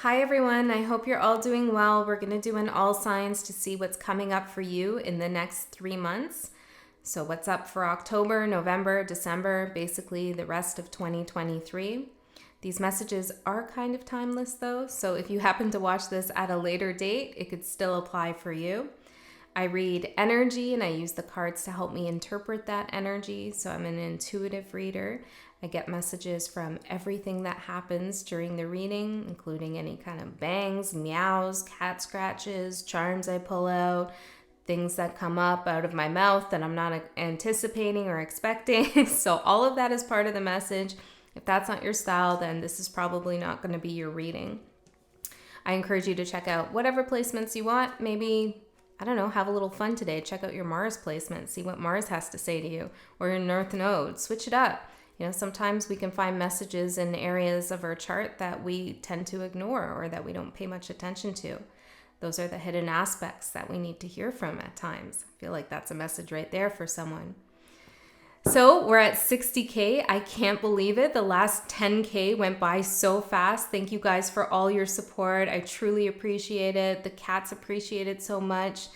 Hi everyone, I hope you're all doing well. We're going to do an all signs to see what's coming up for you in the next 3 months. So what's up for October, November, December, basically the rest of 2023. These messages are kind of timeless though, so if you happen to watch this at a later date, it could still apply for you. I read energy and I use the cards to help me interpret that energy, so I'm an intuitive reader. I get messages from everything that happens during the reading, including any kind of bangs, meows, cat scratches, charms I pull out, things that come up out of my mouth that I'm not anticipating or expecting. So all of that is part of the message. If that's not your style, then this is probably not going to be your reading. I encourage you to check out whatever placements you want. Maybe, I don't know, have a little fun today. Check out your Mars placement, see what Mars has to say to you, or your North Node. Switch it up. You know, sometimes we can find messages in areas of our chart that we tend to ignore or that we don't pay much attention to. Those are the hidden aspects that we need to hear from at times. I feel like that's a message right there for someone. So we're at 60K. I can't believe it. The last 10K went by so fast. Thank you guys for all your support. I truly appreciate it. The cats appreciate it so much.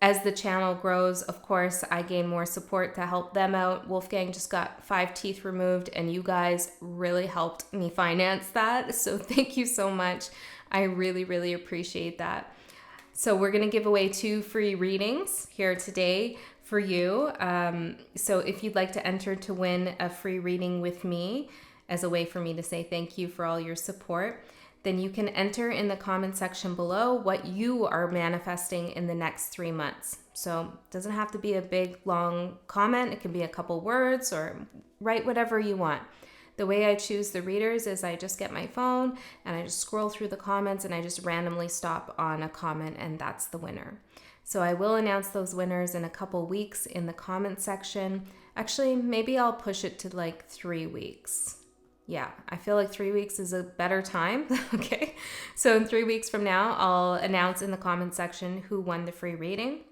As the channel grows, of course, I gain more support to help them out. Wolfgang just got 5 teeth removed, and you guys really helped me finance that. So thank you so much. I really, really appreciate that. So we're going to give away 2 free readings here today for you. So if you'd like to enter to win a free reading with me as a way for me to say thank you for all your support, then you can enter in the comment section below what you are manifesting in the next 3 months. So it doesn't have to be a big, long comment. It can be a couple words or write whatever you want. The way I choose the readers is I just get my phone and I just scroll through the comments and I just randomly stop on a comment, and that's the winner. So I will announce those winners in a couple weeks in the comment section. Actually, maybe I'll push it to like 3 weeks. Yeah, I feel like 3 weeks is a better time. Okay, so in 3 weeks from now, I'll announce in the comment section who won the free reading.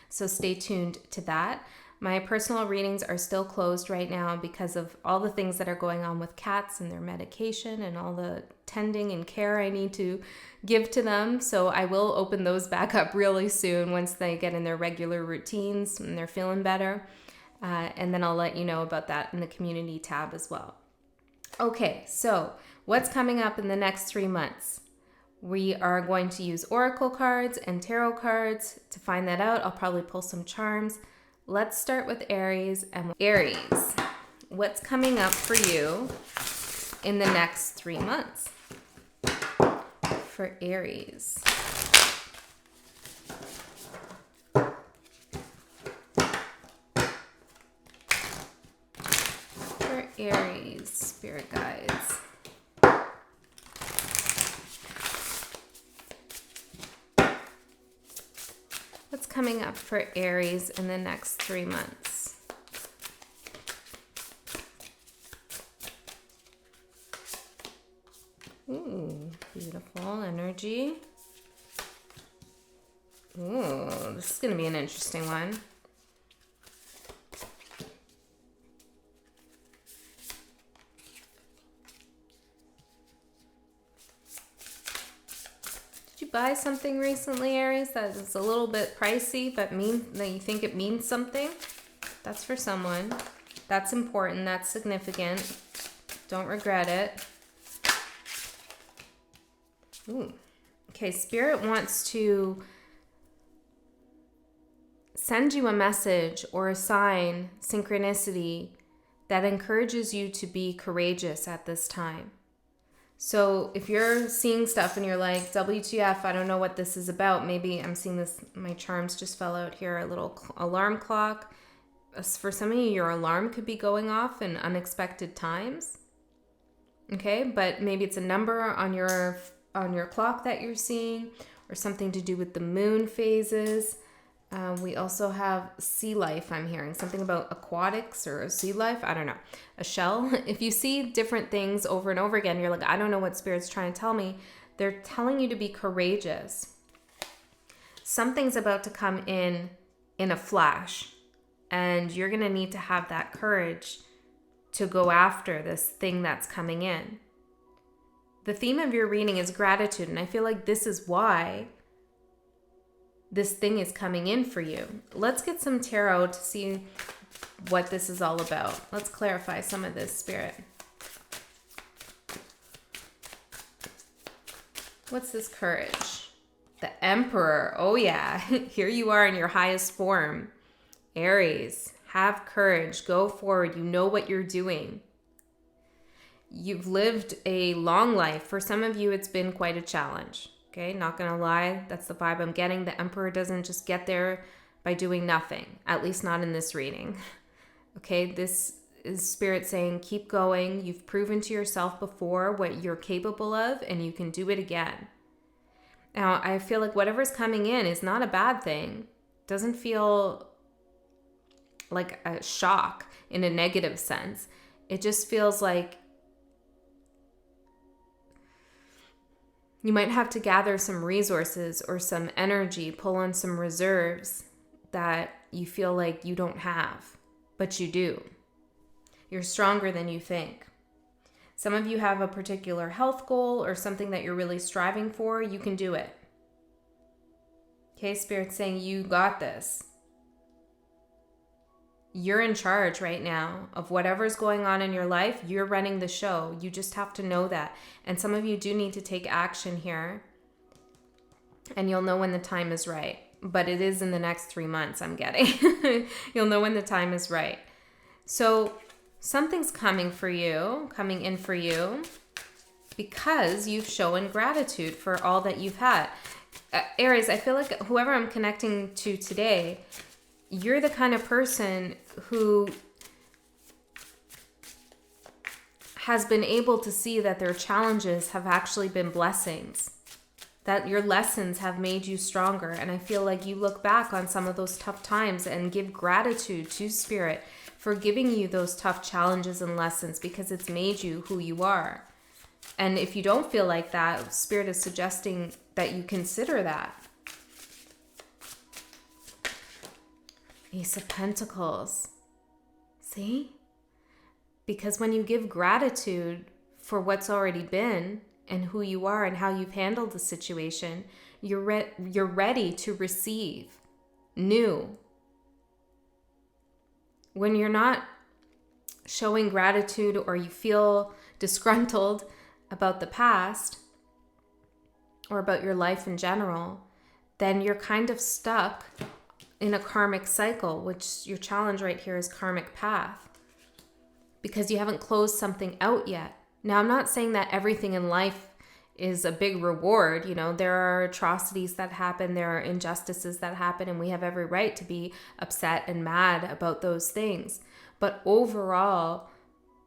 So stay tuned to that. My personal readings are still closed right now because of all the things that are going on with cats and their medication and all the tending and care I need to give to them. So I will open those back up really soon once they get in their regular routines and they're feeling better. And then I'll let you know about that in the community tab as well. Okay, so what's coming up in the next 3 months? We are going to use oracle cards and tarot cards to find that out. I'll probably pull some charms. Let's start with Aries. And Aries, what's coming up for you in the next 3 months? For Aries. For Aries, spirit guides. What's coming up for Aries in the next 3 months? Ooh, beautiful energy. Ooh, this is going to be an interesting one. Buy something recently, Aries, that is a little bit pricey, but that you think it means something? That's for someone. That's important. That's significant. Don't regret it. Ooh. Okay, Spirit wants to send you a message or a sign, synchronicity, that encourages you to be courageous at this time. So if you're seeing stuff and you're like, WTF, I don't know what this is about. Maybe I'm seeing this, my charms just fell out here, a little alarm clock. For some of you, your alarm could be going off in unexpected times. Okay, but maybe it's a number on your clock that you're seeing, or something to do with the moon phases. We also have sea life, I'm hearing. Something about aquatics or sea life. I don't know. A shell. If you see different things over and over again, you're like, I don't know what Spirit's trying to tell me. They're telling you to be courageous. Something's about to come in a flash. And you're going to need to have that courage to go after this thing that's coming in. the theme of your reading is gratitude. And I feel like this is why this thing is coming in for you. Let's get some tarot to see what this is all about. Let's clarify some of this, Spirit. What's this courage? The Emperor. Oh yeah, here you are in your highest form. Aries, have courage, go forward. You know what you're doing. You've lived a long life. For some of you, it's been quite a challenge. Okay, not gonna lie, that's the vibe I'm getting. The Emperor doesn't just get there by doing nothing, at least not in this reading. Okay, this is Spirit saying, keep going. You've proven to yourself before what you're capable of, and you can do it again. Now, I feel like whatever's coming in is not a bad thing. Doesn't feel like a shock in a negative sense. It just feels like you might have to gather some resources or some energy, pull on some reserves that you feel like you don't have, but you do. You're stronger than you think. Some of you have a particular health goal or something that you're really striving for. You can do it. Okay, Spirit's saying you got this. You're in charge right now of whatever's going on in your life. You're running the show. You just have to know that. And some of you do need to take action here. And you'll know when the time is right. But it is in the next 3 months, I'm getting. You'll know when the time is right. So something's coming in for you, because you've shown gratitude for all that you've had. Aries, I feel like whoever I'm connecting to today, you're the kind of person who has been able to see that their challenges have actually been blessings, that your lessons have made you stronger. And I feel like you look back on some of those tough times and give gratitude to Spirit for giving you those tough challenges and lessons, because it's made you who you are. And if you don't feel like that, Spirit is suggesting that you consider that. Ace of Pentacles. See? Because when you give gratitude for what's already been and who you are and how you've handled the situation, you're ready to receive new. When you're not showing gratitude or you feel disgruntled about the past or about your life in general, then you're kind of stuck in a karmic cycle, which your challenge right here is karmic path, because you haven't closed something out yet. Now, I'm not saying that everything in life is a big reward. You know, there are atrocities that happen, there are injustices that happen, and we have every right to be upset and mad about those things. But overall,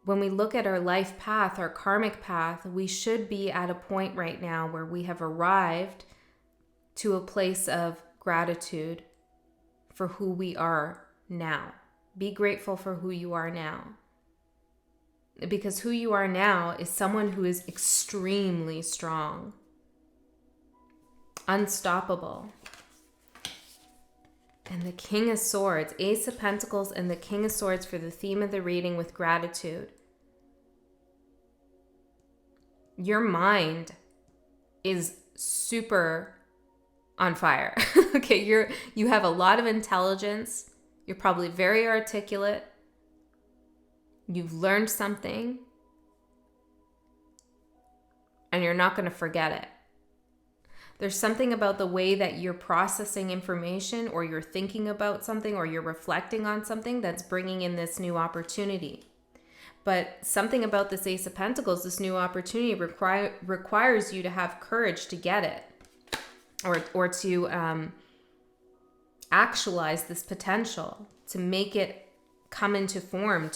when we look at our life path, our karmic path, we should be at a point right now where we have arrived to a place of gratitude for who we are now. Be grateful for who you are now. Because who you are now is someone who is extremely strong, unstoppable. And the King of Swords, Ace of Pentacles and the King of Swords for the theme of the reading with gratitude. Your mind is super on fire. Okay, you have a lot of intelligence. You're probably very articulate. You've learned something. And you're not going to forget it. There's something about the way that you're processing information, or you're thinking about something, or you're reflecting on something that's bringing in this new opportunity. But something about this Ace of Pentacles, this new opportunity requires you to have courage to get it. Or to actualize this potential, to make it come into form,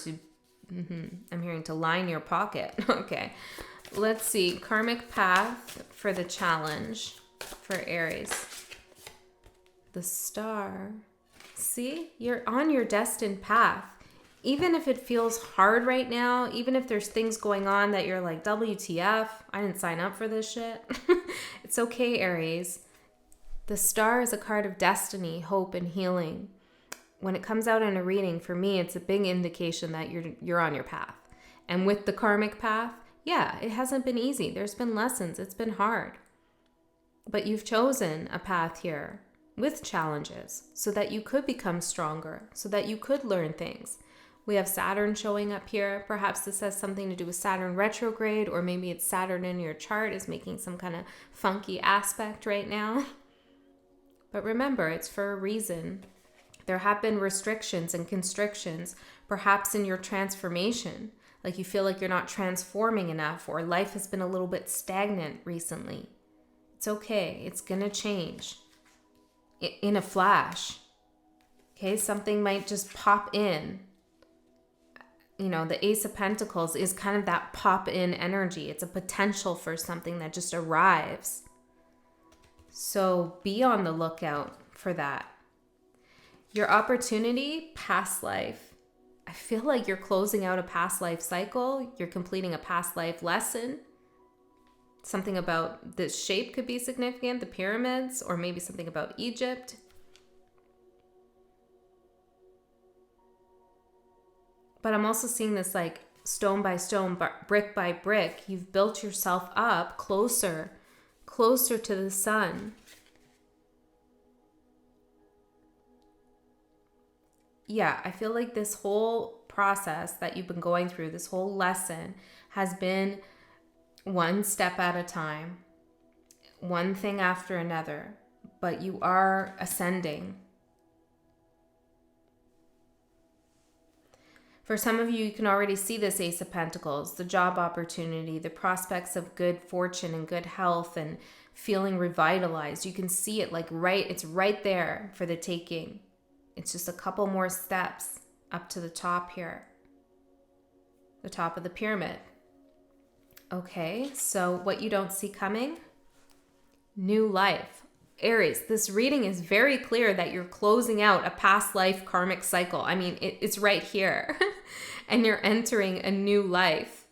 I'm hearing to line your pocket. Okay, let's see. Karmic path for the challenge for Aries. The Star. See, you're on your destined path. Even if it feels hard right now, even if there's things going on that you're like, WTF, I didn't sign up for this shit. It's okay, Aries. The Star is a card of destiny, hope, and healing. When it comes out in a reading, for me, it's a big indication that you're on your path. And with the karmic path, Yeah, it hasn't been easy. There's been lessons. It's been hard. But you've chosen a path here with challenges so that you could become stronger, so that you could learn things. We have Saturn showing up here. Perhaps this has something to do with Saturn retrograde, or maybe it's Saturn in your chart is making some kind of funky aspect right now. But remember, it's for a reason. There have been restrictions and constrictions, perhaps in your transformation. Like you feel like you're not transforming enough, or life has been a little bit stagnant recently. It's okay. It's going to change in a flash. Okay, something might just pop in. You know, the Ace of Pentacles is kind of that pop-in energy. It's a potential for something that just arrives. So be on the lookout for that. Your opportunity, past life. I feel like you're closing out a past life cycle. You're completing a past life lesson. Something about this shape could be significant, the pyramids, or maybe something about Egypt. But I'm also seeing this like stone by stone, brick by brick. You've built yourself up closer to the sun. Yeah, I feel like this whole process that you've been going through, this whole lesson has been one step at a time, one thing after another, but you are ascending. For some of you, you can already see this Ace of Pentacles, the job opportunity, the prospects of good fortune and good health and feeling revitalized. You can see it it's right there for the taking. It's just a couple more steps up to the top here, the top of the pyramid. Okay, so what you don't see coming, new life. Aries, this reading is very clear that you're closing out a past life karmic cycle. I mean, it's right here. And you're entering a new life,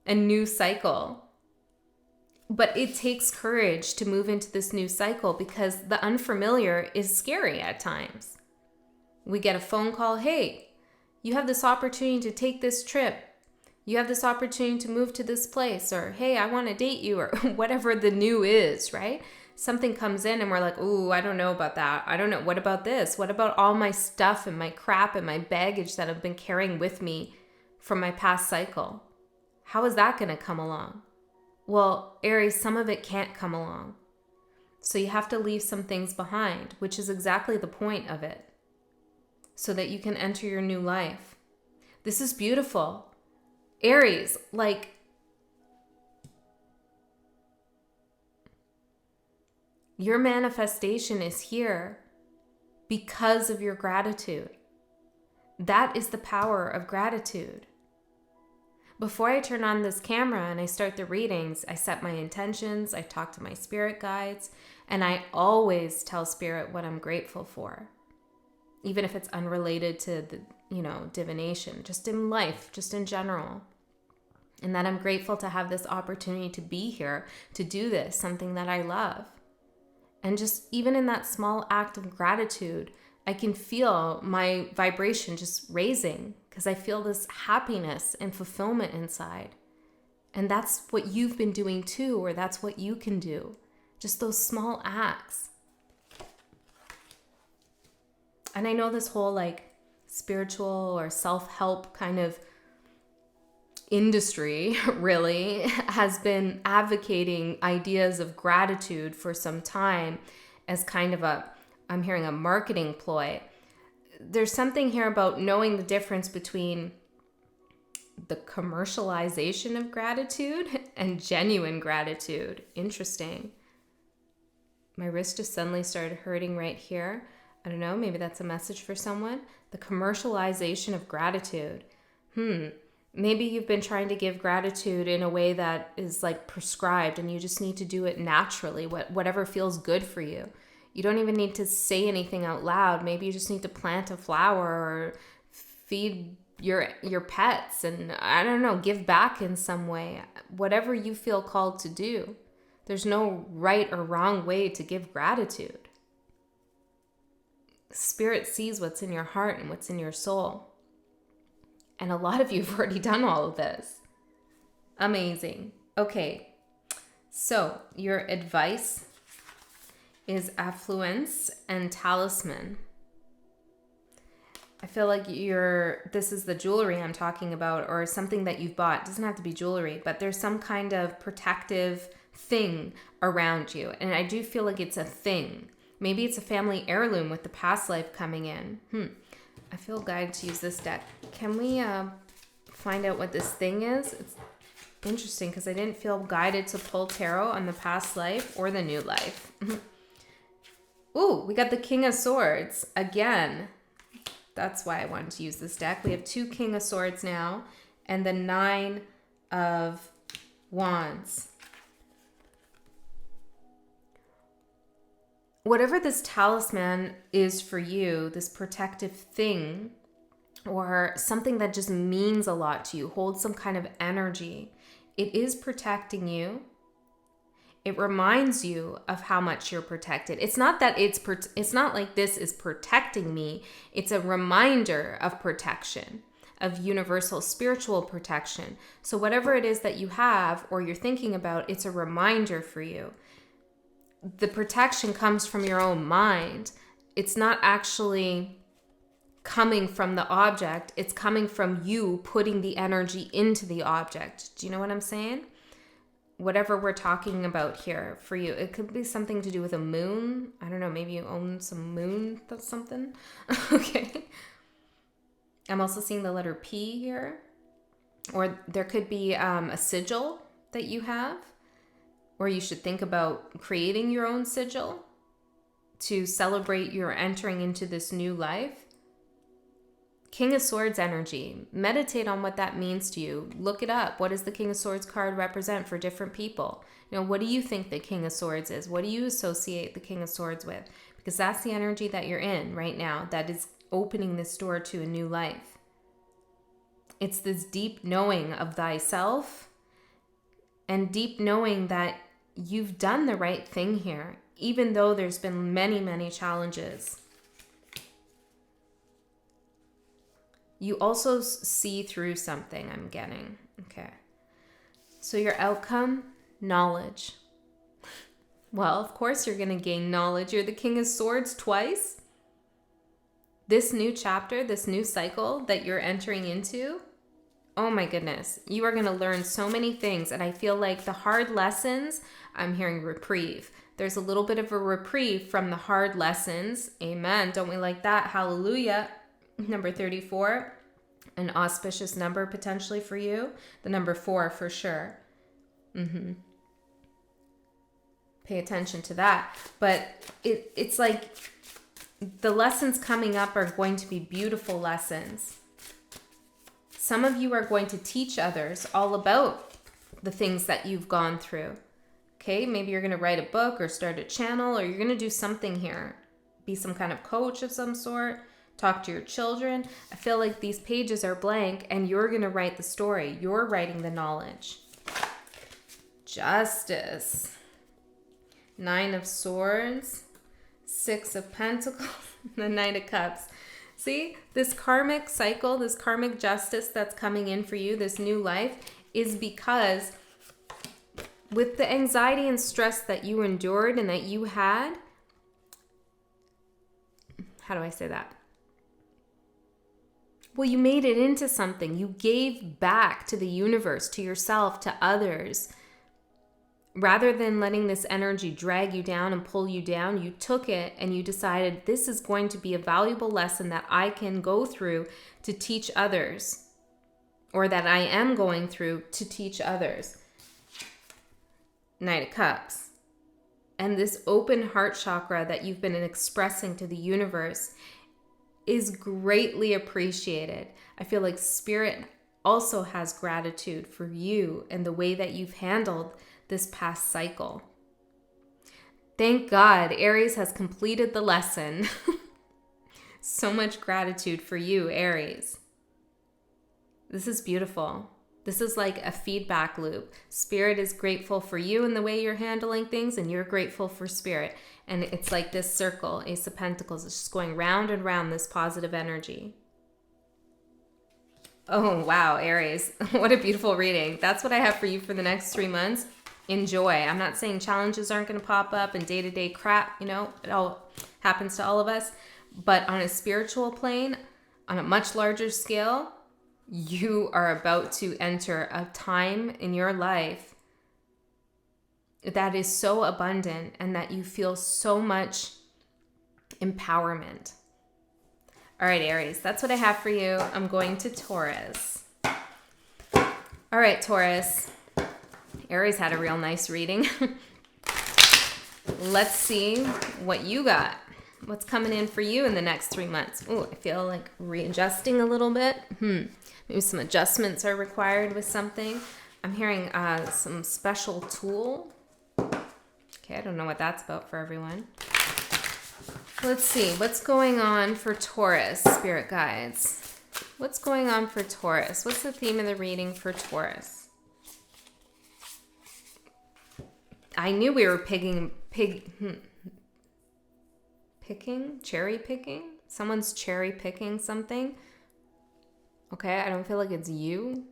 a new cycle. But it takes courage to move into this new cycle because the unfamiliar is scary at times. We get a phone call, hey, you have this opportunity to take this trip. You have this opportunity to move to this place, or hey, I want to date you, or whatever the new is, right? Something comes in and we're like, ooh, I don't know about that. I don't know. What about this? What about all my stuff and my crap and my baggage that I've been carrying with me from my past cycle? How is that going to come along? Well, Aries, some of it can't come along. So you have to leave some things behind, which is exactly the point of it, so that you can enter your new life. This is beautiful. Aries, your manifestation is here because of your gratitude. That is the power of gratitude. Before I turn on this camera and I start the readings, I set my intentions, I talk to my spirit guides, and I always tell spirit what I'm grateful for. Even if it's unrelated to the, divination, just in life, just in general. And that I'm grateful to have this opportunity to be here, to do this, something that I love. And just even in that small act of gratitude, I can feel my vibration just raising because I feel this happiness and fulfillment inside. And that's what you've been doing too, or that's what you can do. Just those small acts. And I know this whole spiritual or self-help kind of industry really has been advocating ideas of gratitude for some time as kind of I'm hearing a marketing ploy. There's something here about knowing the difference between the commercialization of gratitude and genuine gratitude. Interesting. My wrist just suddenly started hurting right here. I don't know, maybe that's a message for someone. The commercialization of gratitude. Maybe you've been trying to give gratitude in a way that is prescribed and you just need to do it naturally, whatever feels good for you. You don't even need to say anything out loud. Maybe you just need to plant a flower or feed your pets and, I don't know, give back in some way. Whatever you feel called to do. There's no right or wrong way to give gratitude. Spirit sees what's in your heart and what's in your soul. And a lot of you have already done all of this. Amazing. Okay. So your advice is affluence and talisman. I feel like this is the jewelry I'm talking about, or something that you've bought. It doesn't have to be jewelry, but there's some kind of protective thing around you. And I do feel like it's a thing. Maybe it's a family heirloom with the past life coming in. I feel guided to use this deck. Can we find out what this thing is? It's interesting because I didn't feel guided to pull tarot on the past life or the new life. Ooh, we got the King of Swords again. That's why I wanted to use this deck. We have 2 King of Swords now and the 9 of Wands. Whatever this talisman is for you, this protective thing or something that just means a lot to you, holds some kind of energy, it is protecting you. It reminds you of how much you're protected. It's not that it's not like this is protecting me. It's a reminder of protection, of universal spiritual protection. So whatever it is that you have or you're thinking about, it's a reminder for you. The protection comes from your own mind. It's not actually coming from the object. It's coming from you putting the energy into the object. Do you know what I'm saying? Whatever we're talking about here for you, it could be something to do with a moon. I don't know, maybe you own some moon something. Okay. I'm also seeing the letter P here. Or there could be a sigil that you have, or you should think about creating your own sigil to celebrate your entering into this new life. King of Swords energy. Meditate on what that means to you. Look it up. What does the King of Swords card represent for different people? You know, what do you think the King of Swords is? What do you associate the King of Swords with? Because that's the energy that you're in right now that is opening this door to a new life. It's this deep knowing of thyself and deep knowing that you've done the right thing here, even though there's been many, many challenges. You also see through something, I'm getting. Okay. So your outcome, knowledge. Well, of course you're going to gain knowledge. You're the King of Swords twice. This new chapter, this new cycle that you're entering into, oh my goodness, you are going to learn so many things. And I feel like the hard lessons, I'm hearing reprieve. There's a little bit of a reprieve from the hard lessons. Amen. Don't we like that? Hallelujah. Number 34, an auspicious number potentially for you. The number 4 for sure. Pay attention to that. But it's like the lessons coming up are going to be beautiful lessons. Some of you are going to teach others all about the things that you've gone through. Okay, maybe you're going to write a book or start a channel, or you're going to do something here. Be some kind of coach of some sort. Talk to your children. I feel like these pages are blank and you're going to write the story. You're writing the knowledge. Justice. 9 of Swords. 6 of Pentacles. The Knight of Cups. See, this karmic cycle, this karmic justice that's coming in for you, this new life, is because with the anxiety and stress that you endured and that you had, how do I say that? Well, you made it into something. You gave back to the universe, to yourself, to others. Rather than letting this energy drag you down and pull you down, you took it and you decided this is going to be a valuable lesson that I can go through to teach others, or that I am going through to teach others. Knight of Cups. And this open heart chakra that you've been expressing to the universe is greatly appreciated. I feel like Spirit also has gratitude for you and the way that you've handled this past cycle. Thank God Aries has completed the lesson. So much gratitude for you, Aries. This is beautiful. This is like a feedback loop. Spirit is grateful for you and the way you're handling things, and you're grateful for Spirit. And it's like this circle, Ace of Pentacles, is just going round and round, this positive energy. Oh, wow, Aries. What a beautiful reading. That's what I have for you for the next 3 months. Enjoy. I'm not saying challenges aren't going to pop up and day-to-day crap, you know, it all happens to all of us. But on a spiritual plane, on a much larger scale, you are about to enter a time in your life that is so abundant and that you feel so much empowerment. All right, Aries, that's what I have for you. I'm going to Taurus. All right, Taurus. Aries had a real nice reading. Let's see what you got. What's coming in for you in the next 3 months? Oh, I feel like readjusting a little bit. Maybe some adjustments are required with something. I'm hearing some special tool. Okay, I don't know what that's about for everyone. Let's see, what's going on for Taurus, spirit guides? What's going on for Taurus? What's the theme of the reading for Taurus? I knew we were cherry picking? Someone's cherry picking something. Okay, I don't feel like it's you.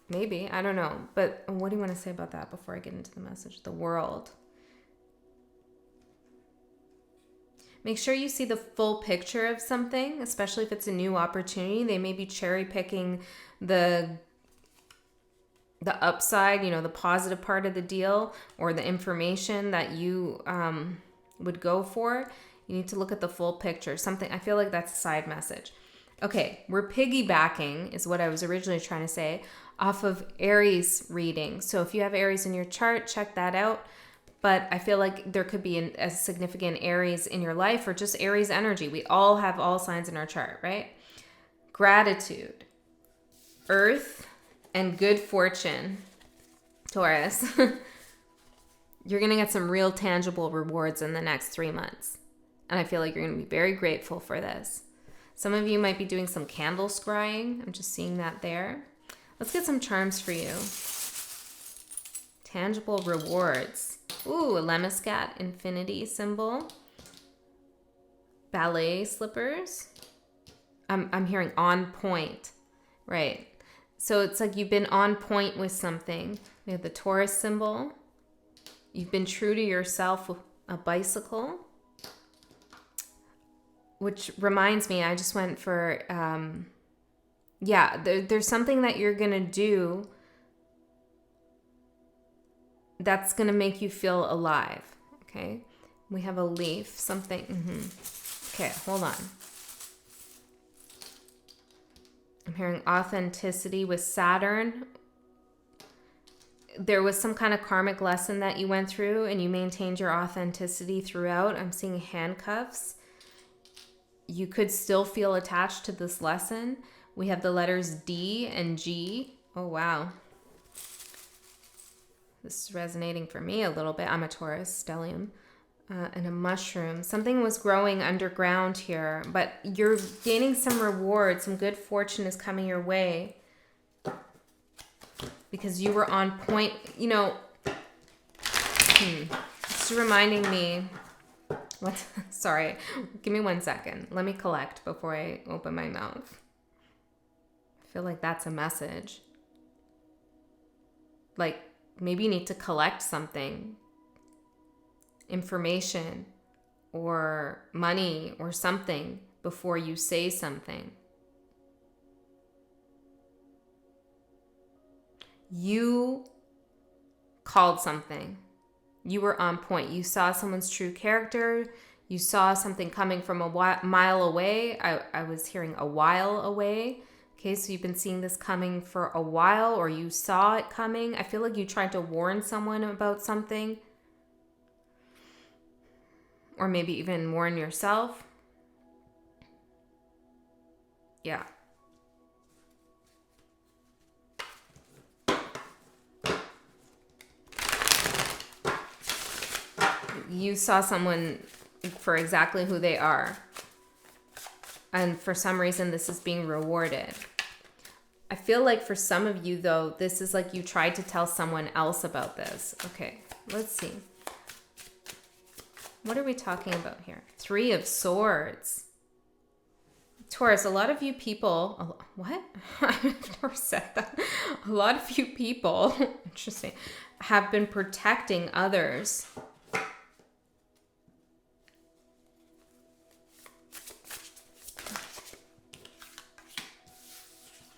Maybe, I don't know. But what do you want to say about that before I get into the message? The world. Make sure you see the full picture of something, especially if it's a new opportunity. They may be cherry picking the upside, you know, the positive part of the deal or the information that you would go for. You need to look at the full picture. Something, I feel like that's a side message. Okay, we're piggybacking, is what I was originally trying to say, off of Aries reading. So if you have Aries in your chart, check that out. But I feel like there could be a significant Aries in your life or just Aries energy. We all have all signs in our chart, right? Gratitude, earth, and good fortune, Taurus. You're going to get some real tangible rewards in the next 3 months. And I feel like you're going to be very grateful for this. Some of you might be doing some candle scrying. I'm just seeing that there. Let's get some charms for you. Tangible rewards. Ooh, a Lemniscat infinity symbol. Ballet slippers. I'm hearing on point. Right. So it's like you've been on point with something. We have the Taurus symbol. You've been true to yourself with a bicycle. Which reminds me, I just went for, there's something that you're going to do that's going to make you feel alive, okay? We have a leaf, something. Okay, hold on. I'm hearing authenticity with Saturn. There was some kind of karmic lesson that you went through and you maintained your authenticity throughout. I'm seeing handcuffs. You could still feel attached to this lesson. We have the letters D and G. Oh, wow. This is resonating for me a little bit. I'm a Taurus, stellium, and a mushroom. Something was growing underground here, but you're gaining some reward. Some good fortune is coming your way because you were on point. You know, it's reminding me. What? Sorry. Give me 1 second. Let me collect before I open my mouth. I feel like that's a message. Like, maybe you need to collect something, information or money or something before you say something. You called something. You were on point. You saw someone's true character. You saw something coming from a mile away. I was hearing a while away. Okay, so you've been seeing this coming for a while, or you saw it coming. I feel like you tried to warn someone about something. Or maybe even warn yourself. Yeah. You saw someone for exactly who they are. And for some reason, this is being rewarded. I feel like for some of you, though, this is like you tried to tell someone else about this. Okay, let's see. What are we talking about here? 3 of Swords. Taurus, a lot of you people, what? I've never said that. A lot of you people, interesting, have been protecting others.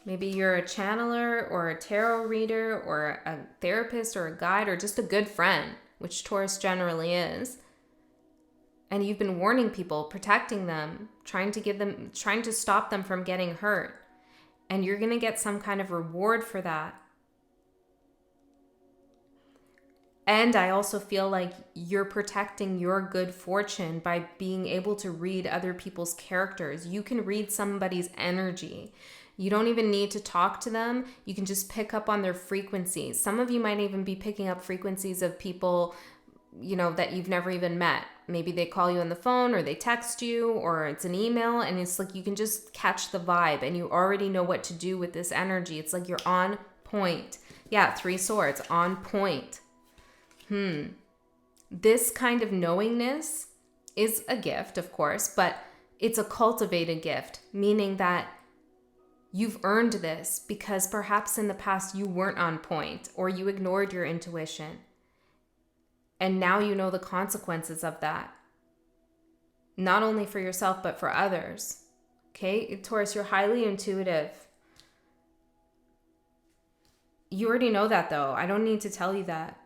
Maybe you're a channeler or a tarot reader or a therapist or a guide or just a good friend, which Taurus generally is. And you've been warning people, protecting them, trying to stop them from getting hurt. And you're going to get some kind of reward for that. And I also feel like you're protecting your good fortune by being able to read other people's characters. You can read somebody's energy. You don't even need to talk to them. You can just pick up on their frequencies. Some of you might even be picking up frequencies of people, you know, that you've never even met. Maybe they call you on the phone or they text you or it's an email, and it's like you can just catch the vibe and you already know what to do with this energy. It's like you're on point. Yeah, 3 swords, on point. This kind of knowingness is a gift, of course, but it's a cultivated gift, meaning that you've earned this because perhaps in the past you weren't on point or you ignored your intuition. And now you know the consequences of that. Not only for yourself, but for others. Okay, Taurus, you're highly intuitive. You already know that though. I don't need to tell you that.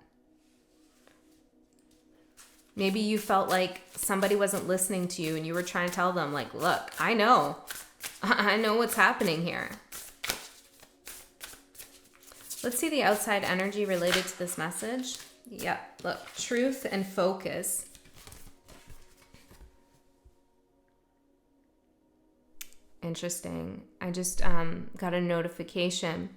Maybe you felt like somebody wasn't listening to you and you were trying to tell them like, look, I know what's happening here. Let's see the outside energy related to this message. Yeah, look, truth and focus. Interesting. I just got a notification.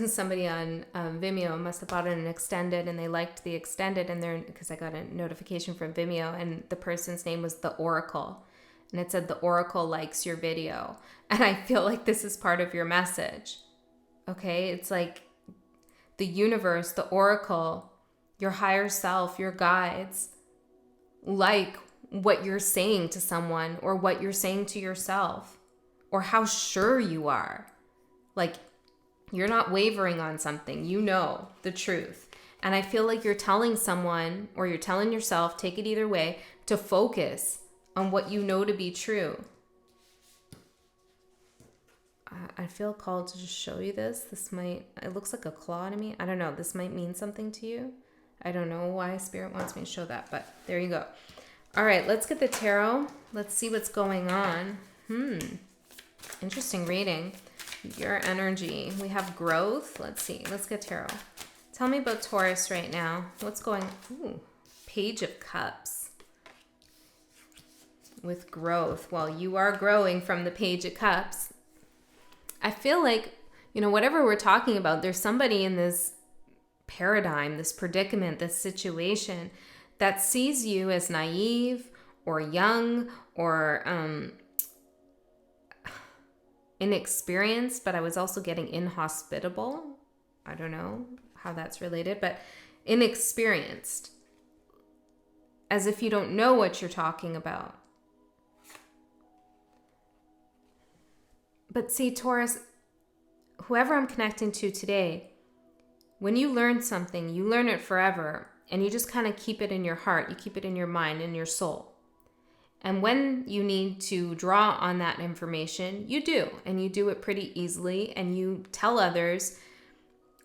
Somebody on Vimeo must have bought an extended and they liked the extended, and because I got a notification from Vimeo and the person's name was The Oracle. And it said, the Oracle likes your video. And I feel like this is part of your message. Okay, it's like the universe, the Oracle, your higher self, your guides, like what you're saying to someone or what you're saying to yourself or how sure you are. Like you're not wavering on something, you know the truth. And I feel like you're telling someone or you're telling yourself, take it either way, to focus on what you know to be true. I feel called to just show you this. It looks like a claw to me. I don't know. This might mean something to you. I don't know why Spirit wants me to show that, but there you go. All right, let's get the tarot. Let's see what's going on. Interesting reading. Your energy. We have growth. Let's see. Let's get tarot. Tell me about Taurus right now. What's going... Ooh, Page of Cups. With growth. Well, you are growing from the Page of Cups. I feel like, whatever we're talking about, there's somebody in this paradigm, this predicament, this situation that sees you as naive or young or inexperienced, but I was also getting inhospitable. I don't know how that's related, but inexperienced. As if you don't know what you're talking about. But see, Taurus, whoever I'm connecting to today, when you learn something, you learn it forever, and you just kind of keep it in your heart, you keep it in your mind, in your soul. And when you need to draw on that information, you do, and you do it pretty easily, and you tell others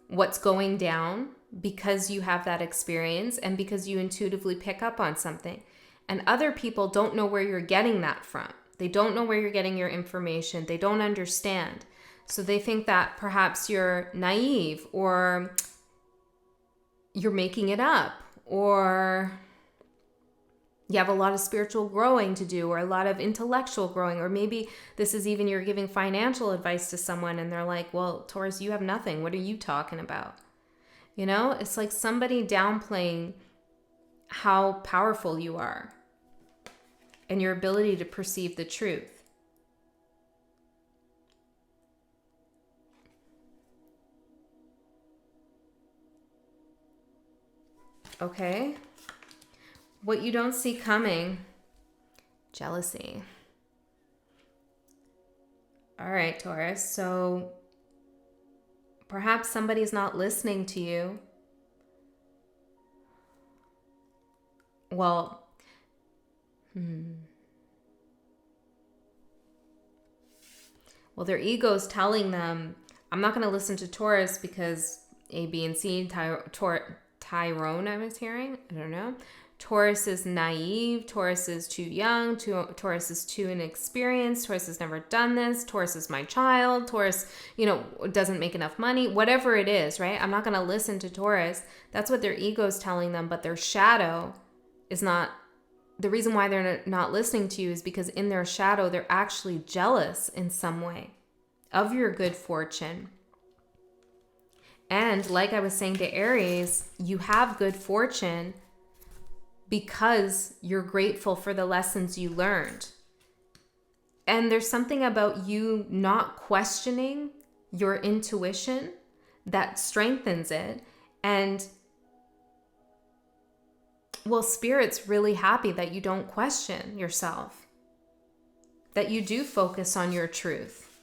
what's going down because you have that experience and because you intuitively pick up on something. And other people don't know where you're getting that from. They don't know where you're getting your information. They don't understand. So they think that perhaps you're naive or you're making it up or you have a lot of spiritual growing to do or a lot of intellectual growing, or maybe this is even you're giving financial advice to someone and they're like, well, Taurus, you have nothing. What are you talking about? It's like somebody downplaying how powerful you are and your ability to perceive the truth. Okay. What you don't see coming, jealousy. All right, Taurus. So perhaps somebody's not listening to you. Well, well, their ego's telling them, I'm not going to listen to Taurus because A, B, and C, Tyrone, I was hearing. I don't know. Taurus is naive. Taurus is too young. Taurus is too inexperienced. Taurus has never done this. Taurus is my child. Taurus, doesn't make enough money. Whatever it is, right? I'm not going to listen to Taurus. That's what their ego's telling them, but their shadow is not. The reason why they're not listening to you is because in their shadow, they're actually jealous in some way of your good fortune. And like I was saying to Aries, you have good fortune because you're grateful for the lessons you learned. And there's something about you not questioning your intuition that strengthens it. And well, Spirit's really happy that you don't question yourself, that you do focus on your truth.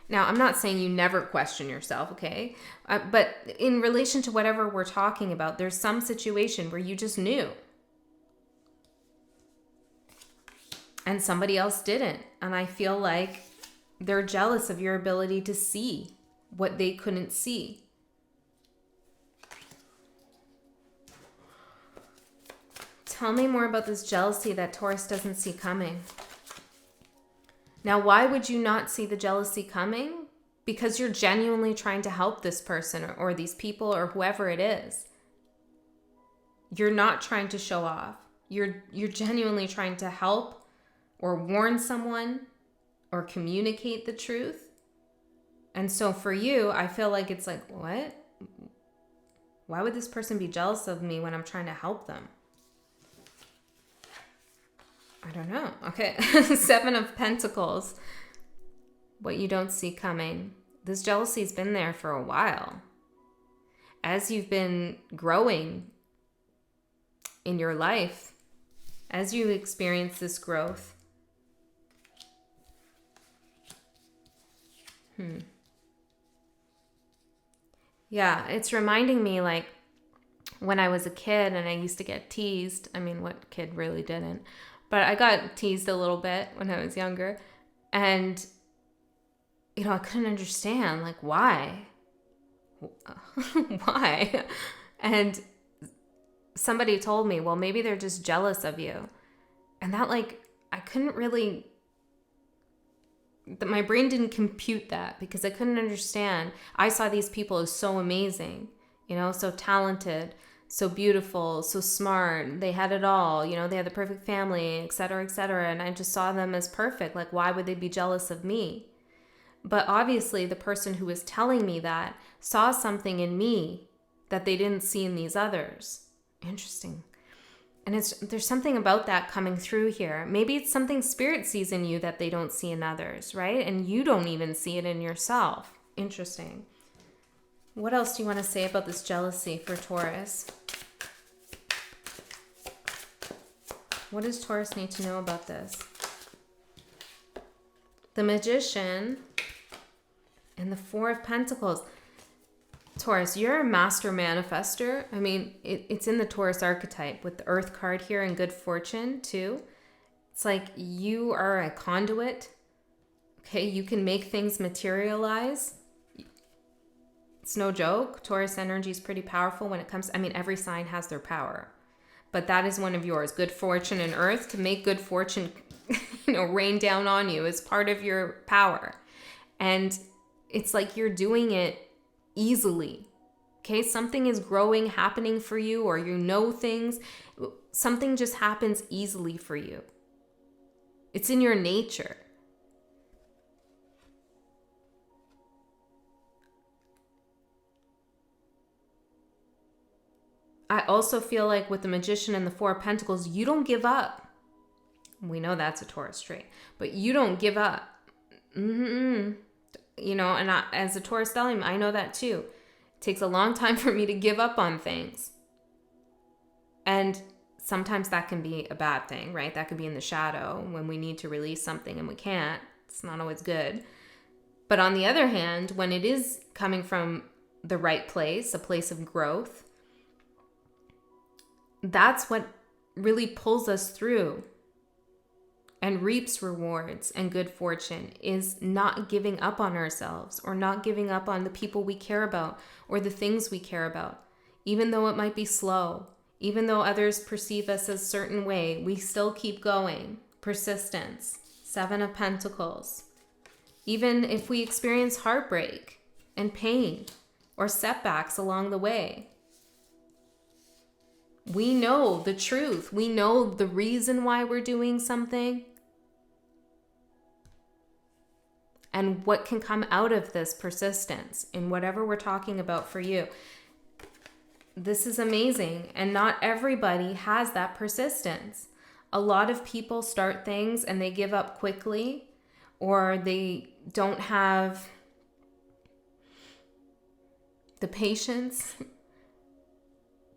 Now, I'm not saying you never question yourself, okay? But in relation to whatever we're talking about, there's some situation where you just knew and somebody else didn't. And I feel like they're jealous of your ability to see what they couldn't see. Tell me more about this jealousy that Taurus doesn't see coming. Now, why would you not see the jealousy coming? Because you're genuinely trying to help this person or these people or whoever it is. You're not trying to show off. You're genuinely trying to help or warn someone or communicate the truth. And so for you, I feel like it's like, what? Why would this person be jealous of me when I'm trying to help them? I don't know. Okay. 7 of Pentacles. What you don't see coming. This jealousy's been there for a while. As you've been growing in your life, as you experience this growth. Yeah, it's reminding me like when I was a kid and I used to get teased. I mean, what kid really didn't? But I got teased a little bit when I was younger. And, I couldn't understand, like, why? Why? And somebody told me, well, maybe they're just jealous of you. And that, like, I couldn't really, my brain didn't compute that because I couldn't understand. I saw these people as so amazing, so talented, so beautiful, so smart. They had it all, they had the perfect family, et cetera, et cetera. And I just saw them as perfect. Like, why would they be jealous of me? But obviously the person who was telling me that saw something in me that they didn't see in these others. Interesting. And there's something about that coming through here. Maybe it's something Spirit sees in you that they don't see in others, right? And you don't even see it in yourself. Interesting. What else do you want to say about this jealousy for Taurus? What does Taurus need to know about this? The Magician and the 4 of Pentacles. Taurus, you're a master manifester. I mean, it's in the Taurus archetype with the Earth card here and good fortune too. It's like you are a conduit. Okay, you can make things materialize. It's no joke. Taurus energy is pretty powerful when it comes. I mean, every sign has their power, but that is one of yours. Good fortune in Earth, to make good fortune, rain down on you is part of your power. And it's like you're doing it easily. Okay, something is growing, happening for you, or things. Something just happens easily for you. It's in your nature. I also feel like with the Magician and the 4 of Pentacles, you don't give up. We know that's a Taurus trait, but you don't give up. And as a Taurus stellium, I know that too. It takes a long time for me to give up on things. And sometimes that can be a bad thing, right? That could be in the shadow when we need to release something and we can't. It's not always good. But on the other hand, when it is coming from the right place, a place of growth, that's what really pulls us through and reaps rewards and good fortune, is not giving up on ourselves, or not giving up on the people we care about or the things we care about. Even though it might be slow, even though others perceive us as a certain way, we still keep going. Persistence. 7 of Pentacles. Even if we experience heartbreak and pain or setbacks along the way, we know the truth. We know the reason why we're doing something and what can come out of this persistence in whatever we're talking about for you. This is amazing. And not everybody has that persistence. A lot of people start things and they give up quickly, or they don't have the patience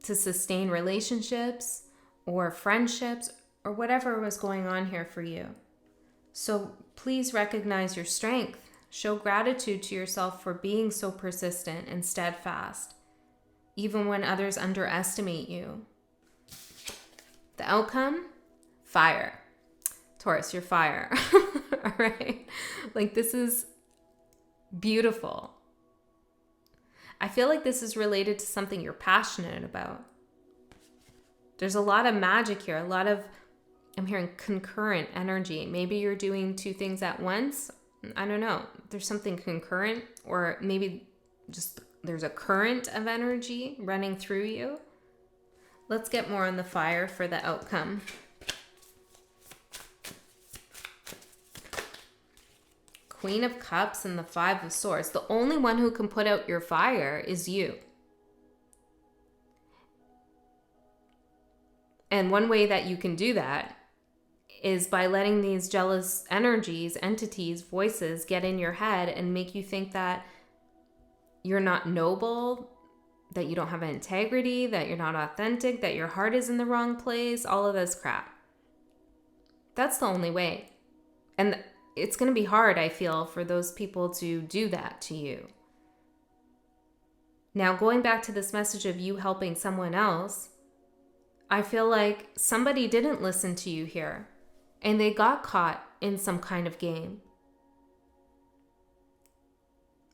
to sustain relationships or friendships or whatever was going on here for you. So please recognize your strength. Show gratitude to yourself for being so persistent and steadfast, even when others underestimate you. The outcome? Fire. Taurus, you're fire. All right? Like, this is beautiful. I feel like this is related to something you're passionate about. There's a lot of magic here, I'm hearing concurrent energy. Maybe you're doing 2 things at once. I don't know. There's something concurrent, or maybe just there's a current of energy running through you. Let's get more on the fire for the outcome. Queen of Cups and the 5 of Swords. The only one who can put out your fire is you. And one way that you can do that is by letting these jealous energies, entities, voices get in your head and make you think that you're not noble, that you don't have integrity, that you're not authentic, that your heart is in the wrong place, all of this crap. That's the only way. And it's going to be hard, I feel, for those people to do that to you. Now, going back to this message of you helping someone else, I feel like somebody didn't listen to you here and they got caught in some kind of game.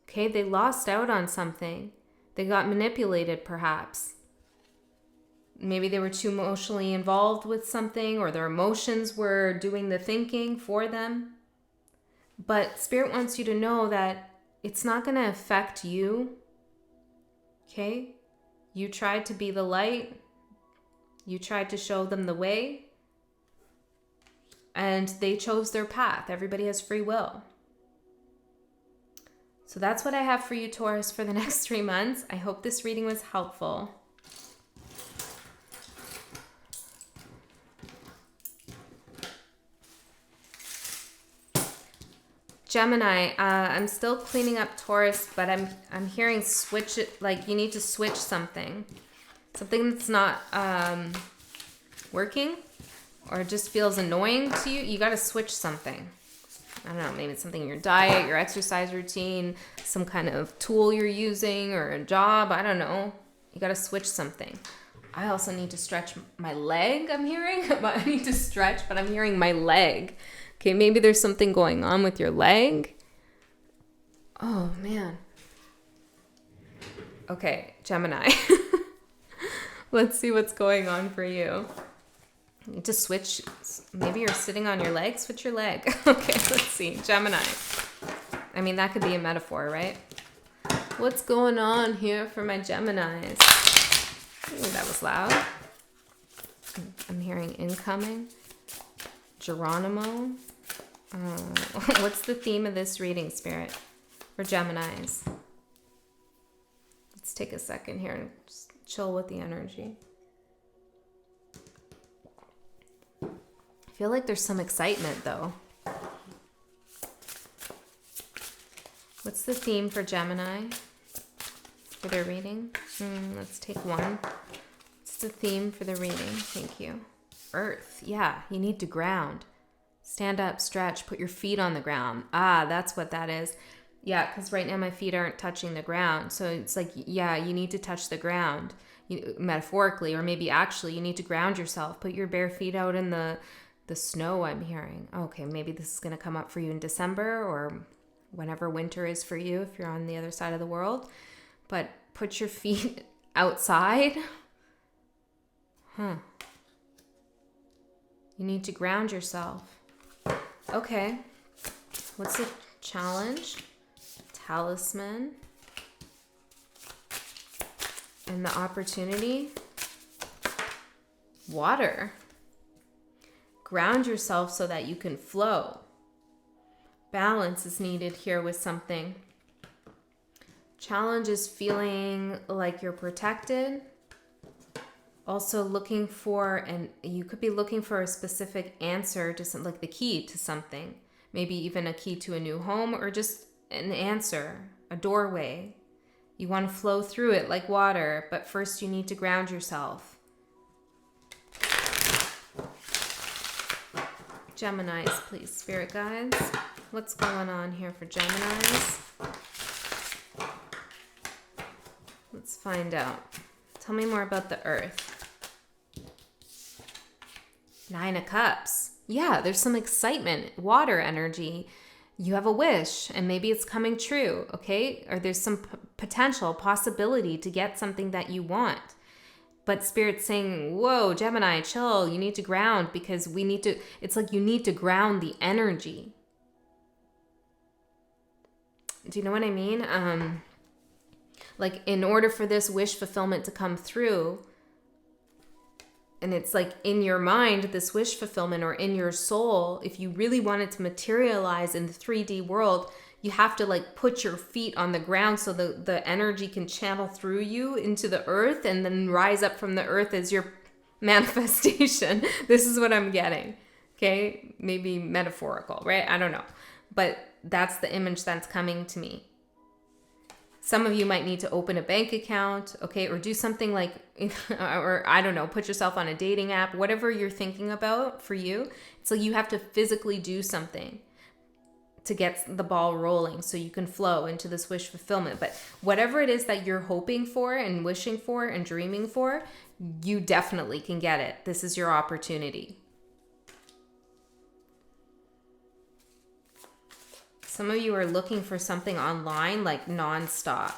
Okay, they lost out on something. They got manipulated, perhaps. Maybe they were too emotionally involved with something, or their emotions were doing the thinking for them. But Spirit wants you to know that it's not going to affect you. Okay? You tried to be the light. You tried to show them the way. And they chose their path. Everybody has free will. So that's what I have for you, Taurus, for the next 3 months. I hope this reading was helpful. Gemini, I'm still cleaning up Taurus, but I'm hearing switch it, like you need to switch something. Something that's not working or just feels annoying to you. You got to switch something. I don't know, maybe it's something in your diet, your exercise routine, some kind of tool you're using, or a job. I don't know. You got to switch something. I also need to stretch my leg, I'm hearing. I need to stretch, but I'm hearing my leg. Okay, maybe there's something going on with your leg. Oh, man. Okay, Gemini. Let's see what's going on for you. You need to switch. Maybe you're sitting on your leg. Switch your leg. Okay, let's see. Gemini. I mean, that could be a metaphor, right? What's going on here for my Geminis? Ooh, that was loud. I'm hearing incoming. Geronimo. What's the theme of this reading, Spirit, for Geminis? Let's take a second here and just chill with the energy. I feel like there's some excitement, though. What's the theme for Gemini for their reading? Let's take one. What's the theme for the reading? Thank you. Earth. Yeah, you need to ground. Stand up, stretch, put your feet on the ground. Ah, that's what that is. Yeah, because right now my feet aren't touching the ground. So it's like, yeah, you need to touch the ground, metaphorically, or maybe actually you need to ground yourself. Put your bare feet out in the snow, I'm hearing. Okay, maybe this is going to come up for you in December or whenever winter is for you if you're on the other side of the world. But put your feet outside. You need to ground yourself. Okay. What's the challenge? Talisman. And the opportunity? Water. Ground yourself so that you can flow. Balance is needed here with something. Challenge is feeling like you're protected. Also looking for, and you could be looking for a specific answer to something, like the key to something. Maybe even a key to a new home or just an answer, a doorway. You want to flow through it like water, but first you need to ground yourself. Geminis, please, spirit guides. What's going on here for Geminis? Let's find out. Tell me more about the Earth. 9 of Cups. Yeah, there's some excitement, water energy. You have a wish and maybe it's coming true, okay? Or there's some potential possibility to get something that you want. But Spirit's saying, whoa, Gemini, chill. You need to ground because we need to, it's like you need to ground the energy. Do you know what I mean? Like in order for this wish fulfillment to come through, and it's like in your mind, this wish fulfillment, or in your soul, if you really want it to materialize in the 3D world, you have to like put your feet on the ground so the energy can channel through you into the earth and then rise up from the earth as your manifestation. This is what I'm getting. Okay. Maybe metaphorical, right? I don't know. But that's the image that's coming to me. Some of you might need to open a bank account, okay, or do something like, or I don't know, put yourself on a dating app, whatever you're thinking about for you. It's like you have to physically do something to get the ball rolling so you can flow into this wish fulfillment. But whatever it is that you're hoping for and wishing for and dreaming for, you definitely can get it. This is your opportunity. Some of you are looking for something online like nonstop.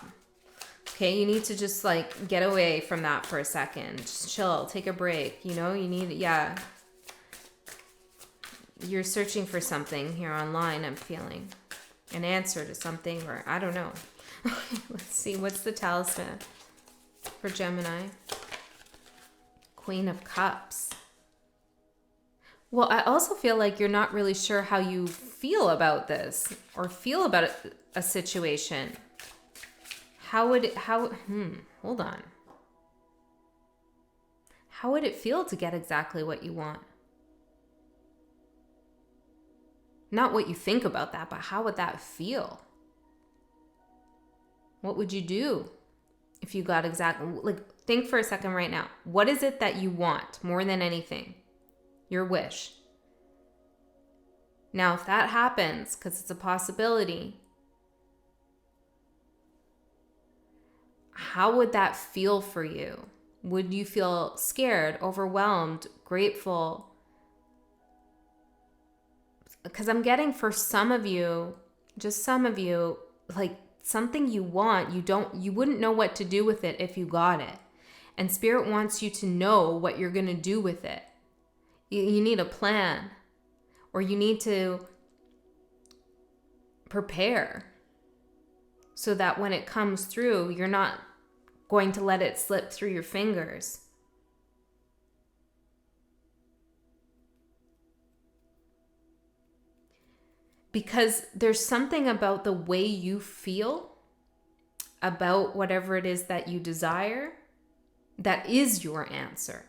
Okay, you need to just like get away from that for a second. Just chill, take a break. You know, you need, yeah. You're searching for something here online, I'm feeling. An answer to something, or I don't know. Let's see, what's the talisman for Gemini? Queen of Cups. Well, I also feel like you're not really sure how you feel about this or feel about a situation. Hold on. How would it feel to get exactly what you want? Not what you think about that, but how would that feel? What would you do if you got exactly, like, think for a second right now. What is it that you want more than anything? Your wish. Now, if that happens, because it's a possibility, how would that feel for you? Would you feel scared, overwhelmed, grateful? Because I'm getting for some of you, just some of you, like something you want, you wouldn't know what to do with it if you got it. And Spirit wants you to know what you're going to do with it. You need a plan, or you need to prepare so that when it comes through, you're not going to let it slip through your fingers. Because there's something about the way you feel about whatever it is that you desire that is your answer.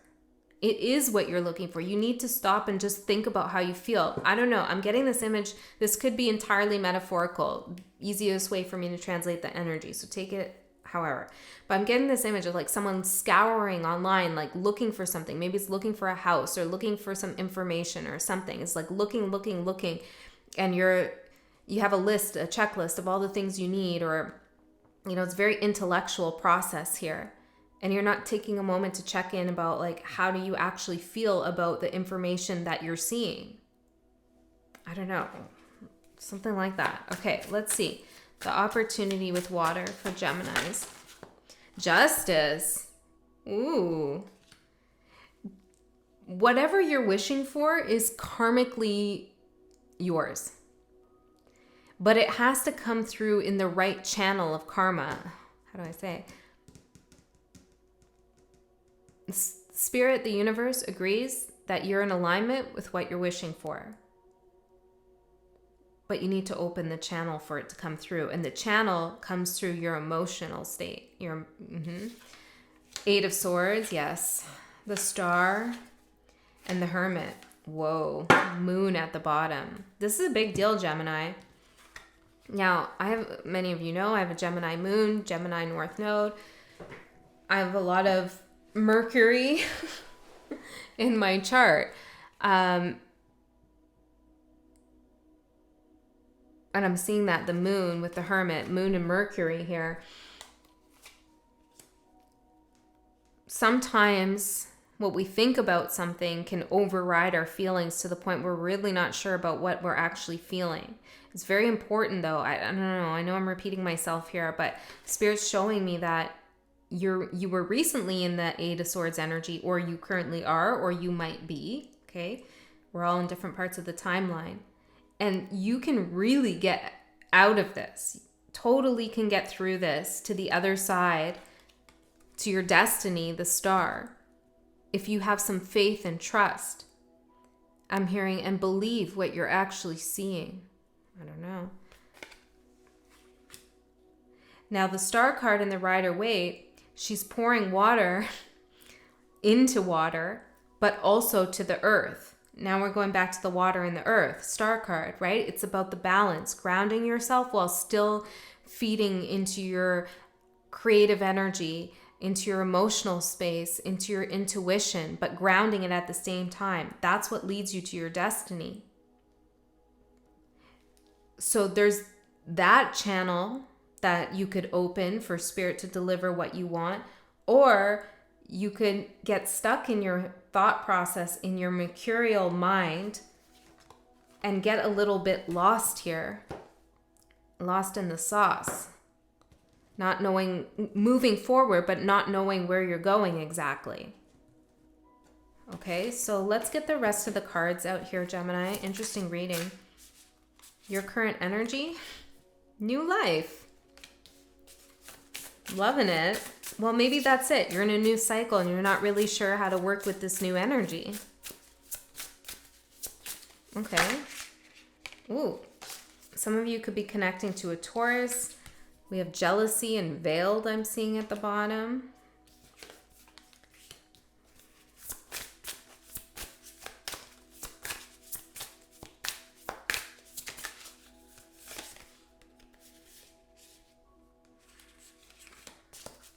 It is what you're looking for. You need to stop and just think about how you feel. I don't know. I'm getting this image. This could be entirely metaphorical. Easiest way for me to translate the energy. So take it however. But I'm getting this image of like someone scouring online, like looking for something. Maybe it's looking for a house or looking for some information or something. It's like looking. And you have a list, a checklist of all the things you need, or, you know, it's a very intellectual process here. And you're not taking a moment to check in about, like, how do you actually feel about the information that you're seeing? I don't know. Something like that. Okay, let's see. The opportunity with water for Geminis. Justice. Ooh. Whatever you're wishing for is karmically yours. But it has to come through in the right channel of karma. How do I say? Spirit, the universe, agrees that you're in alignment with what you're wishing for. But you need to open the channel for it to come through. And the channel comes through your emotional state. Your Eight of Swords, yes. The Star and the Hermit. Whoa. Moon at the bottom. This is a big deal, Gemini. Now, many of you know, I have a Gemini moon, Gemini North Node. I have a lot of Mercury in my chart. And I'm seeing that the moon with the Hermit, moon and Mercury here. Sometimes what we think about something can override our feelings to the point we're really not sure about what we're actually feeling. It's very important, though. I don't know. I know I'm repeating myself here, but Spirit's showing me that you were recently in the Eight of Swords energy, or you currently are, or you might be. Okay, we're all in different parts of the timeline, and you can really get out of this. Totally can get through this to the other side, to your destiny, the Star, if you have some faith and trust. I'm hearing, and believe what you're actually seeing. I don't know. Now, the Star card in the Rider-Waite, she's pouring water into water, but also to the earth. Now we're going back to the water and the earth. Star card, right? It's about the balance, grounding yourself while still feeding into your creative energy, into your emotional space, into your intuition, but grounding it at the same time. That's what leads you to your destiny. So there's that channel that you could open for Spirit to deliver what you want, or you could get stuck in your thought process, in your mercurial mind, and get a little bit lost here, lost in the sauce. Not knowing, moving forward, but not knowing where you're going exactly. Okay, so let's get the rest of the cards out here, Gemini. Interesting reading. Your current energy, new life. Loving it. Well, maybe that's it. You're in a new cycle and you're not really sure how to work with this new energy. Okay. Ooh. Some of you could be connecting to a Taurus. We have jealousy and veiled, I'm seeing at the bottom.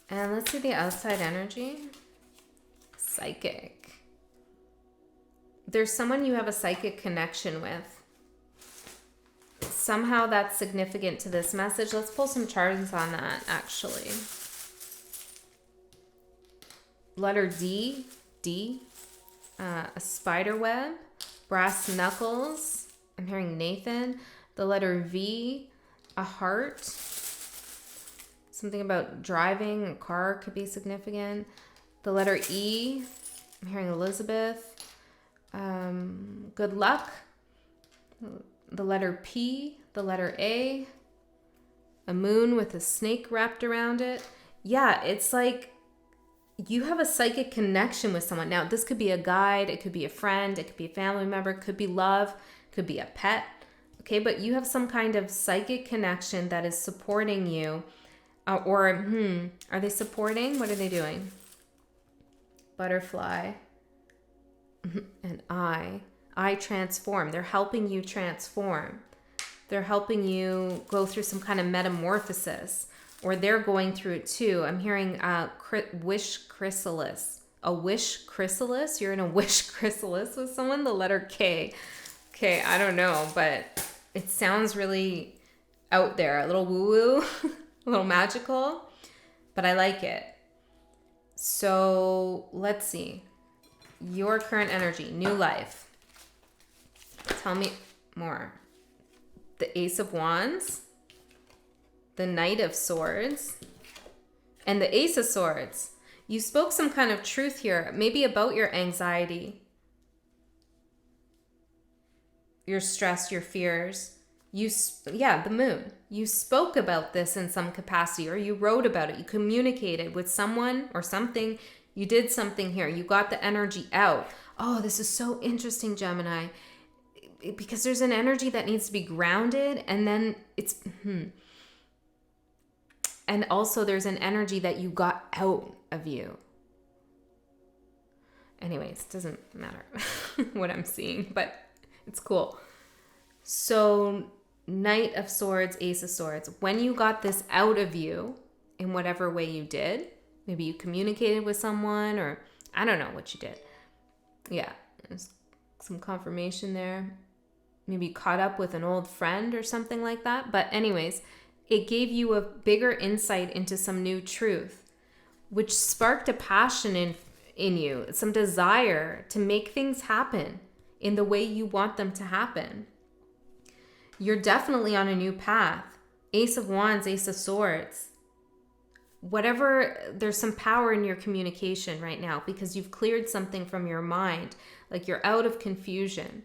And let's see the outside energy. Psychic. There's someone you have a psychic connection with. Somehow that's significant to this message. Let's pull some charts on that, actually. Letter D, a spider web, brass knuckles. I'm hearing Nathan. The letter V, a heart. Something about driving, a car could be significant. The letter E, I'm hearing Elizabeth. Good luck. The letter P, the letter A moon with a snake wrapped around it. Yeah, it's like you have a psychic connection with someone. Now, this could be a guide, it could be a friend, it could be a family member, it could be love, it could be a pet. Okay, but you have some kind of psychic connection that is supporting you. Are they supporting? What are they doing? Butterfly. And I transform. They're helping you transform. They're helping you go through some kind of metamorphosis, or they're going through it too. I'm hearing wish chrysalis. A wish chrysalis? You're in a wish chrysalis with someone? The letter K. Okay, I don't know, but it sounds really out there, a little woo-woo, a little magical, but I like it. So let's see. Your current energy, new life. Tell me more. The Ace of Wands, the Knight of Swords, and the Ace of Swords. You spoke some kind of truth here, maybe about your anxiety, your stress, your fears. The Moon. You spoke about this in some capacity, or you wrote about it. You communicated with someone or something. You did something here. You got the energy out. Oh, this is so interesting, Gemini, because there's an energy that needs to be grounded, and then and also there's an energy that you got out of you. Anyways, it doesn't matter what I'm seeing, but it's cool. So Knight of Swords, Ace of Swords. When you got this out of you, in whatever way you did, maybe you communicated with someone, or I don't know what you did. Yeah, there's some confirmation there. Maybe you caught up with an old friend or something like that. But anyways, it gave you a bigger insight into some new truth, which sparked a passion in you, some desire to make things happen in the way you want them to happen. You're definitely on a new path. Ace of Wands, Ace of Swords. Whatever, there's some power in your communication right now because you've cleared something from your mind. Like you're out of confusion.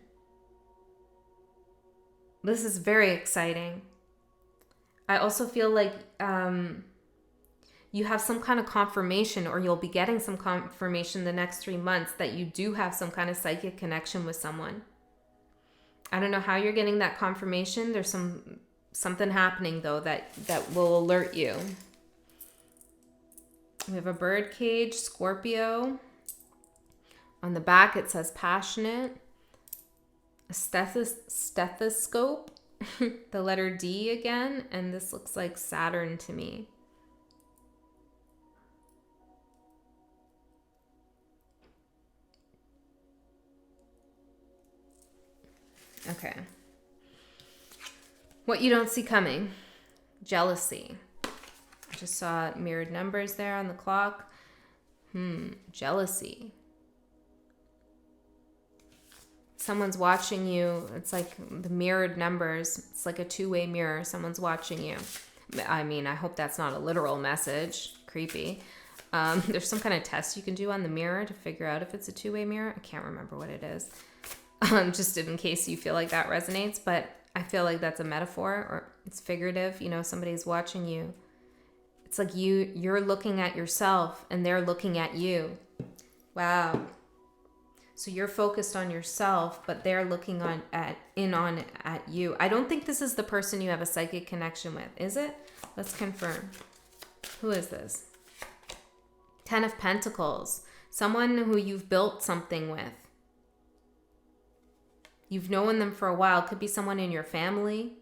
This is very exciting. I also feel like you have some kind of confirmation, or you'll be getting some confirmation the next 3 months that you do have some kind of psychic connection with someone. I don't know how you're getting that confirmation. There's something happening though that will alert you. We have a bird cage, Scorpio. On the back it says passionate. A stethoscope, the letter D again, and this looks like Saturn to me. Okay. What you don't see coming. Jealousy. I just saw mirrored numbers there on the clock. Jealousy. Someone's watching you. It's like the mirrored numbers. It's like a two-way mirror. Someone's watching you. I mean, I hope that's not a literal message. Creepy. There's some kind of test you can do on the mirror to figure out if it's a two-way mirror. I can't remember what it is. Just in case you feel like that resonates. But I feel like that's a metaphor, or it's figurative. You know, somebody's watching you. It's like you're looking at yourself and they're looking at you. Wow. So you're focused on yourself, but they're looking at you. I don't think this is the person you have a psychic connection with, is it? Let's confirm. Who is this? 10 of Pentacles. Someone who you've built something with. You've known them for a while. Could be someone in your family.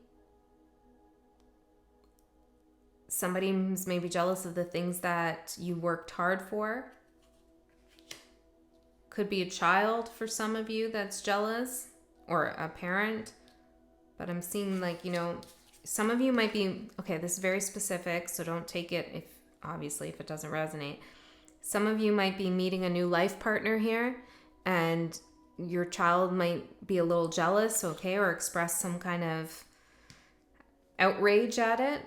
Somebody who's maybe jealous of the things that you worked hard for. Could be a child for some of you that's jealous, or a parent. But I'm seeing like, you know, some of you might be, okay, this is very specific, so don't take it if it doesn't resonate. Some of you might be meeting a new life partner here, and your child might be a little jealous, okay, or express some kind of outrage at it,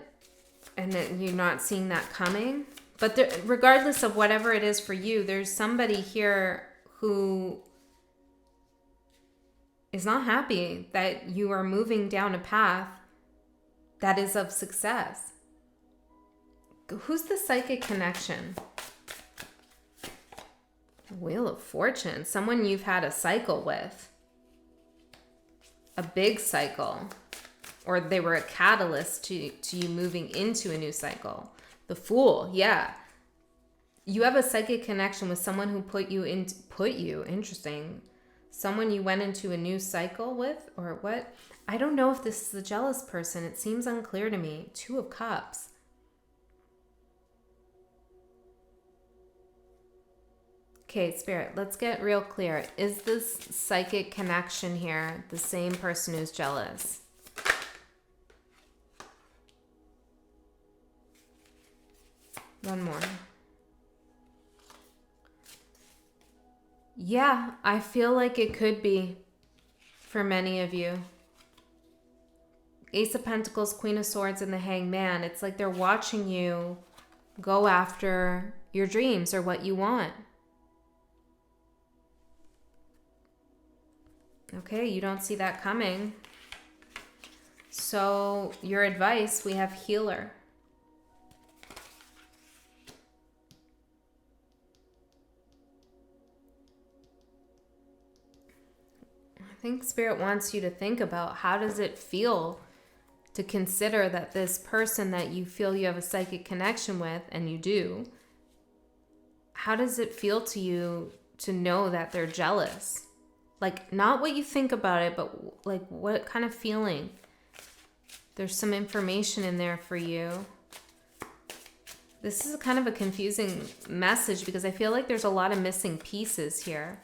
and that you're not seeing that coming. But regardless of whatever it is for you, there's somebody here who is not happy that you are moving down a path that is of success. Who's the psychic connection? Wheel of Fortune. Someone you've had a cycle with. A big cycle. Or they were a catalyst to you moving into a new cycle. The Fool. Yeah. You have a psychic connection with someone who interesting. Someone you went into a new cycle with, or what? I don't know if this is a jealous person. It seems unclear to me. 2 of Cups. Okay, Spirit, let's get real clear. Is this psychic connection here the same person who's jealous? One more. Yeah, I feel like it could be for many of you. Ace of Pentacles, Queen of Swords, and the Hangman. It's like they're watching you go after your dreams or what you want. Okay, you don't see that coming. So your advice, we have healer. I think Spirit wants you to think about, how does it feel to consider that this person that you feel you have a psychic connection with, and you do, how does it feel to you to know that they're jealous? Like, not what you think about it, but like what kind of feeling? There's some information in there for you. This is kind of a confusing message because I feel like there's a lot of missing pieces here.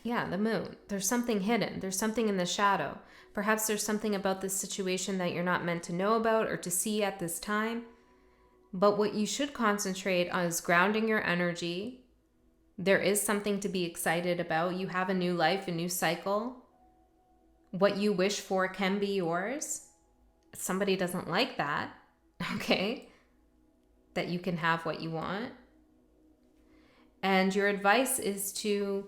The moon. There's something hidden. There's something in the shadow. Perhaps there's something about this situation that you're not meant to know about or to see at this time. But what you should concentrate on is grounding your energy. There is something to be excited about. You have a new life, a new cycle. What you wish for can be yours. Somebody doesn't like that, okay? That you can have what you want. And your advice is to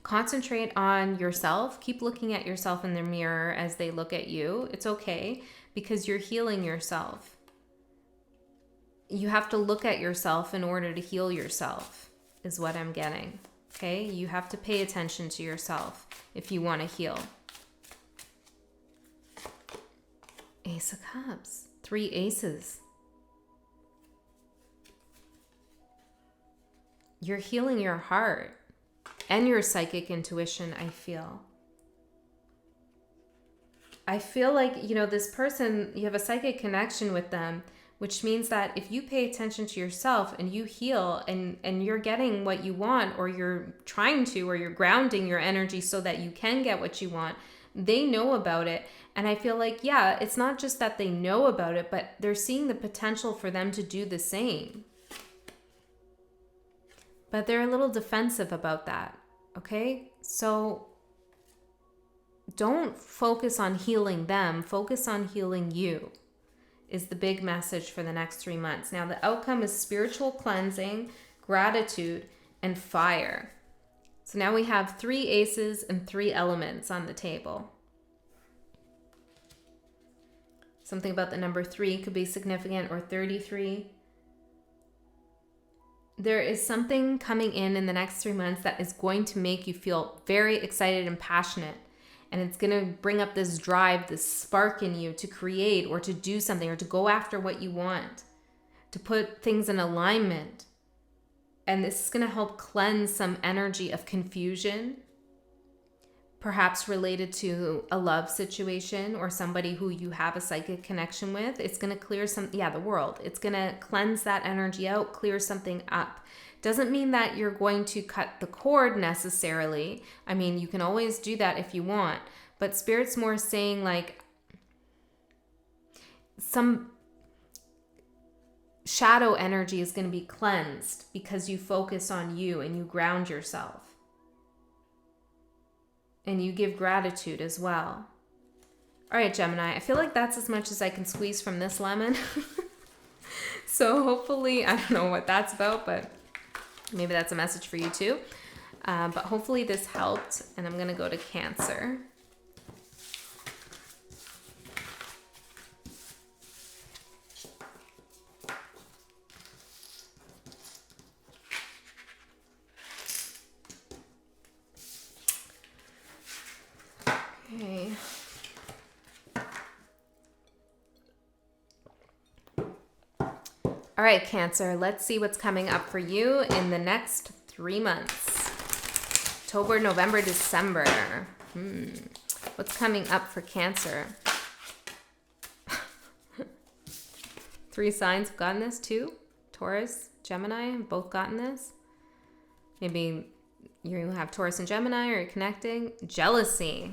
concentrate on yourself. Keep looking at yourself in the mirror as they look at you. It's okay, because you're healing yourself. You have to look at yourself in order to heal yourself, is what I'm getting. Okay? You have to pay attention to yourself if you want to heal. Ace of Cups. 3 aces. You're healing your heart and your psychic intuition, I feel. I feel like, this person, you have a psychic connection with them, which means that if you pay attention to yourself and you heal and you're getting what you want, or you're trying to, or you're grounding your energy so that you can get what you want, they know about it. And I feel like, yeah, it's not just that they know about it, but they're seeing the potential for them to do the same. But they're a little defensive about that, okay? So don't focus on healing them. Focus on healing you, is the big message for the next 3 months. Now, the outcome is spiritual cleansing, gratitude, and fire. So now we have 3 aces and 3 elements on the table. Something about the number 3 could be significant, or 33. There is something coming in the next 3 months that is going to make you feel very excited and passionate. And it's going to bring up this drive, this spark in you to create or to do something or to go after what you want, to put things in alignment. And this is going to help cleanse some energy of confusion, perhaps related to a love situation or somebody who you have a psychic connection with. It's going to clear the world. It's going to cleanse that energy out, clear something up. Doesn't mean that you're going to cut the cord necessarily. I mean, you can always do that if you want. But Spirit's more saying like some shadow energy is going to be cleansed because you focus on you and you ground yourself. And you give gratitude as well. All right, Gemini, I feel like that's as much as I can squeeze from this lemon. So hopefully, I don't know what that's about, but maybe that's a message for you too. But hopefully this helped, and I'm going to go to Cancer. Okay. All right, Cancer, let's see what's coming up for you in the next 3 months. October, November, December. What's coming up for Cancer? 3 signs have gotten this too. Taurus, Gemini have both gotten this. Maybe you have Taurus and Gemini, or you're connecting. Jealousy.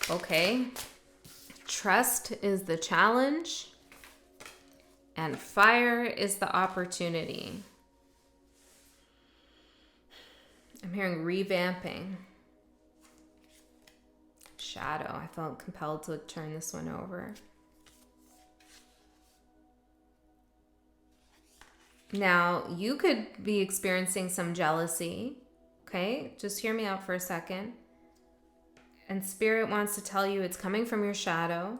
Okay. Trust is the challenge, and fire is the opportunity. I'm hearing revamping. Shadow. I felt compelled to turn this one over. Now, you could be experiencing some jealousy. Okay? Just hear me out for a second. And Spirit wants to tell you it's coming from your shadow.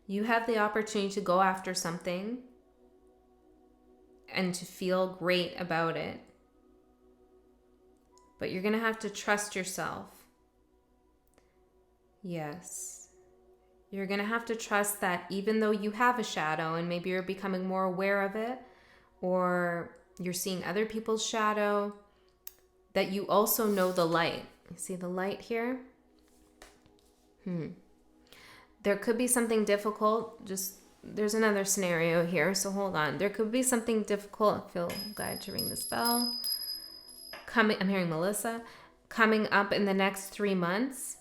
You have the opportunity to go after something and to feel great about it. But you're going to have to trust yourself. Yes. You're going to have to trust that even though you have a shadow and maybe you're becoming more aware of it, or you're seeing other people's shadow, that you also know the light. You see the light here? There could be something difficult. There's another scenario here, so hold on. There could be something difficult. I feel guided to ring this bell. I'm hearing Melissa. Coming up in the next 3 months.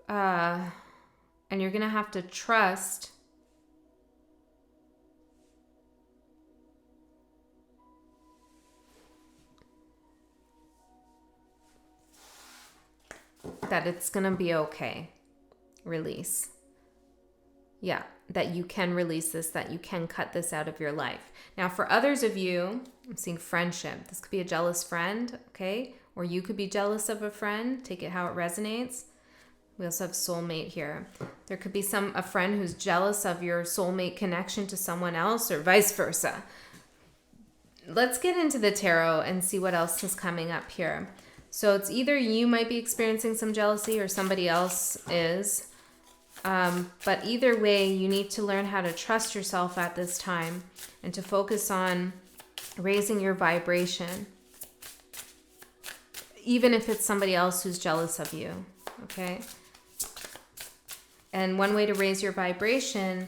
And you're going to have to trust that it's going to be okay. Release. Yeah, that you can release this, that you can cut this out of your life. Now, for others of you, I'm seeing friendship. This could be a jealous friend, okay? Or you could be jealous of a friend. Take it how it resonates. We also have soulmate here. There could be a friend who's jealous of your soulmate connection to someone else, or vice versa. Let's get into the tarot and see what else is coming up here. So it's either you might be experiencing some jealousy or somebody else is. But either way, you need to learn how to trust yourself at this time and to focus on raising your vibration, even if it's somebody else who's jealous of you, okay? And one way to raise your vibration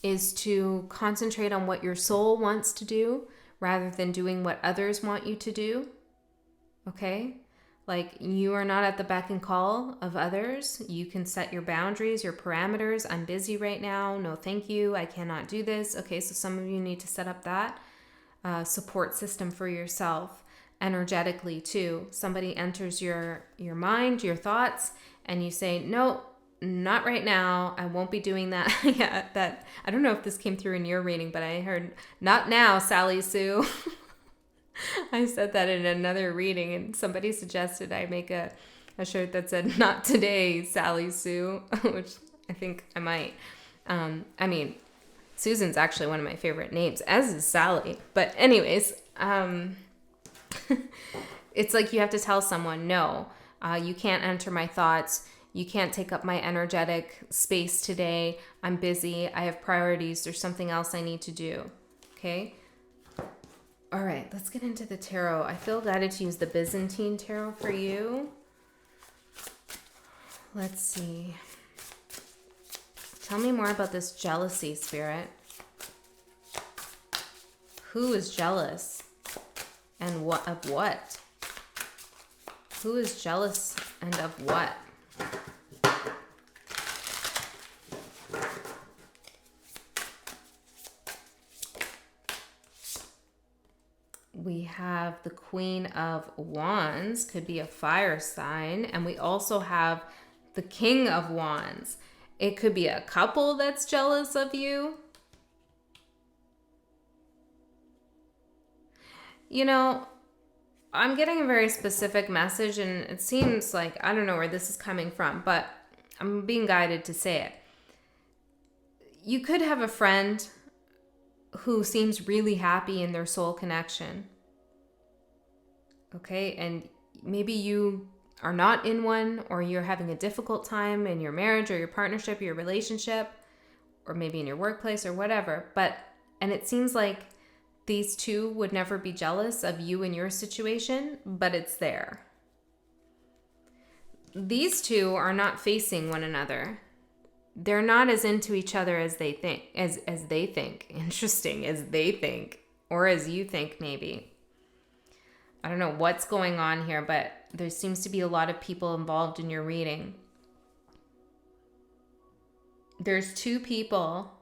is to concentrate on what your soul wants to do rather than doing what others want you to do, okay? Like, you are not at the beck and call of others. You can set your boundaries, your parameters. I'm busy right now. No, thank you. I cannot do this. Okay, so some of you need to set up that support system for yourself energetically too. Somebody enters your mind, your thoughts, and you say, no, not right now. I won't be doing that. Yeah, that, I don't know if this came through in your reading, but I heard, not now, Sally Sue. I said that in another reading, and somebody suggested I make a shirt that said, not today, Sally Sue, which I think I might. I mean, Susan's actually one of my favorite names, as is Sally. But anyways, it's like you have to tell someone, no, you can't enter my thoughts. You can't take up my energetic space today. I'm busy. I have priorities. There's something else I need to do. Okay? All right, let's get into the tarot. I feel guided to use the Byzantine tarot for you. Let's see. Tell me more about this jealousy, Spirit. Who is jealous? And what of what? Who is jealous and of what? We have the Queen of Wands, could be a fire sign, and we also have the King of Wands. It could be a couple that's jealous of you. You know, I'm getting a very specific message, and it seems like, I don't know where this is coming from, but I'm being guided to say it. You could have a friend who seems really happy in their soul connection. Okay, and maybe you are not in one, or you're having a difficult time in your marriage or your partnership, your relationship, or maybe in your workplace or whatever. And it seems like these two would never be jealous of you and your situation, but it's there. These two are not facing one another. They're not as into each other as they think, as they think. Interesting, as they think, or as you think maybe. I don't know what's going on here, but there seems to be a lot of people involved in your reading. There's two people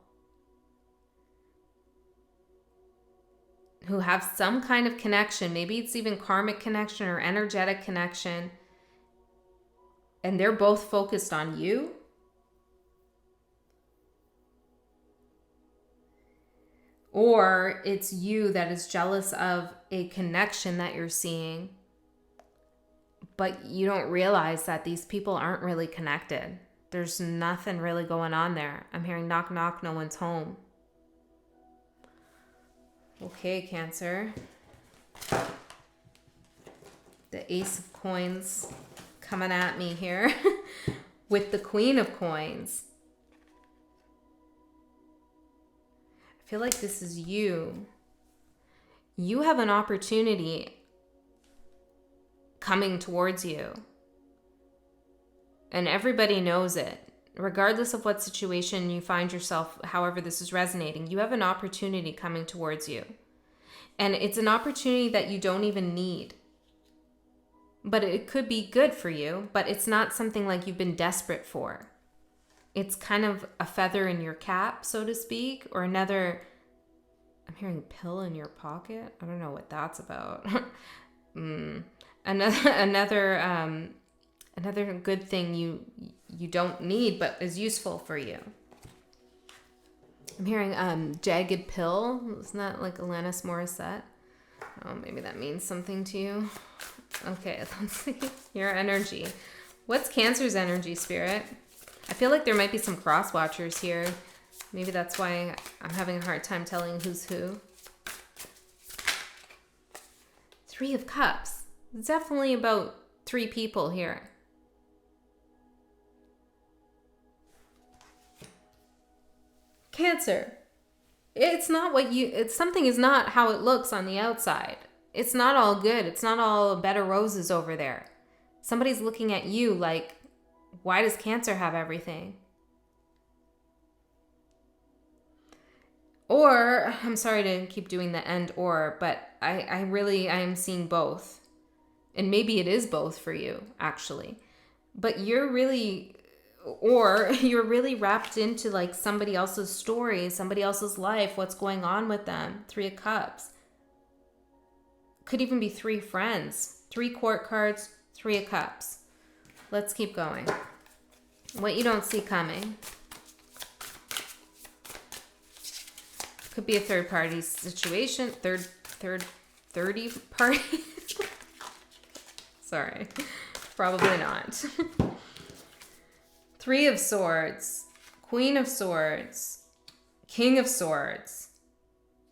who have some kind of connection. Maybe it's even karmic connection or energetic connection. And they're both focused on you. Or it's you that is jealous of a connection that you're seeing. But you don't realize that these people aren't really connected. There's nothing really going on there. I'm hearing knock, knock, no one's home. Okay, Cancer. The Ace of Coins coming at me here with the Queen of Coins. I feel like this is you. You have an opportunity coming towards you. And everybody knows it. Regardless of what situation you find yourself, however this is resonating, you have an opportunity coming towards you. And it's an opportunity that you don't even need. But it could be good for you, but it's not something like you've been desperate for. It's kind of a feather in your cap, so to speak, or another, I'm hearing pill in your pocket. I don't know what that's about. Another good thing you don't need, but is useful for you. I'm hearing jagged pill. Isn't that like Alanis Morissette? Oh, maybe that means something to you. Okay, let's see. Your energy. What's Cancer's energy, Spirit? I feel like there might be some cross watchers here. Maybe that's why I'm having a hard time telling who's who. Three of Cups. It's definitely about three people here. Cancer. Something is not how it looks on the outside. It's not all good. It's not all a bed of roses over there. Somebody's looking at you like, why does Cancer have everything? Or, I'm sorry to keep doing the and or, but I am seeing both. And maybe it is both for you, actually. But you're really wrapped into like somebody else's story, somebody else's life, what's going on with them. Three of Cups. Could even be three friends. 3 court cards, 3 of Cups. Let's keep going. What you don't see coming. Could be a third party situation. Third party. Sorry. Probably not. 3 of Swords. Queen of Swords. King of Swords.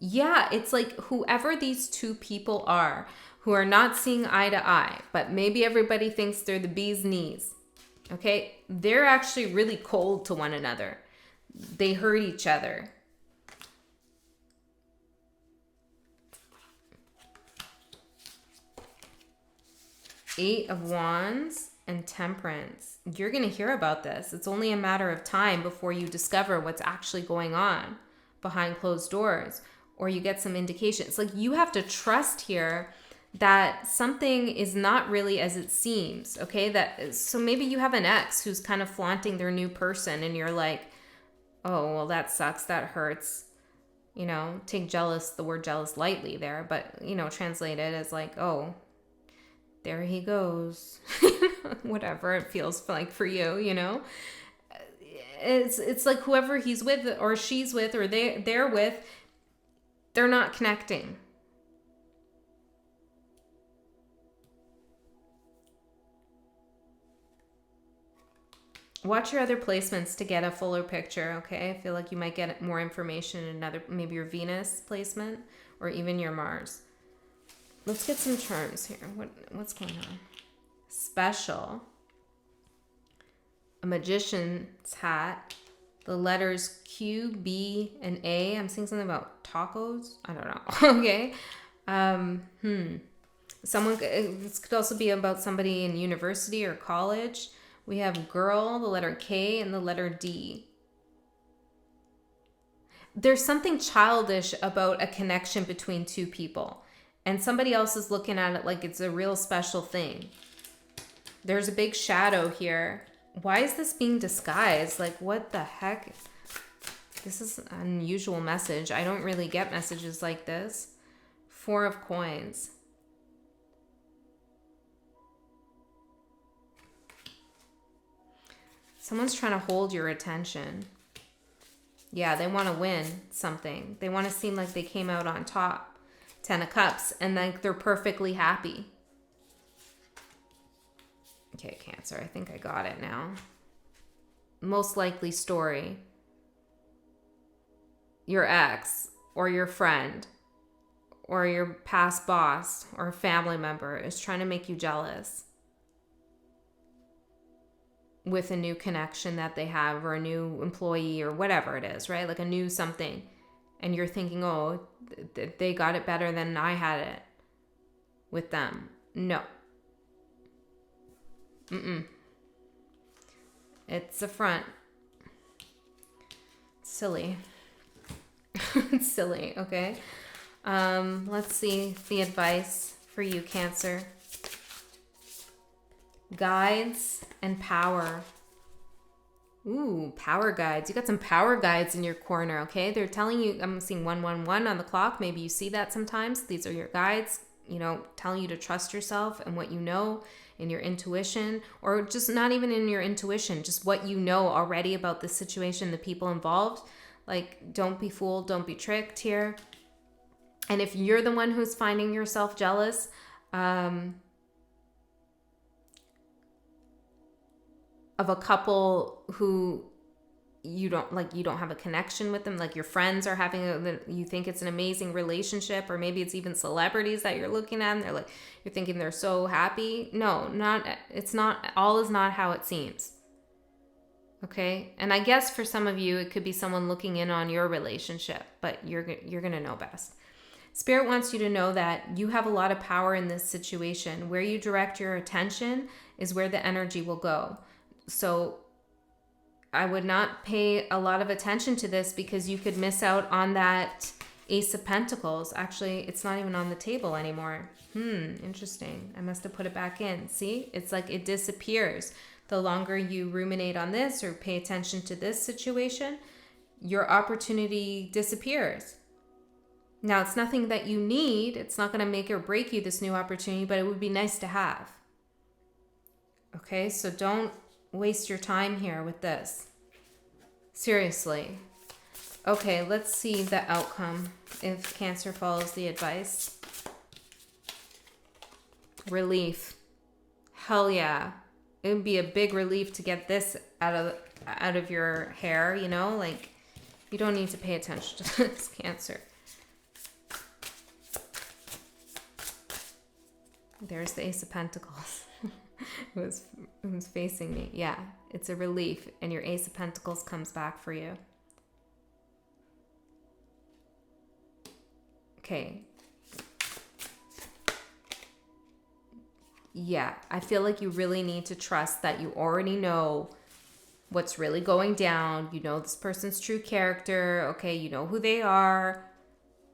Yeah, it's like whoever these two people are who are not seeing eye to eye, but maybe everybody thinks they're the bee's knees. Okay? They're actually really cold to one another. They hurt each other. Eight of Wands and Temperance. You're going to hear about this. It's only a matter of time before you discover what's actually going on behind closed doors, or you get some indications. Like you have to trust here that something is not really as it seems, okay? So maybe you have an ex who's kind of flaunting their new person and you're like, oh, well, that sucks. That hurts. You know, take the word jealous lightly there, but, you know, translate it as like, oh, there he goes. Whatever it feels like for you, you know? It's like whoever he's with or she's with or they're with, they're not connecting. Watch your other placements to get a fuller picture, okay? I feel like you might get more information in maybe your Venus placement or even your Mars. Let's get some charms here. What's going on? Special. A magician's hat. The letters Q, B, and A. I'm seeing something about tacos. I don't know. Okay. This could also be about somebody in university or college. We have girl, the letter K, and the letter D. There's something childish about a connection between two people. And somebody else is looking at it like it's a real special thing. There's a big shadow here. Why is this being disguised? Like, what the heck? This is an unusual message. I don't really get messages like this. 4 of Coins. Someone's trying to hold your attention. Yeah, they want to win something. They want to seem like they came out on top. 10 of Cups. And like they're perfectly happy. Okay, Cancer. I think I got it now. Most likely story. Your ex or your friend or your past boss or family member is trying to make you jealous with a new connection that they have or a new employee or whatever it is, right? Like a new something. And you're thinking, oh, they got it better than I had it with them. No. It's a front. Silly. It's silly, okay? Let's see the advice for you, Cancer. Guides and power. Ooh, power guides. You got some power guides in your corner, okay? They're telling you, I'm seeing 111 on the clock. Maybe you see that sometimes. These are your guides, you know, telling you to trust yourself and what you know in your intuition, or just not even in your intuition, just what you know already about the situation, the people involved. Like, don't be fooled, don't be tricked here. And if you're the one who's finding yourself jealous, of a couple who you don't have a connection with them, like your friends are having you think it's an amazing relationship, or maybe it's even celebrities that you're looking at and they're like, you're thinking they're so happy. No, it's not, all is not how it seems. Okay? And I guess for some of you, it could be someone looking in on your relationship, but you're going to know best. Spirit wants you to know that you have a lot of power in this situation. Where you direct your attention is where the energy will go. So I would not pay a lot of attention to this because you could miss out on that Ace of Pentacles. Actually, it's not even on the table anymore. Interesting. I must have put it back in. See? It's like it disappears. The longer you ruminate on this or pay attention to this situation, your opportunity disappears. Now, it's nothing that you need. It's not going to make or break you, this new opportunity, but it would be nice to have. Okay? So don't waste your time here with this. Seriously. Okay, let's see the outcome if Cancer follows the advice. Relief. Hell yeah. It would be a big relief to get this out of your hair, you know? Like, you don't need to pay attention to this, Cancer. There's the Ace of Pentacles. It was facing me. Yeah, it's a relief, and your Ace of Pentacles comes back for you. Okay. Yeah, I feel like you really need to trust that you already know what's really going down. You know this person's true character. Okay, you know who they are.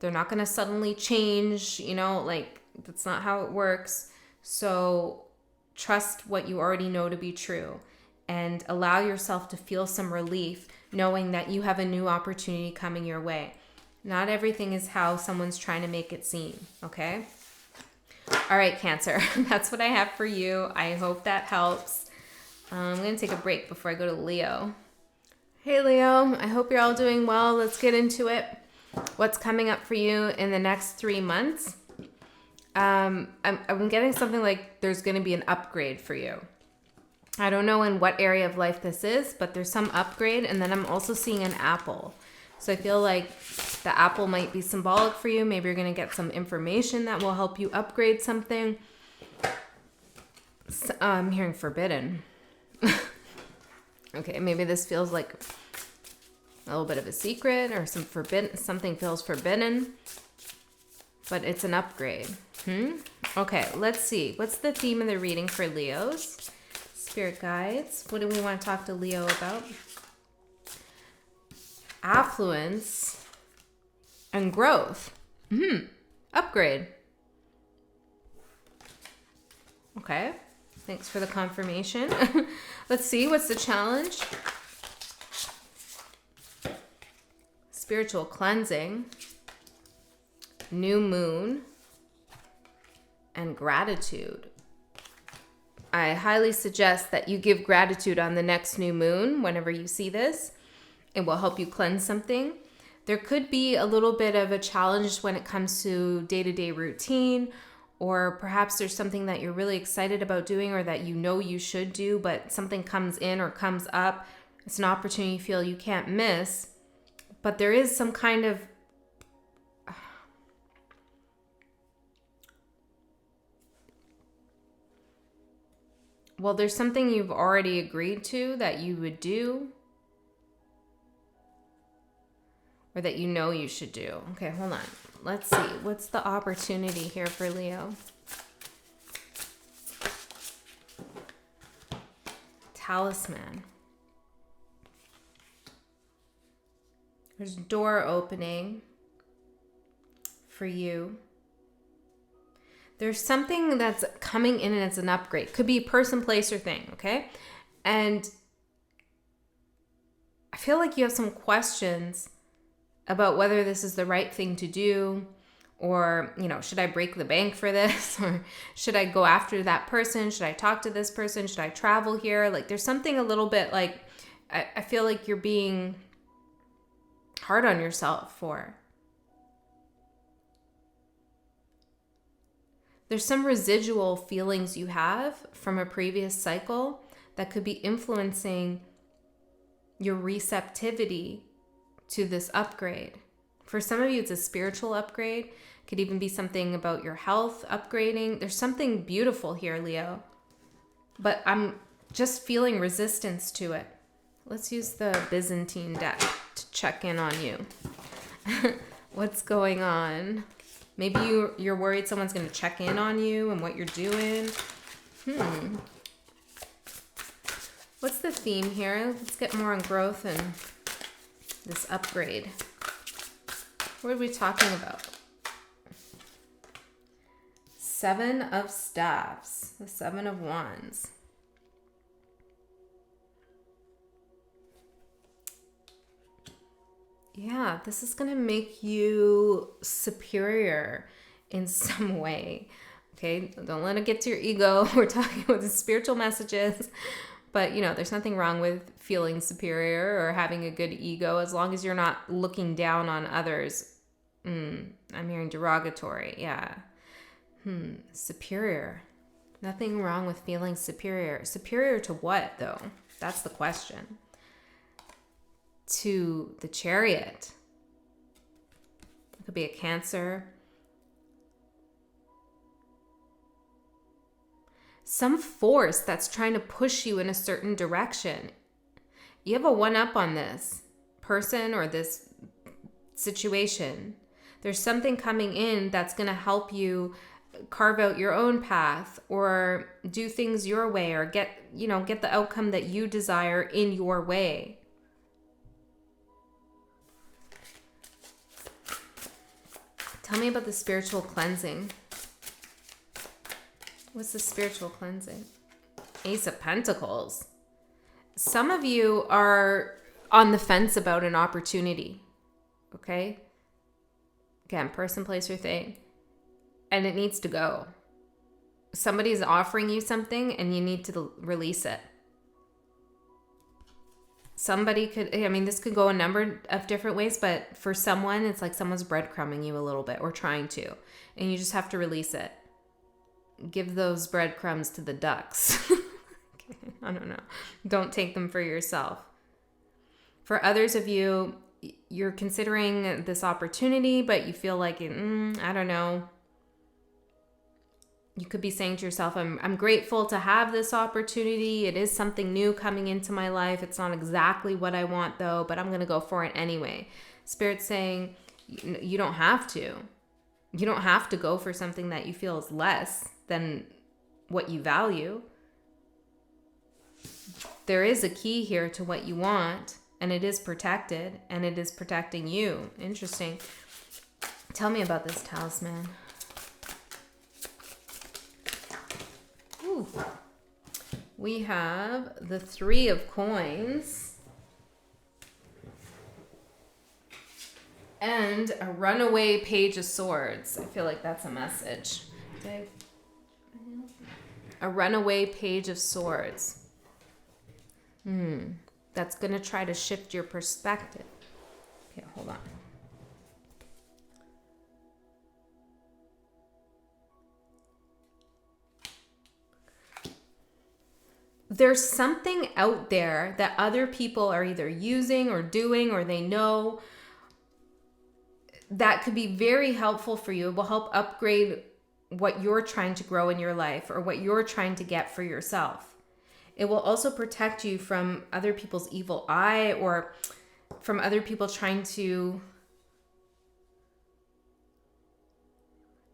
They're not going to suddenly change, you know, like that's not how it works. So trust what you already know to be true and allow yourself to feel some relief knowing that you have a new opportunity coming your way. Not everything is how someone's trying to make it seem, okay? All right, Cancer, that's what I have for you. I hope that helps. I'm going to take a break before I go to Leo. Hey, Leo, I hope you're all doing well. Let's get into it. What's coming up for you in the next 3 months? I'm getting something like there's going to be an upgrade for you. I don't know in what area of life this is, but there's some upgrade. And then I'm also seeing an apple. So I feel like the apple might be symbolic for you. Maybe you're going to get some information that will help you upgrade something. So, I'm hearing forbidden. Okay, maybe this feels like a little bit of a secret or something feels forbidden. But it's an upgrade. Okay, let's see. What's the theme of the reading for Leos? Spirit guides. What do we want to talk to Leo about? Affluence and growth. Upgrade. Okay. Thanks for the confirmation. Let's see, what's the challenge? Spiritual cleansing, new moon, and gratitude. I highly suggest that you give gratitude on the next new moon whenever you see this. It will help you cleanse something. There could be a little bit of a challenge when it comes to day-to-day routine, or perhaps there's something that you're really excited about doing or that you know you should do, but something comes in or comes up. It's an opportunity you feel you can't miss, but there is some kind of there's something you've already agreed to that you would do, or that you know you should do. Okay, hold on. Let's see. What's the opportunity here for Leo? Talisman. There's a door opening for you. There's something that's coming in and it's an upgrade. Could be person, place, or thing, okay? And I feel like you have some questions about whether this is the right thing to do, or, you know, should I break the bank for this? Or should I go after that person? Should I talk to this person? Should I travel here? Like, there's something a little bit like, I feel like you're being hard on yourself for. There's some residual feelings you have from a previous cycle that could be influencing your receptivity to this upgrade. For some of you, it's a spiritual upgrade. Could even be something about your health upgrading. There's something beautiful here, Leo. But I'm just feeling resistance to it. Let's use the Byzantine deck to check in on you. What's going on? Maybe you're worried someone's going to check in on you and what you're doing. What's the theme here? Let's get more on growth and this upgrade. What are we talking about? Seven of Staffs, the Seven of Wands. Yeah, this is going to make you superior in some way. Okay, don't let it get to your ego. We're talking about the spiritual messages. But, you know, there's nothing wrong with feeling superior or having a good ego as long as you're not looking down on others. I'm hearing derogatory. Yeah. Superior. Nothing wrong with feeling superior. Superior to what, though? That's the question. To the Chariot. It could be a Cancer. Some force that's trying to push you in a certain direction. You have a one-up on this person or this situation. There's something coming in that's going to help you carve out your own path or do things your way or get the outcome that you desire in your way. Tell me about the spiritual cleansing. What's the spiritual cleansing? Ace of Pentacles. Some of you are on the fence about an opportunity. Okay? Again, person, place, or thing. And it needs to go. Somebody's offering you something and you need to release it. Somebody could, this could go a number of different ways, but for someone, it's like someone's breadcrumbing you a little bit or trying to. And you just have to release it. Give those breadcrumbs to the ducks. Okay, I don't know. Don't take them for yourself. For others of you, you're considering this opportunity, but you feel like, I don't know. You could be saying to yourself, I'm grateful to have this opportunity. It is something new coming into my life. It's not exactly what I want, though, but I'm going to go for it anyway. Spirit's saying you don't have to. You don't have to go for something that you feel is less than what you value. There is a key here to what you want, and it is protected, and it is protecting you. Interesting. Tell me about this talisman. Whew. We have the Three of Coins and a runaway Page of Swords. I feel like that's a message. A runaway Page of Swords. That's going to try to shift your perspective. Okay, hold on. There's something out there that other people are either using or doing or they know that could be very helpful for you. It will help upgrade what you're trying to grow in your life or what you're trying to get for yourself. It will also protect you from other people's evil eye or from other people trying to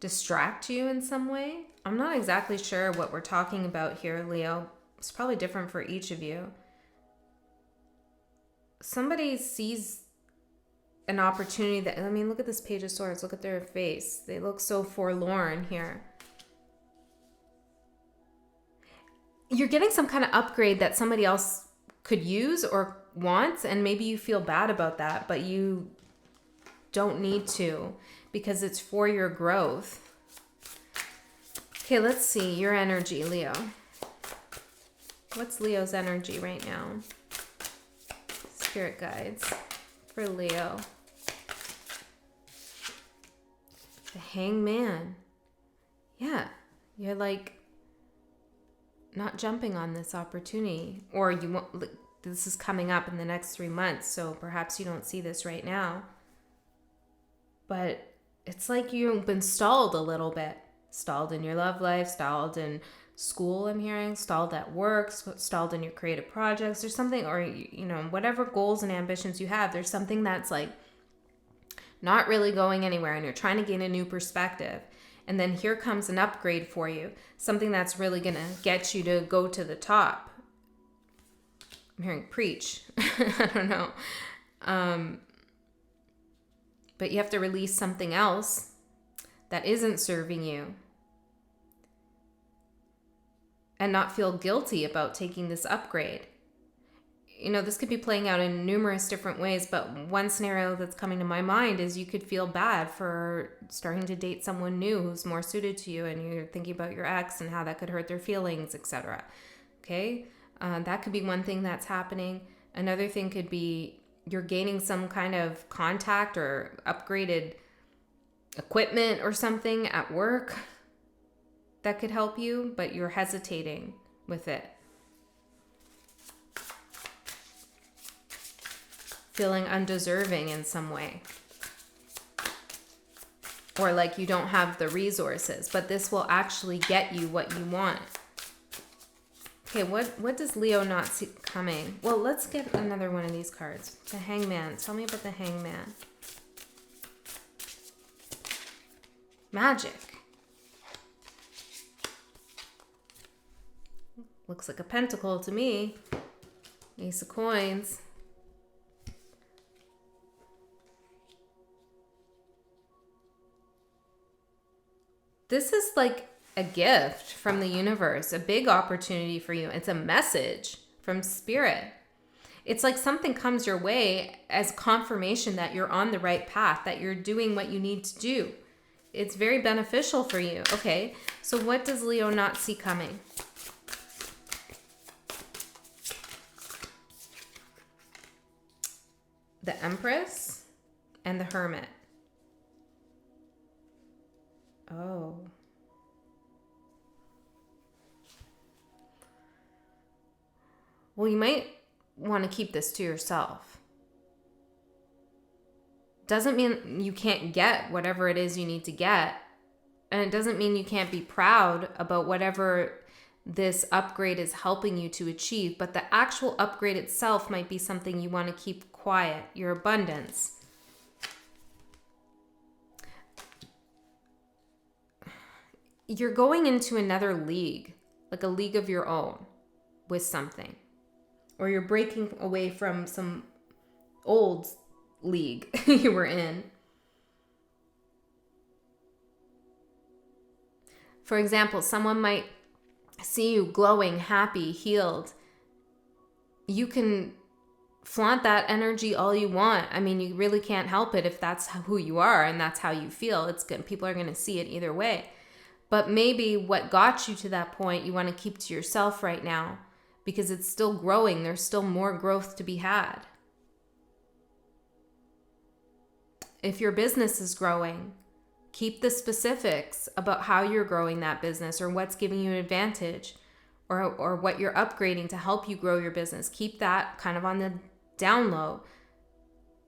distract you in some way. I'm not exactly sure what we're talking about here, Leo. It's probably different for each of you. Somebody sees an opportunity that, I mean, look at this Page of Swords. Look at their face. They look so forlorn here. You're getting some kind of upgrade that somebody else could use or wants, and maybe you feel bad about that, but you don't need to because it's for your growth. Okay, let's see your energy, Leo. What's Leo's energy right now? Spirit guides for Leo. The Hangman. Yeah, you're like not jumping on this opportunity, or you won't. This is coming up in the next 3 months, so perhaps you don't see this right now. But it's like you've been stalled a little bit. Stalled in your love life, stalled in school, I'm hearing, stalled at work, stalled in your creative projects or something, or, you know, whatever goals and ambitions you have, there's something that's like not really going anywhere and you're trying to gain a new perspective. And then here comes an upgrade for you, something that's really going to get you to go to the top. I'm hearing preach. I don't know. But you have to release something else that isn't serving you and not feel guilty about taking this upgrade. You know, this could be playing out in numerous different ways, but one scenario that's coming to my mind is you could feel bad for starting to date someone new who's more suited to you, and you're thinking about your ex and how that could hurt their feelings, etc. Okay? That could be one thing that's happening. Another thing could be you're gaining some kind of contact or upgraded equipment or something at work that could help you, but you're hesitating with it. Feeling undeserving in some way. Or like you don't have the resources, but this will actually get you what you want. Okay, what does Leo not see coming? Well, let's get another one of these cards. The Hangman. Tell me about the Hangman. Magic. Looks like a pentacle to me. Ace of Coins. This is like a gift from the universe, a big opportunity for you. It's a message from Spirit. It's like something comes your way as confirmation that you're on the right path, that you're doing what you need to do. It's very beneficial for you. Okay, so what does Leo not see coming? The Empress and the Hermit. Oh. Well, you might want to keep this to yourself. Doesn't mean you can't get whatever it is you need to get. And it doesn't mean you can't be proud about whatever this upgrade is helping you to achieve. But the actual upgrade itself might be something you want to keep quiet, your abundance. You're going into another league, like a league of your own with something. Or you're breaking away from some old league you were in. For example, someone might see you glowing, happy, healed. You can flaunt that energy all you want. I mean, you really can't help it if that's who you are and that's how you feel. It's good. People are going to see it either way. But maybe what got you to that point, you want to keep to yourself right now because it's still growing. There's still more growth to be had. If your business is growing, keep the specifics about how you're growing that business or what's giving you an advantage or what you're upgrading to help you grow your business. Keep that kind of on the down low.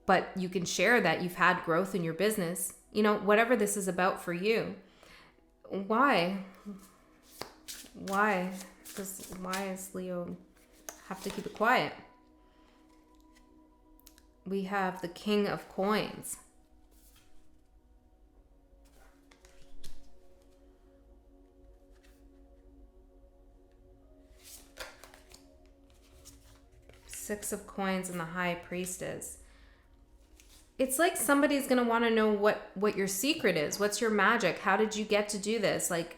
But you can share that you've had growth in your business. You know, whatever this is about for you. Why? Why does Leo have to keep it quiet? We have the King of Coins. Six of Coins and the High Priestess. It's like somebody's going to want to know what your secret is. What's your magic? How did you get to do this? Like,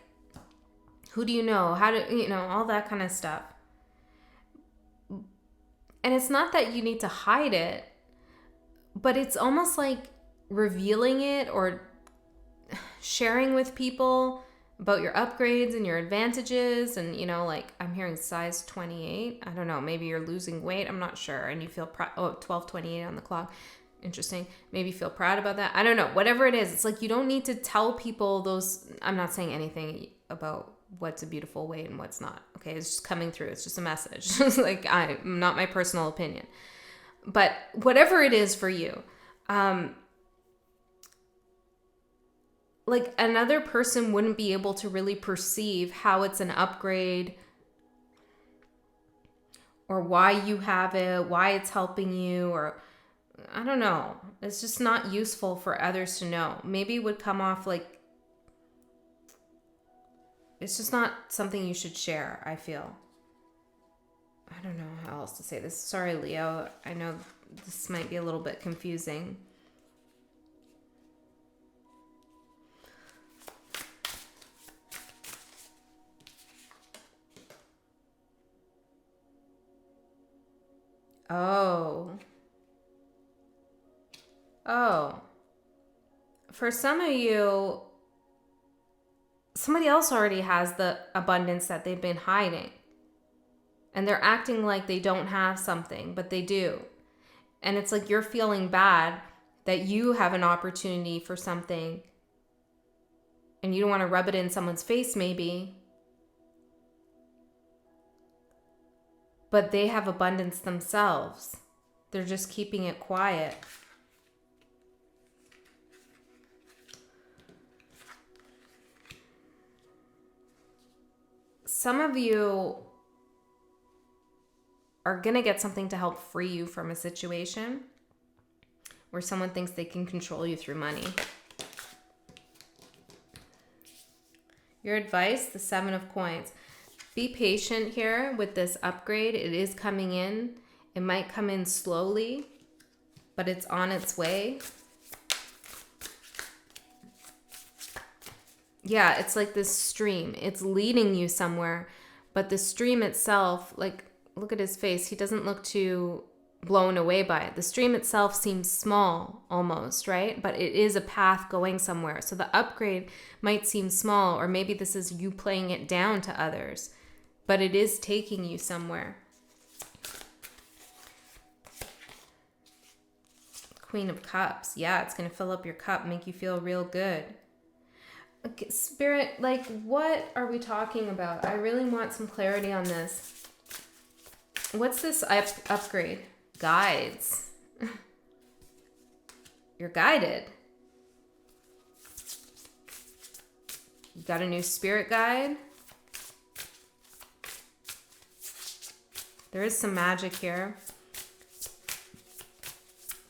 who do you know? How do you know? All that kind of stuff. And it's not that you need to hide it, but it's almost like revealing it or sharing with people about your upgrades and your advantages. And, you know, like I'm hearing size 28. I don't know. Maybe you're losing weight. I'm not sure. And you feel 12:28 on the clock. Interesting. Maybe you feel proud about that. I don't know. Whatever it is, it's like you don't need to tell people those. I'm not saying anything about what's a beautiful weight and what's not. Okay, it's just coming through. It's just a message. It's like I'm not my personal opinion. But whatever it is for you, like another person wouldn't be able to really perceive how it's an upgrade or why you have it, why it's helping you, or I don't know. It's just not useful for others to know. Maybe it would come off like it's just not something you should share, I feel. I don't know how else to say this. Sorry, Leo. I know this might be a little bit confusing. Oh, for some of you, somebody else already has the abundance that they've been hiding. And they're acting like they don't have something, but they do. And it's like you're feeling bad that you have an opportunity for something and you don't want to rub it in someone's face maybe. But they have abundance themselves. They're just keeping it quiet. Some of you are going to get something to help free you from a situation where someone thinks they can control you through money. Your advice, the Seven of Coins. Be patient here with this upgrade. It is coming in. It might come in slowly, but it's on its way. Yeah, it's like this stream. It's leading you somewhere, but the stream itself, like, look at his face. He doesn't look too blown away by it. The stream itself seems small almost, right? But it is a path going somewhere. So the upgrade might seem small, or maybe this is you playing it down to others, but it is taking you somewhere. Queen of Cups. Yeah, it's going to fill up your cup, make you feel real good. Okay, Spirit, like, what are we talking about? I really want some clarity on this. What's this upgrade? Guides. You're guided. You got a new spirit guide. There is some magic here.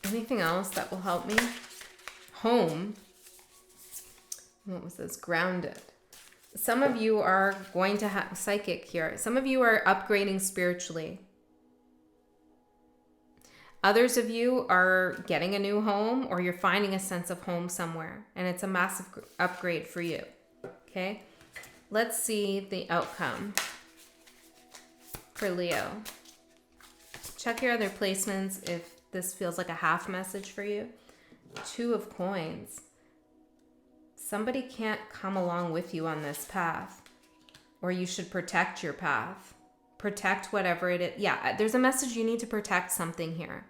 Anything else that will help me? Home. What was this? Grounded. Some of you are going to have psychic here. Some of you are upgrading spiritually. Others of you are getting a new home, or you're finding a sense of home somewhere, and it's a massive upgrade for you. Okay? Let's see the outcome. for Leo. Check your other placements if this feels like a half message for you. 2 of Coins. Somebody can't come along with you on this path, or you should protect your path. Protect whatever it is. Yeah, there's a message you need to protect something here.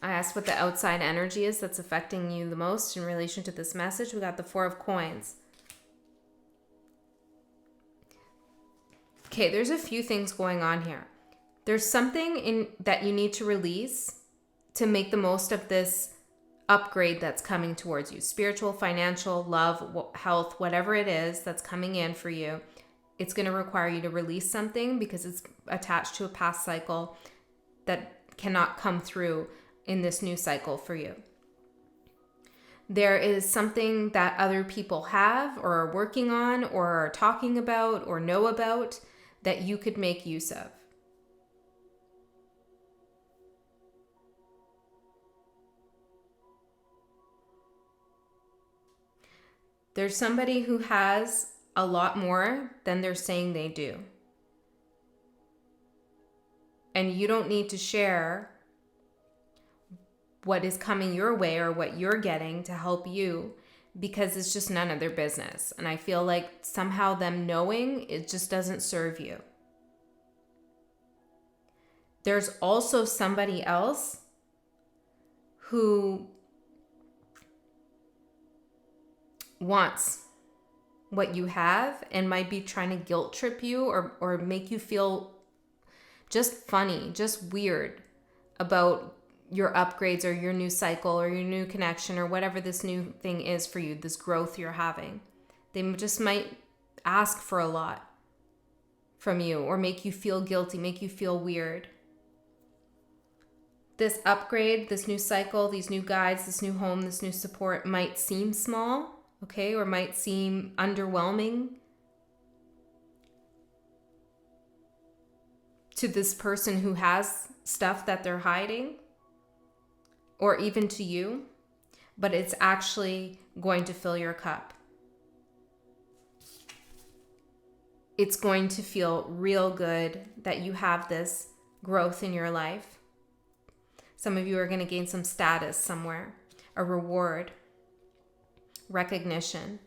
I asked what the outside energy is that's affecting you the most in relation to this message. We got the 4 of Coins. Okay, there's a few things going on here. There's something that you need to release to make the most of this upgrade that's coming towards you. Spiritual, financial, love, health, whatever it is that's coming in for you. It's going to require you to release something because it's attached to a past cycle that cannot come through in this new cycle for you. There is something that other people have or are working on or are talking about or know about that you could make use of. There's somebody who has a lot more than they're saying they do. And you don't need to share what is coming your way or what you're getting to help you because it's just none of their business. And I feel like somehow them knowing, it just doesn't serve you. There's also somebody else who wants what you have and might be trying to guilt trip you or make you feel just funny, just weird about your upgrades or your new cycle or your new connection or whatever this new thing is for you, this growth you're having. They just might ask for a lot from you or make you feel guilty, make you feel weird. This upgrade, this new cycle, these new guides, this new home, this new support might seem small, okay, or might seem underwhelming to this person who has stuff that they're hiding, or even to you, but it's actually going to fill your cup. It's going to feel real good that you have this growth in your life. Some of you are going to gain some status somewhere, a reward, recognition.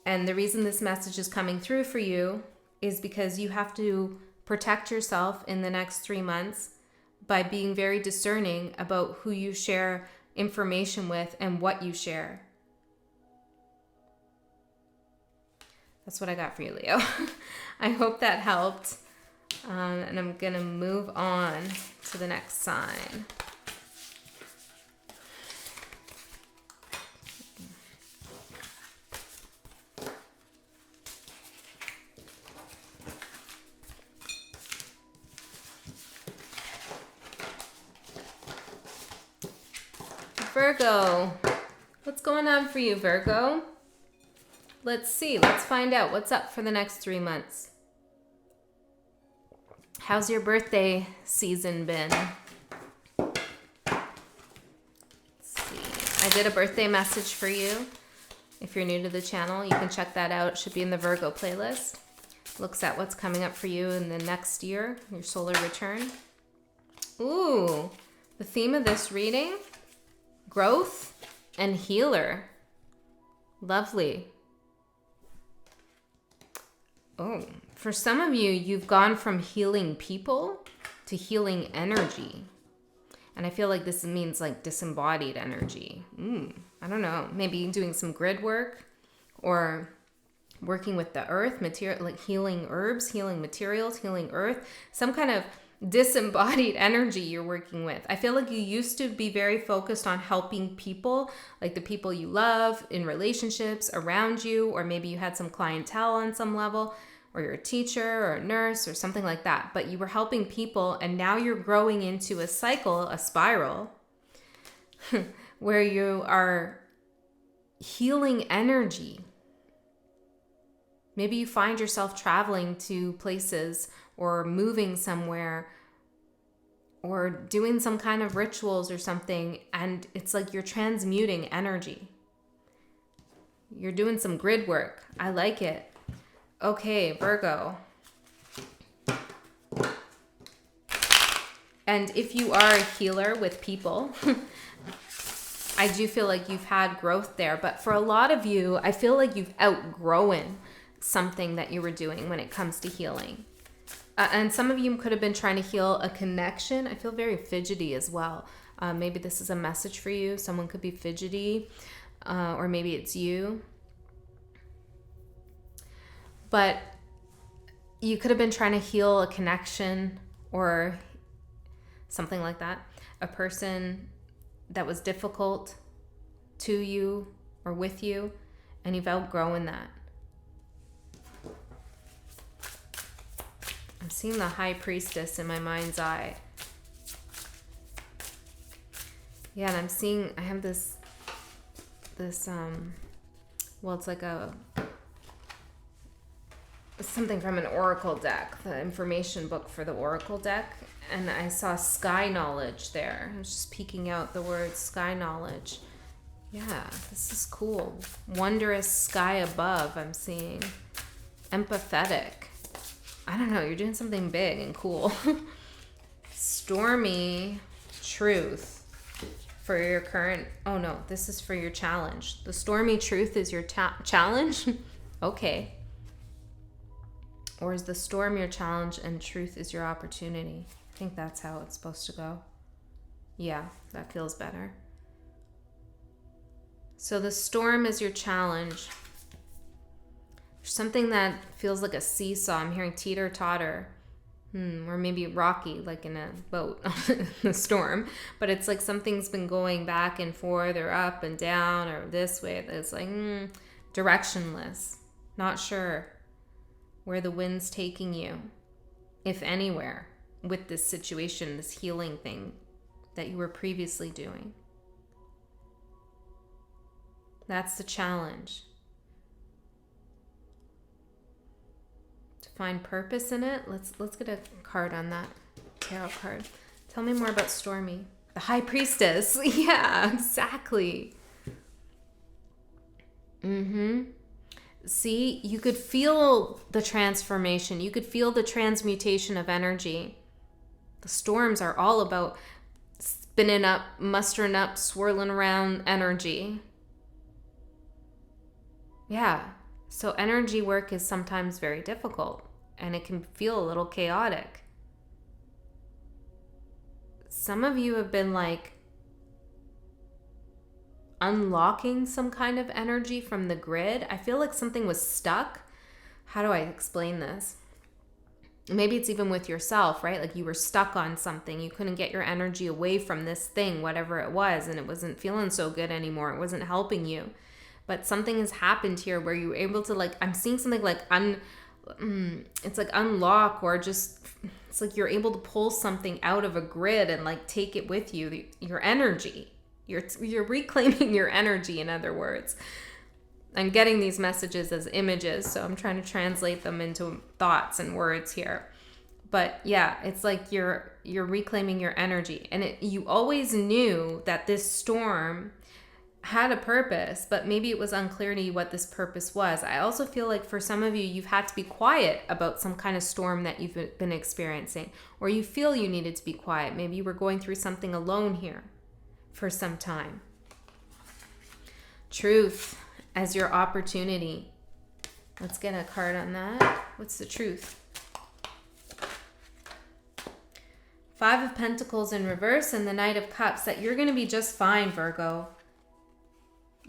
And the reason this message is coming through for you is because you have to protect yourself in the next 3 months by being very discerning about who you share information with and what you share. That's what I got for you, Leo. I hope that helped. And I'm going to move on to the next sign. Virgo, what's going on for you, Virgo? Let's see. Let's find out what's up for the next 3 months. How's your birthday season been? Let's see. I did a birthday message for you. If you're new to the channel, you can check that out. It should be in the Virgo playlist. Looks at what's coming up for you in the next year, your solar return. Ooh, the theme of this reading, growth and healer. Lovely. Oh, for some of you, you've gone from healing people to healing energy. And I feel like this means like disembodied energy. I don't know. Maybe doing some grid work or working with the earth, material, like healing herbs, healing materials, healing earth, some kind of disembodied energy you're working with. I feel like you used to be very focused on helping people, like the people you love in relationships around you, or maybe you had some clientele on some level, or you're a teacher or a nurse or something like that, but you were helping people and now you're growing into a cycle, a spiral, where you are healing energy. Maybe you find yourself traveling to places or moving somewhere or doing some kind of rituals or something, and it's like you're transmuting energy. You're doing some grid work. I like it. Okay, Virgo. And if you are a healer with people, I do feel like you've had growth there. But for a lot of you, I feel like you've outgrown something that you were doing when it comes to healing. And some of you could have been trying to heal a connection. I feel very fidgety as well. Maybe this is a message for you. Someone could be fidgety, or maybe it's you. But you could have been trying to heal a connection or something like that. A person that was difficult to you or with you, and you've outgrown that. I'm seeing the High Priestess in my mind's eye. Yeah, and I'm seeing, I have this, well, it's like something from an oracle deck, the information book for the oracle deck, and I saw sky knowledge there. I was just peeking out the word sky knowledge. Yeah, this is cool. Wondrous sky above, I'm seeing. Empathetic. I don't know, you're doing something big and cool. Stormy truth for your current, oh no, this is for your challenge. The stormy truth is your challenge? Okay. Or is the storm your challenge and truth is your opportunity? I think that's how it's supposed to go. Yeah, that feels better. So the storm is your challenge. Something that feels like a seesaw. I'm hearing teeter-totter. Or maybe rocky, like in a boat in the storm. But it's like something's been going back and forth or up and down or this way. It's like directionless. Not sure where the wind's taking you, if anywhere, with this situation, this healing thing that you were previously doing. That's the challenge. Find purpose in it. Let's get a card on that tarot card. Tell me more about Stormy. The High Priestess. Yeah, exactly. See, you could feel the transformation. You could feel the transmutation of energy. The storms are all about spinning up, mustering up, swirling around energy. Yeah. So energy work is sometimes very difficult. And it can feel a little chaotic. Some of you have been like unlocking some kind of energy from the grid. I feel like something was stuck. How do I explain this? Maybe it's even with yourself, right? Like you were stuck on something. You couldn't get your energy away from this thing, whatever it was, and it wasn't feeling so good anymore. It wasn't helping you. But something has happened here where you were able to, like, I'm seeing something like it's like unlock, or just it's like you're able to pull something out of a grid and like take it with you, your energy. You're reclaiming your energy, in other words. I'm getting these messages as images, so I'm trying to translate them into thoughts and words here. But yeah, it's like you're reclaiming your energy, and you always knew that this storm had a purpose, but maybe it was unclear to you what this purpose was. I also feel like for some of you, you've had to be quiet about some kind of storm that you've been experiencing, or you feel you needed to be quiet. Maybe you were going through something alone here for some time. Truth as your opportunity. Let's get a card on that. What's the truth? 5 of Pentacles in reverse and the Knight of Cups. That you're going to be just fine, Virgo.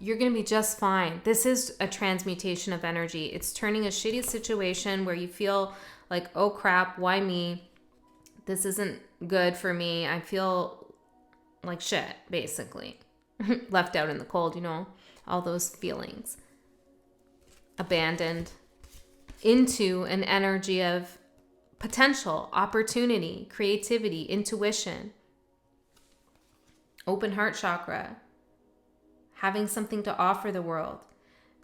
You're going to be just fine. This is a transmutation of energy. It's turning a shitty situation where you feel like, oh crap, why me? This isn't good for me. I feel like shit, basically. Left out in the cold, you know, all those feelings. Abandoned into an energy of potential, opportunity, creativity, intuition, open heart chakra. Having something to offer the world.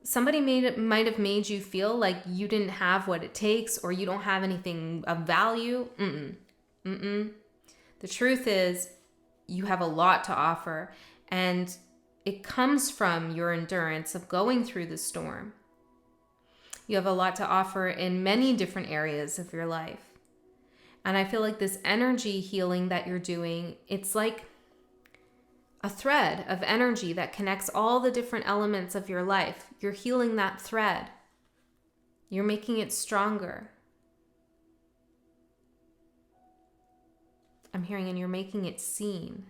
Somebody might have made you feel like you didn't have what it takes, or you don't have anything of value. The truth is you have a lot to offer, and it comes from your endurance of going through the storm. You have a lot to offer in many different areas of your life. And I feel like this energy healing that you're doing, it's like a thread of energy that connects all the different elements of your life. You're healing that thread. You're making it stronger. I'm hearing, and you're making it seen.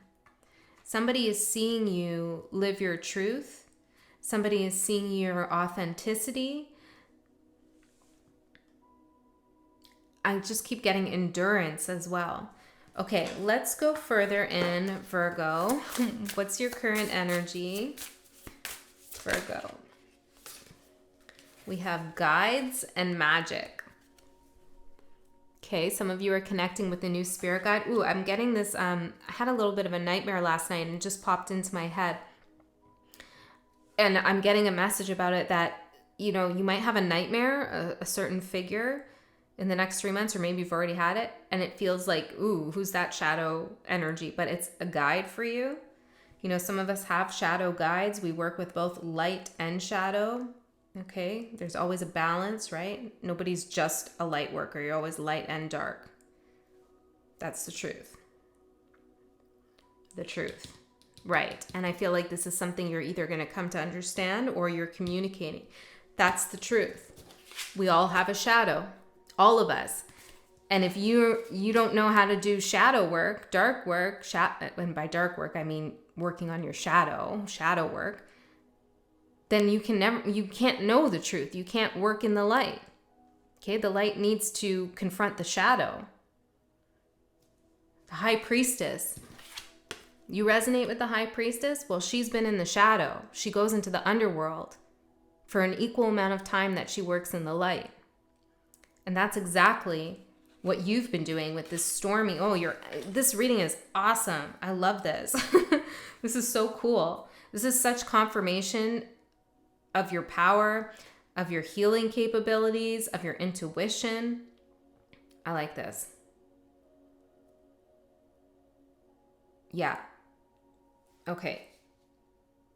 Somebody is seeing you live your truth. Somebody is seeing your authenticity. I just keep getting endurance as well. Okay, let's go further in, Virgo. What's your current energy? Virgo. We have guides and magic. Okay, some of you are connecting with the new spirit guide. Ooh, I'm getting this. I had a little bit of a nightmare last night and it just popped into my head. And I'm getting a message about it that, you know, you might have a nightmare, a certain figure in the next 3 months, or maybe you've already had it. And it feels like, ooh, who's that shadow energy? But it's a guide for you. You know, some of us have shadow guides. We work with both light and shadow. Okay, there's always a balance, right? Nobody's just a light worker. You're always light and dark. That's the truth. The truth. Right. And I feel like this is something you're either going to come to understand or you're communicating. That's the truth. We all have a shadow. All of us. And if you don't know how to do shadow work, dark work, and by dark work, I mean working on your shadow work, then you can't know the truth. You can't work in the light. Okay, the light needs to confront the shadow. The high priestess. You resonate with the high priestess? Well, she's been in the shadow. She goes into the underworld for an equal amount of time that she works in the light. And that's exactly what you've been doing with this stormy. This reading is awesome. I love this. This is so cool. This is such confirmation of your power, of your healing capabilities, of your intuition. I like this. Yeah. Okay.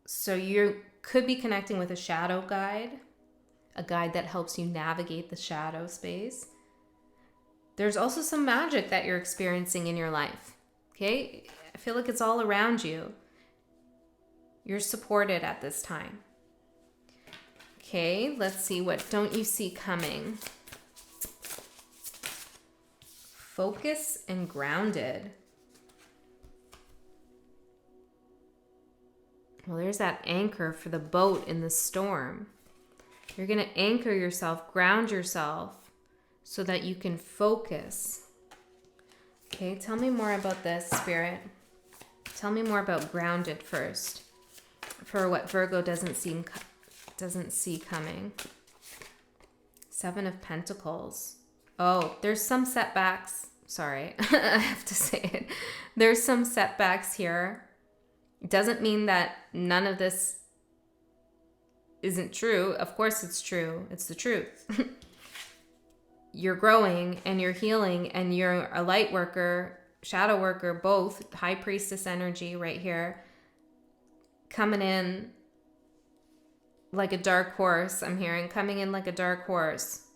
So you could be connecting with a shadow guide, a guide that helps you navigate the shadow space. There's also some magic that you're experiencing in your life. Okay? I feel like it's all around you. You're supported at this time. Okay, let's see. What don't you see coming? Focus and grounded. Well, there's that anchor for the boat in the storm. You're going to anchor yourself, ground yourself so that you can focus. Okay, tell me more about this, Spirit. Tell me more about grounded first. For what Virgo doesn't see coming. 7 of Pentacles. Oh, there's some setbacks. Sorry, I have to say it. There's some setbacks here. It doesn't mean that none of this isn't true. Of course it's true. It's the truth. You're growing and you're healing and you're a light worker, shadow worker, both. High priestess energy right here. Coming in like a dark horse, I'm hearing. Coming in like a dark horse.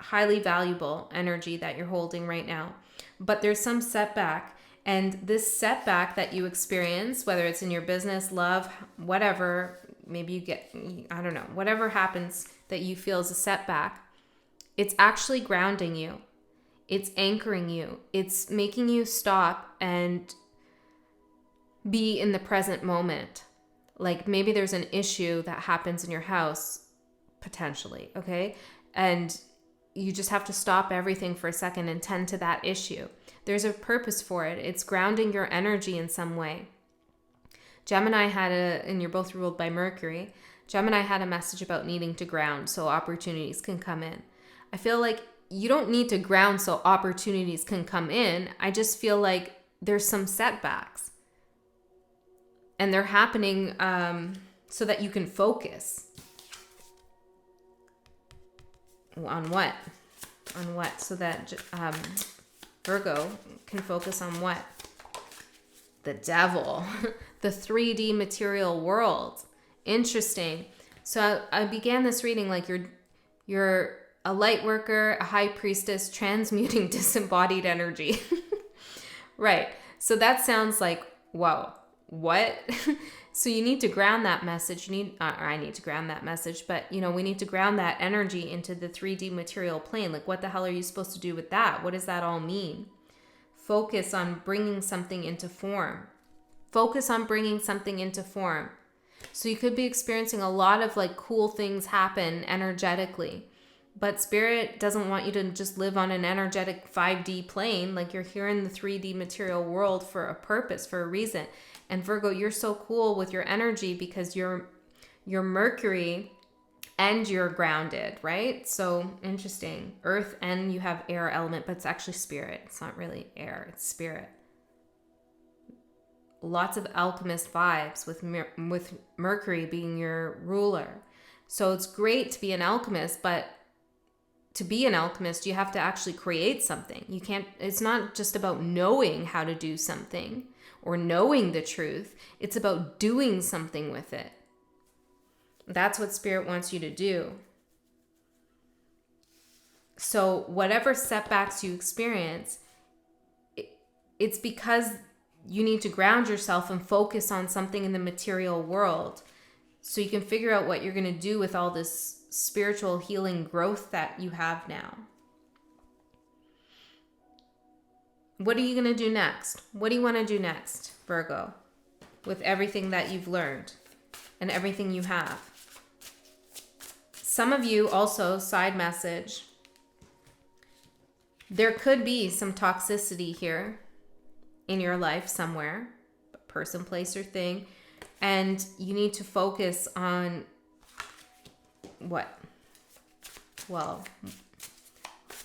Highly valuable energy that you're holding right now. But there's some setback. And this setback that you experience, whether it's in your business, love, whatever, maybe you get, I don't know, whatever happens that you feel is a setback, it's actually grounding you. It's anchoring you. It's making you stop and be in the present moment. Like maybe there's an issue that happens in your house, potentially, okay? And you just have to stop everything for a second and tend to that issue. There's a purpose for it. It's grounding your energy in some way. Gemini and you're both ruled by Mercury. Gemini had a message about needing to ground so opportunities can come in. I feel like you don't need to ground so opportunities can come in. I just feel like there's some setbacks. And they're happening so that you can focus. On what? On what? So that Virgo can focus on what? The devil, the 3D material world. Interesting. So I began this reading like you're a light worker, a high priestess, transmuting disembodied energy. Right. So that sounds like, whoa, what? So you need to ground that message. I need to ground that message, but we need to ground that energy into the 3D material plane. Like, what the hell are you supposed to do with that? What does that all mean? Focus on bringing something into form. Focus on bringing something into form. So you could be experiencing a lot of like cool things happen energetically, but Spirit doesn't want you to just live on an energetic 5D plane. Like, you're here in the 3D material world for a purpose, for a reason. And Virgo, you're so cool with your energy because you're Mercury and you're grounded, right? So interesting. Earth, and you have air element, but it's actually spirit. It's not really air, it's spirit. Lots of alchemist vibes with Mercury being your ruler. So it's great to be an alchemist, but to be an alchemist, you have to actually create something. It's not just about knowing how to do something or knowing the truth. It's about doing something with it. That's what Spirit wants you to do. So whatever setbacks you experience, it's because you need to ground yourself and focus on something in the material world so you can figure out what you're going to do with all this spiritual healing growth that you have now. What are you going to do next? What do you want to do next, Virgo, with everything that you've learned and everything you have? Some of you also, side message, there could be some toxicity here in your life somewhere, person, place, or thing, and you need to focus on what? Well,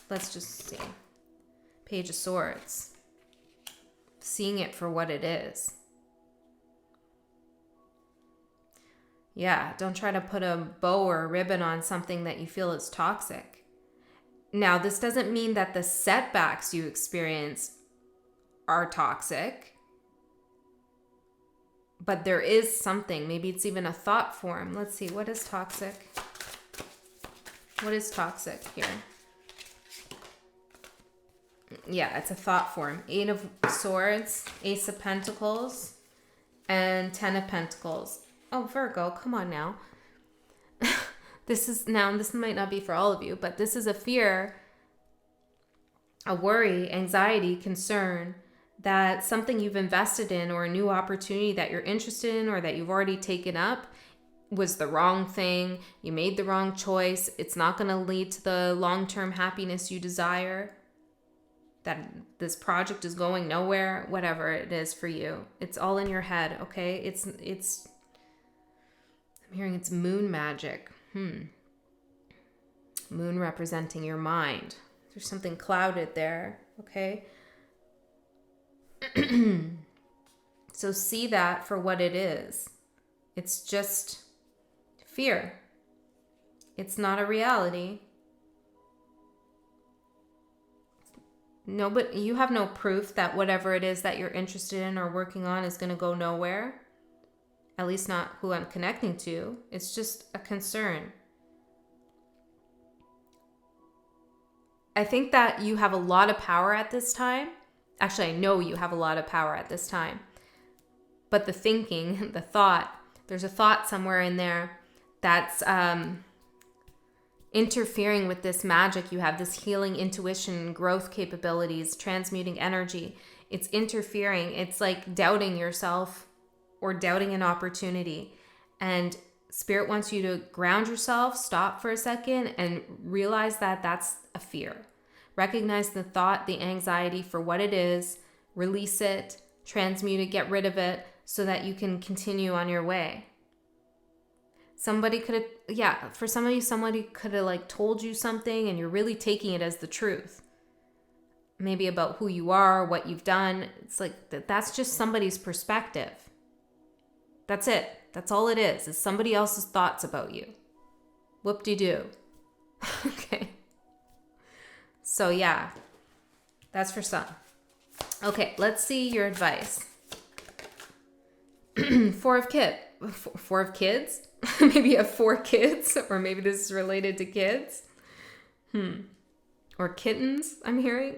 let's just see. Page of Swords. Seeing it for what it is. Yeah, don't try to put a bow or a ribbon on something that you feel is toxic. Now, this doesn't mean that the setbacks you experience are toxic, but there is something. Maybe it's even a thought form. Let's see, what is toxic? What is toxic here? Yeah, it's a thought form. 8 of Swords, Ace of Pentacles, and 10 of Pentacles. Oh, Virgo, come on now. This might not be for all of you, but this is a fear, a worry, anxiety, concern that something you've invested in or a new opportunity that you're interested in or that you've already taken up was the wrong thing. You made the wrong choice. It's not going to lead to the long-term happiness you desire. That this project is going nowhere, whatever it is for you. It's all in your head, okay? It's I'm hearing it's moon magic. Moon representing your mind. There's something clouded there, okay? So see that for what it is. It's just fear. It's not a reality. No, but you have no proof that whatever it is that you're interested in or working on is going to go nowhere. At least not who I'm connecting to. It's just a concern. I think that you have a lot of power at this time. Actually, I know you have a lot of power at this time. But the thinking, the thought, there's a thought somewhere in there that's interfering with this magic you have, this healing intuition, growth capabilities, transmuting energy. It's interfering. It's like doubting yourself or doubting an opportunity. And Spirit wants you to ground yourself, stop for a second, and realize that that's a fear. Recognize the thought, the anxiety for what it is, release it, transmute it, get rid of it so that you can continue on your way. Somebody could have, for some of you, somebody could have like told you something and you're really taking it as the truth. Maybe about who you are, what you've done. It's like, that's just somebody's perspective. That's it. That's all it is somebody else's thoughts about you. Whoop-de-doo. Okay. So yeah, That's for some. Okay, let's see your advice. Four of kids? Maybe you have 4 kids, or maybe this is related to kids. Or kittens, I'm hearing.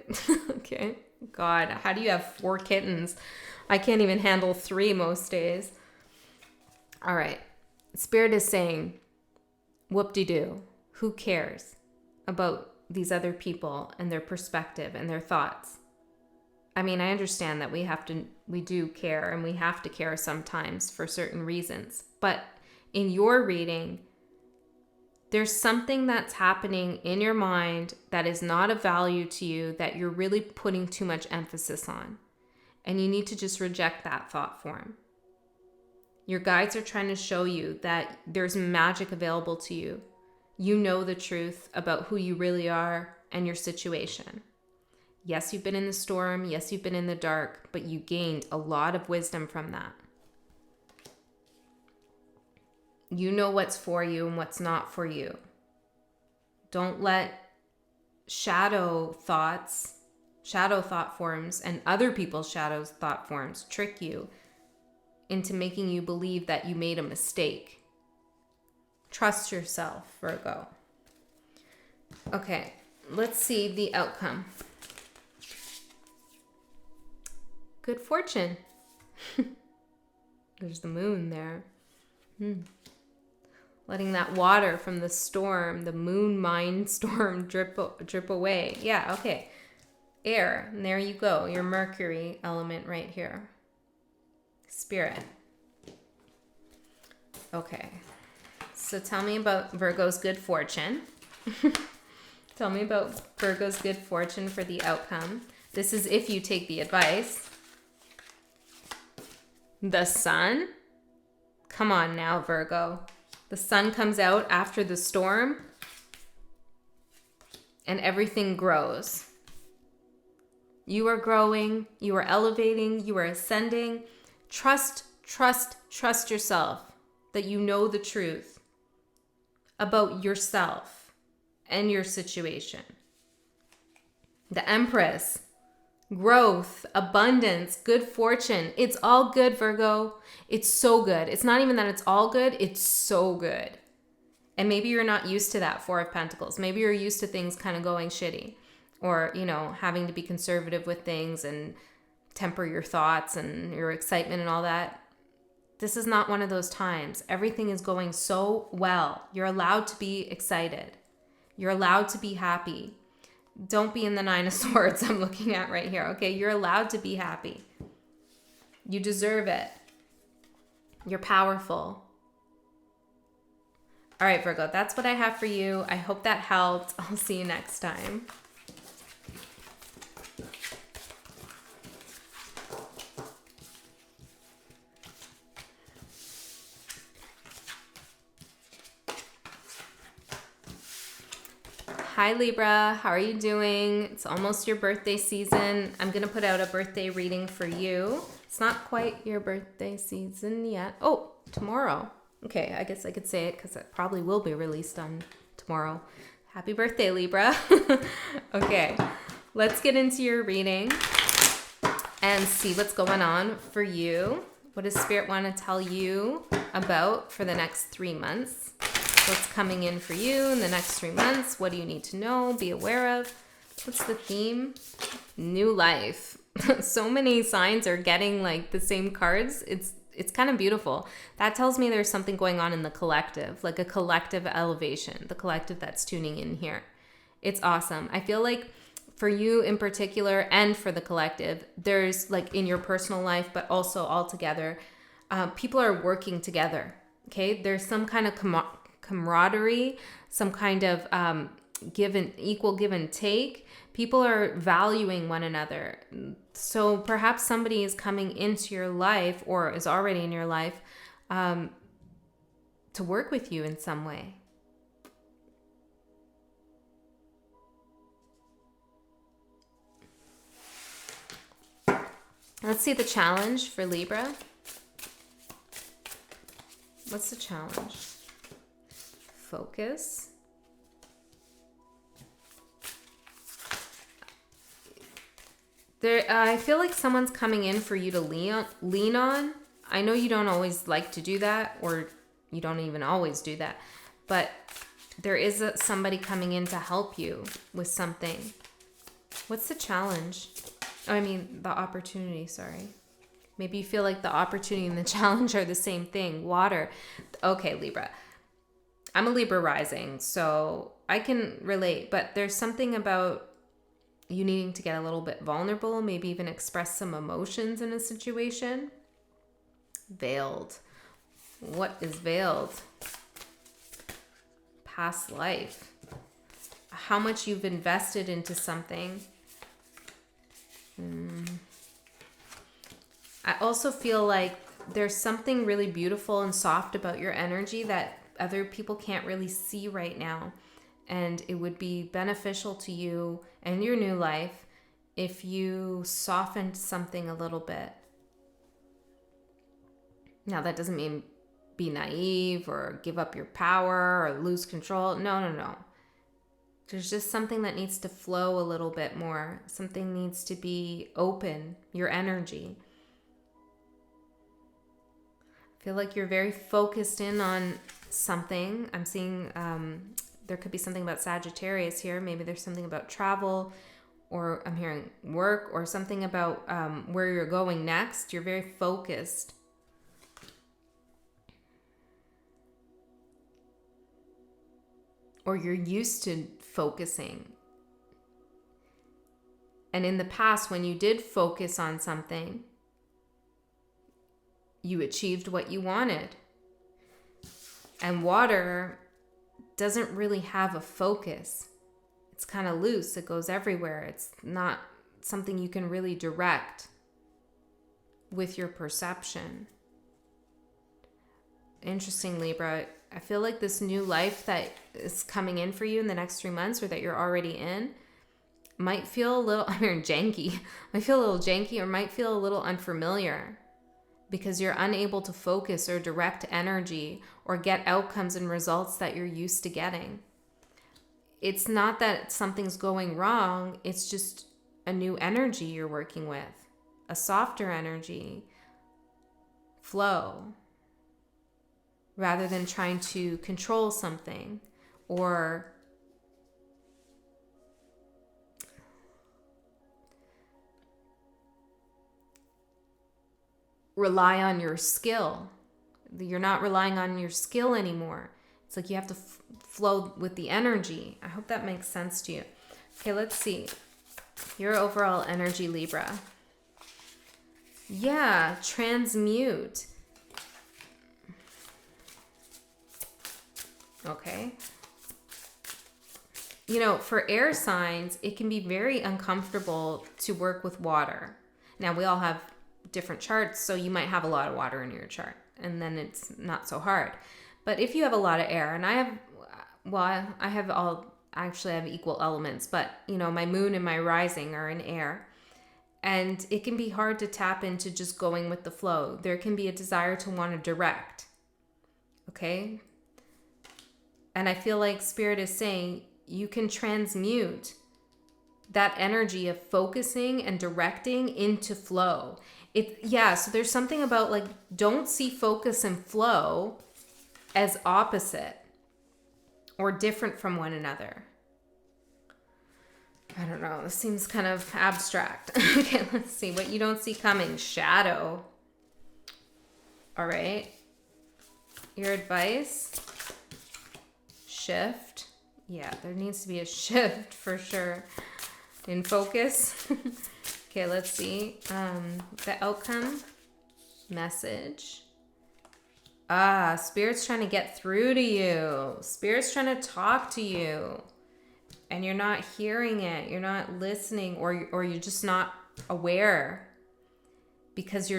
Okay. God, how do you have 4 kittens? I can't even handle 3 most days. All right. Spirit is saying, whoop-de-doo. Who cares about these other people and their perspective and their thoughts? I mean, I understand that we do care, and we have to care sometimes for certain reasons. But in your reading, there's something that's happening in your mind that is not of value to you, that you're really putting too much emphasis on. And you need to just reject that thought form. Your guides are trying to show you that there's magic available to you. You know the truth about who you really are and your situation. Yes, you've been in the storm. Yes, you've been in the dark, but you gained a lot of wisdom from that. You know what's for you and what's not for you. Don't let shadow thought forms, and other people's thought forms trick you into making you believe that you made a mistake. Trust yourself, Virgo. Okay, let's see the outcome. Good fortune. There's the moon there. Letting that water from the storm, the moon mind storm, drip away. Yeah, okay. Air, and there you go. Your Mercury element right here. Spirit. Okay. So tell me about Virgo's good fortune. Tell me about Virgo's good fortune for the outcome. This is if you take the advice. The sun. Come on now, Virgo. The sun comes out after the storm and everything grows. You are growing, you are elevating, you are ascending. Trust yourself that you know the truth about yourself and your situation. The Empress, growth, abundance, good fortune. It's all good, Virgo. It's so good. It's not even that it's all good. It's so good. And maybe you're not used to that 4 of Pentacles. Maybe you're used to things kind of going shitty, or, having to be conservative with things and temper your thoughts and your excitement and all that. This is not one of those times. Everything is going so well. You're allowed to be excited. You're allowed to be happy. Don't be in the 9 of Swords I'm looking at right here. Okay, you're allowed to be happy. You deserve it. You're powerful. All right, Virgo, that's what I have for you. I hope that helped. I'll see you next time. Hi Libra, how are you doing? It's almost your birthday season. I'm going to put out a birthday reading for you. It's not quite your birthday season yet. Oh, tomorrow. Okay, I guess I could say it because it probably will be released on tomorrow. Happy birthday, Libra. Okay, let's get into your reading and see what's going on for you. What does Spirit want to tell you about for the next 3 months? What's coming in for you in the next 3 months? What do you need to know, be aware of? What's the theme? New life. So many signs are getting like the same cards. It's kind of beautiful. That tells me there's something going on in the collective, like a collective elevation, the collective that's tuning in here. It's awesome. I feel like for you in particular and for the collective, there's like in your personal life, but also all together, people are working together. Okay. There's some kind of camaraderie, some kind of equal give and take. People are valuing one another. So perhaps somebody is coming into your life or is already in your life to work with you in some way. Let's see the challenge for Libra. What's the challenge? Focus. I feel like someone's coming in for you to lean on. I know you don't always like to do that, or you don't even always do that, but there is somebody coming in to help you with something. What's the challenge? I mean, the opportunity, sorry. Maybe you feel like the opportunity and the challenge are the same thing. Water. Okay, Libra. I'm a Libra rising, so I can relate, but there's something about you needing to get a little bit vulnerable, maybe even express some emotions in a situation. Veiled. What is veiled? Past life. How much you've invested into something. I also feel like there's something really beautiful and soft about your energy that other people can't really see right now. And it would be beneficial to you and your new life if you softened something a little bit. Now, that doesn't mean be naive or give up your power or lose control. No. There's just something that needs to flow a little bit more. Something needs to be open, your energy. I feel like you're very focused in on something. I'm seeing there could be something about Sagittarius here. Maybe there's something about travel, or I'm hearing work, or something about where you're going next. You're very focused. Or you're used to focusing. And in the past, when you did focus on something, you achieved what you wanted. And water doesn't really have a focus. It's kind of loose. It goes everywhere. It's not something you can really direct with your perception. Interesting, Libra. I feel like this new life that is coming in for you in the next 3 months, or that you're already in, might feel a little, I'm hearing janky, might feel a little janky, or might feel a little unfamiliar because you're unable to focus or direct energy or get outcomes and results that you're used to getting. It's not that something's going wrong. It's just a new energy you're working with, a softer energy, flow, rather than trying to control something or rely on your skill. You're not relying on your skill anymore. It's like you have to flow with the energy. I hope that makes sense to you. Okay, let's see. Your overall energy, Libra. Yeah, transmute. Okay. You know, for air signs, it can be very uncomfortable to work with water. Now, we all have different charts, so you might have a lot of water in your chart, and then it's not so hard. But if you have a lot of air, and I have equal elements, but, you know, my moon and my rising are in air. And it can be hard to tap into just going with the flow. There can be a desire to want to direct. Okay? And I feel like Spirit is saying you can transmute that energy of focusing and directing into flow. So there's something about, like, don't see focus and flow as opposite or different from one another. I don't know. This seems kind of abstract. Okay, let's see. What you don't see coming. Shadow. All right. Your advice. Shift. Yeah, there needs to be a shift for sure. In focus. Okay, let's see. The outcome. Message. Spirit's trying to get through to you. Spirit's trying to talk to you. And you're not hearing it. You're not listening, or you're just not aware. Because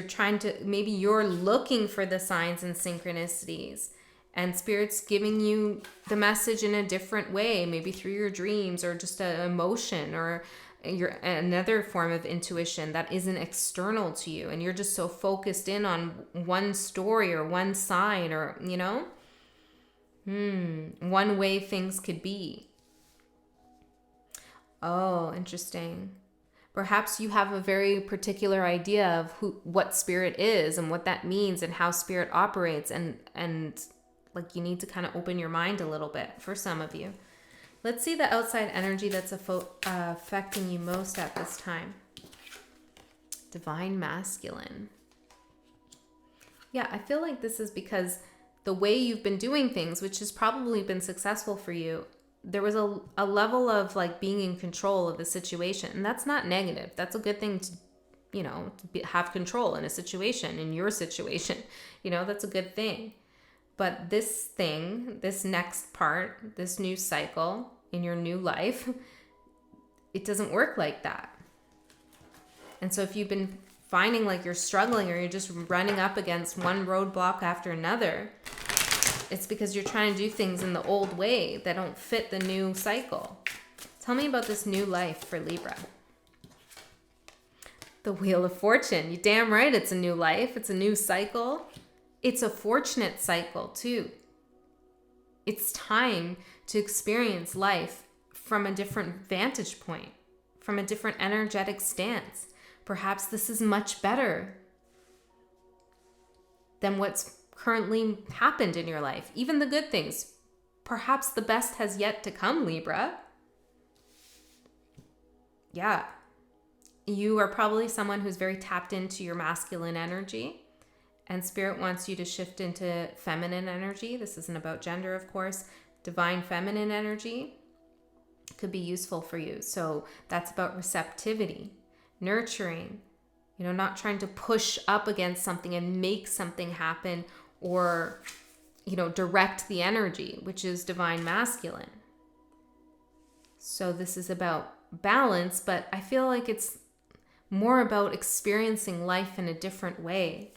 maybe you're looking for the signs and synchronicities. And Spirit's giving you the message in a different way, maybe through your dreams, or just an emotion, or another form of intuition that isn't external to you. And you're just so focused in on one story or one sign, or, you know, one way things could be. Oh, interesting. Perhaps you have a very particular idea of what spirit is and what that means and how spirit operates, and like you need to kind of open your mind a little bit for some of you. Let's see the outside energy that's affecting you most at this time. Divine masculine. Yeah, I feel like this is because the way you've been doing things, which has probably been successful for you, there was a level of like being in control of the situation. And that's not negative. That's a good thing to, have control in a situation, in your situation. That's a good thing. But this next part, this new cycle in your new life, it doesn't work like that. And so if you've been finding like you're struggling or you're just running up against one roadblock after another, it's because you're trying to do things in the old way that don't fit the new cycle. Tell me about this new life for Libra. The Wheel of Fortune. You're damn right it's a new life. It's a new cycle. It's a fortunate cycle too. It's time to experience life from a different vantage point, from a different energetic stance. Perhaps this is much better than what's currently happened in your life. Even the good things. Perhaps the best has yet to come, Libra. Yeah. You are probably someone who's very tapped into your masculine energy, and spirit wants you to shift into feminine energy. This isn't about gender, of course. Divine feminine energy could be useful for you. So that's about receptivity, nurturing, not trying to push up against something and make something happen, or, direct the energy, which is divine masculine. So this is about balance, but I feel like it's more about experiencing life in a different way.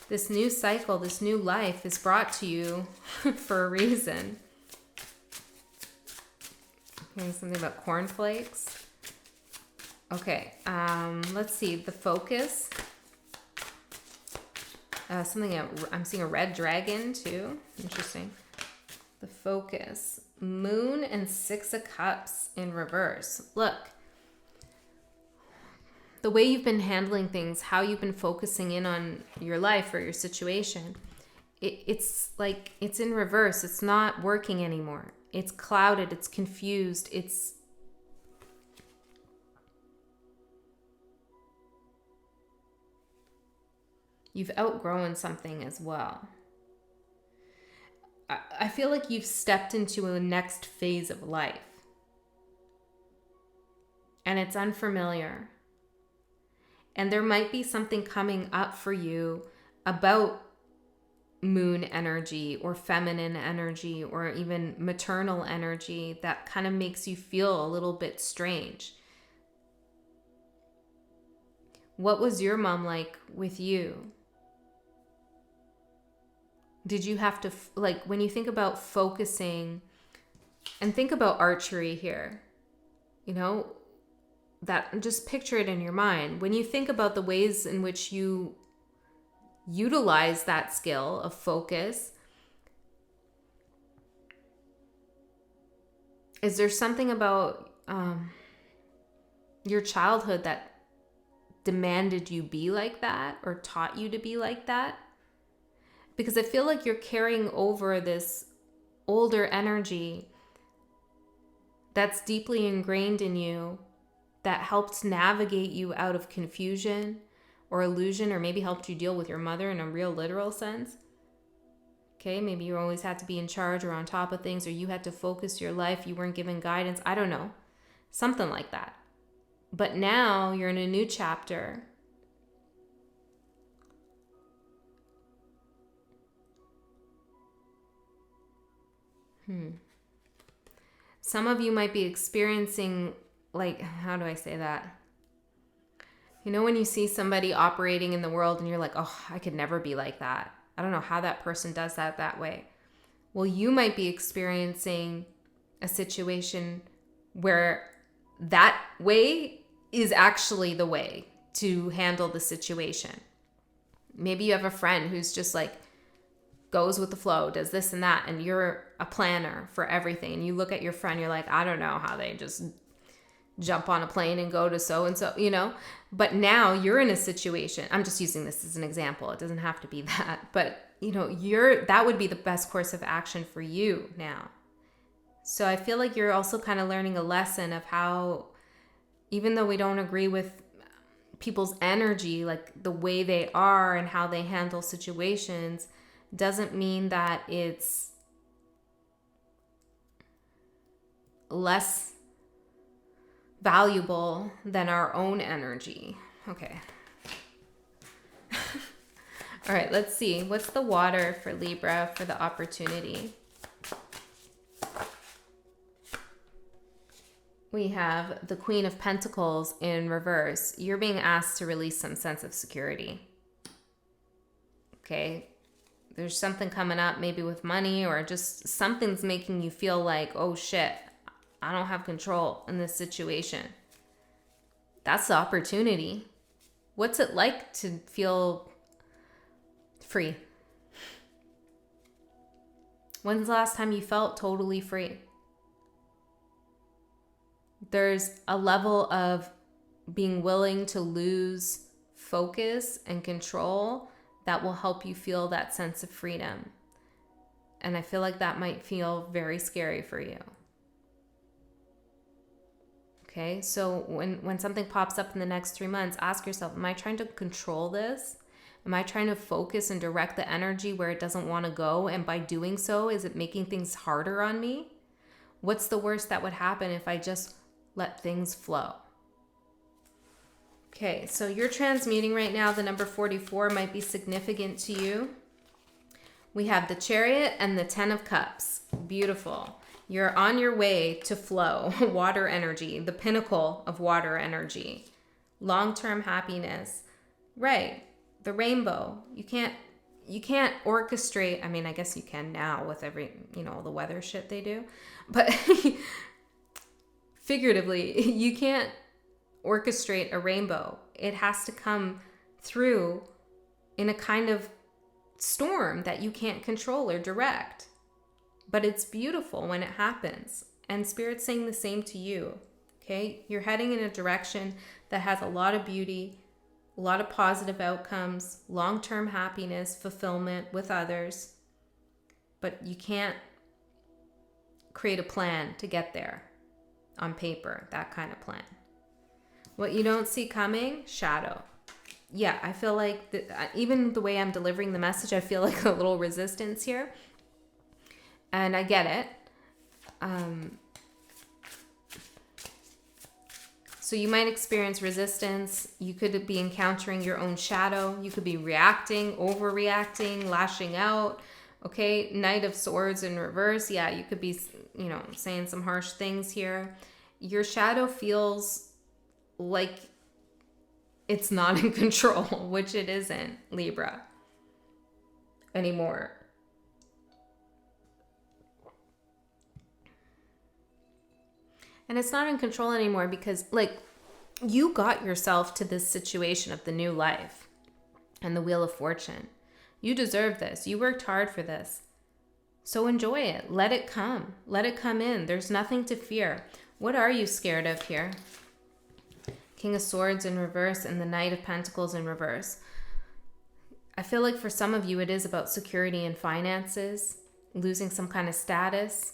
This new cycle, this new life is brought to you for a reason. Okay, something about cornflakes. Okay, let's see, the focus. I'm seeing a red dragon too. Interesting. The focus. Moon and Six of Cups in reverse. Look, the way you've been handling things, how you've been focusing in on your life or your situation, it's like it's in reverse. It's not working anymore. It's clouded. It's confused. You've outgrown something as well. I feel like you've stepped into a next phase of life. And it's unfamiliar. And there might be something coming up for you about moon energy or feminine energy or even maternal energy that kind of makes you feel a little bit strange. What was your mom like with you? Did you have to, when you think about focusing, and think about archery here, that just picture it in your mind. When you think about the ways in which you utilize that skill of focus, is there something about your childhood that demanded you be like that or taught you to be like that? Because I feel like you're carrying over this older energy that's deeply ingrained in you that helped navigate you out of confusion or illusion, or maybe helped you deal with your mother in a real literal sense. Okay, maybe you always had to be in charge or on top of things, or you had to focus your life, you weren't given guidance, I don't know, something like that. But now you're in a new chapter. Some of you might be experiencing, how do I say that? When you see somebody operating in the world and you're like, oh, I could never be like that. I don't know how that person does that way. Well, you might be experiencing a situation where that way is actually the way to handle the situation. Maybe you have a friend who's just goes with the flow, does this and that, and you're a planner for everything. And you look at your friend, you're like, I don't know how they just jump on a plane and go to so-and-so, you know? But now you're in a situation, I'm just using this as an example. It doesn't have to be that, but you know, that would be the best course of action for you now. So I feel like you're also kind of learning a lesson of how, even though we don't agree with people's energy, like the way they are and how they handle situations, doesn't mean that it's less valuable than our own energy. Okay. All right, let's see. What's the water for Libra for the opportunity? We have the Queen of Pentacles in reverse. You're being asked to release some sense of security. Okay. There's something coming up, maybe with money, or just something's making you feel like, oh shit, I don't have control in this situation. That's the opportunity. What's it like to feel free? When's the last time you felt totally free? There's a level of being willing to lose focus and control that will help you feel that sense of freedom. And I feel like that might feel very scary for you. Okay, so when something pops up in the next 3 months, ask yourself, am I trying to control this? Am I trying to focus and direct the energy where it doesn't want to go? And by doing so, is it making things harder on me? What's the worst that would happen if I just let things flow? Okay, so you're transmuting right now. The number 44 might be significant to you. We have the Chariot and the 10 of Cups. Beautiful. You're on your way to flow, water energy, the pinnacle of water energy, long-term happiness. Right, the rainbow. You can't orchestrate. I mean, I guess you can now with every, all the weather shit they do. But figuratively, you can't orchestrate a rainbow. It has to come through in a kind of storm that you can't control or direct. But it's beautiful when it happens. And Spirit's saying the same to you. Okay? You're heading in a direction that has a lot of beauty, a lot of positive outcomes, long-term happiness, fulfillment with others. But you can't create a plan to get there on paper, that kind of plan. What you don't see coming, shadow. Yeah, I feel like even the way I'm delivering the message, I feel like a little resistance here. And I get it. So you might experience resistance. You could be encountering your own shadow. You could be reacting, overreacting, lashing out. Okay, Knight of Swords in reverse. Yeah, you could be, saying some harsh things here. Your shadow feels like it's not in control, which it isn't, Libra, anymore. And it's not in control anymore because, you got yourself to this situation of the new life and the Wheel of Fortune. You deserve this. You worked hard for this. So enjoy it. Let it come. Let it come in. There's nothing to fear. What are you scared of here? King of Swords in reverse and the Knight of Pentacles in reverse. I feel like for some of you, it is about security and finances, losing some kind of status,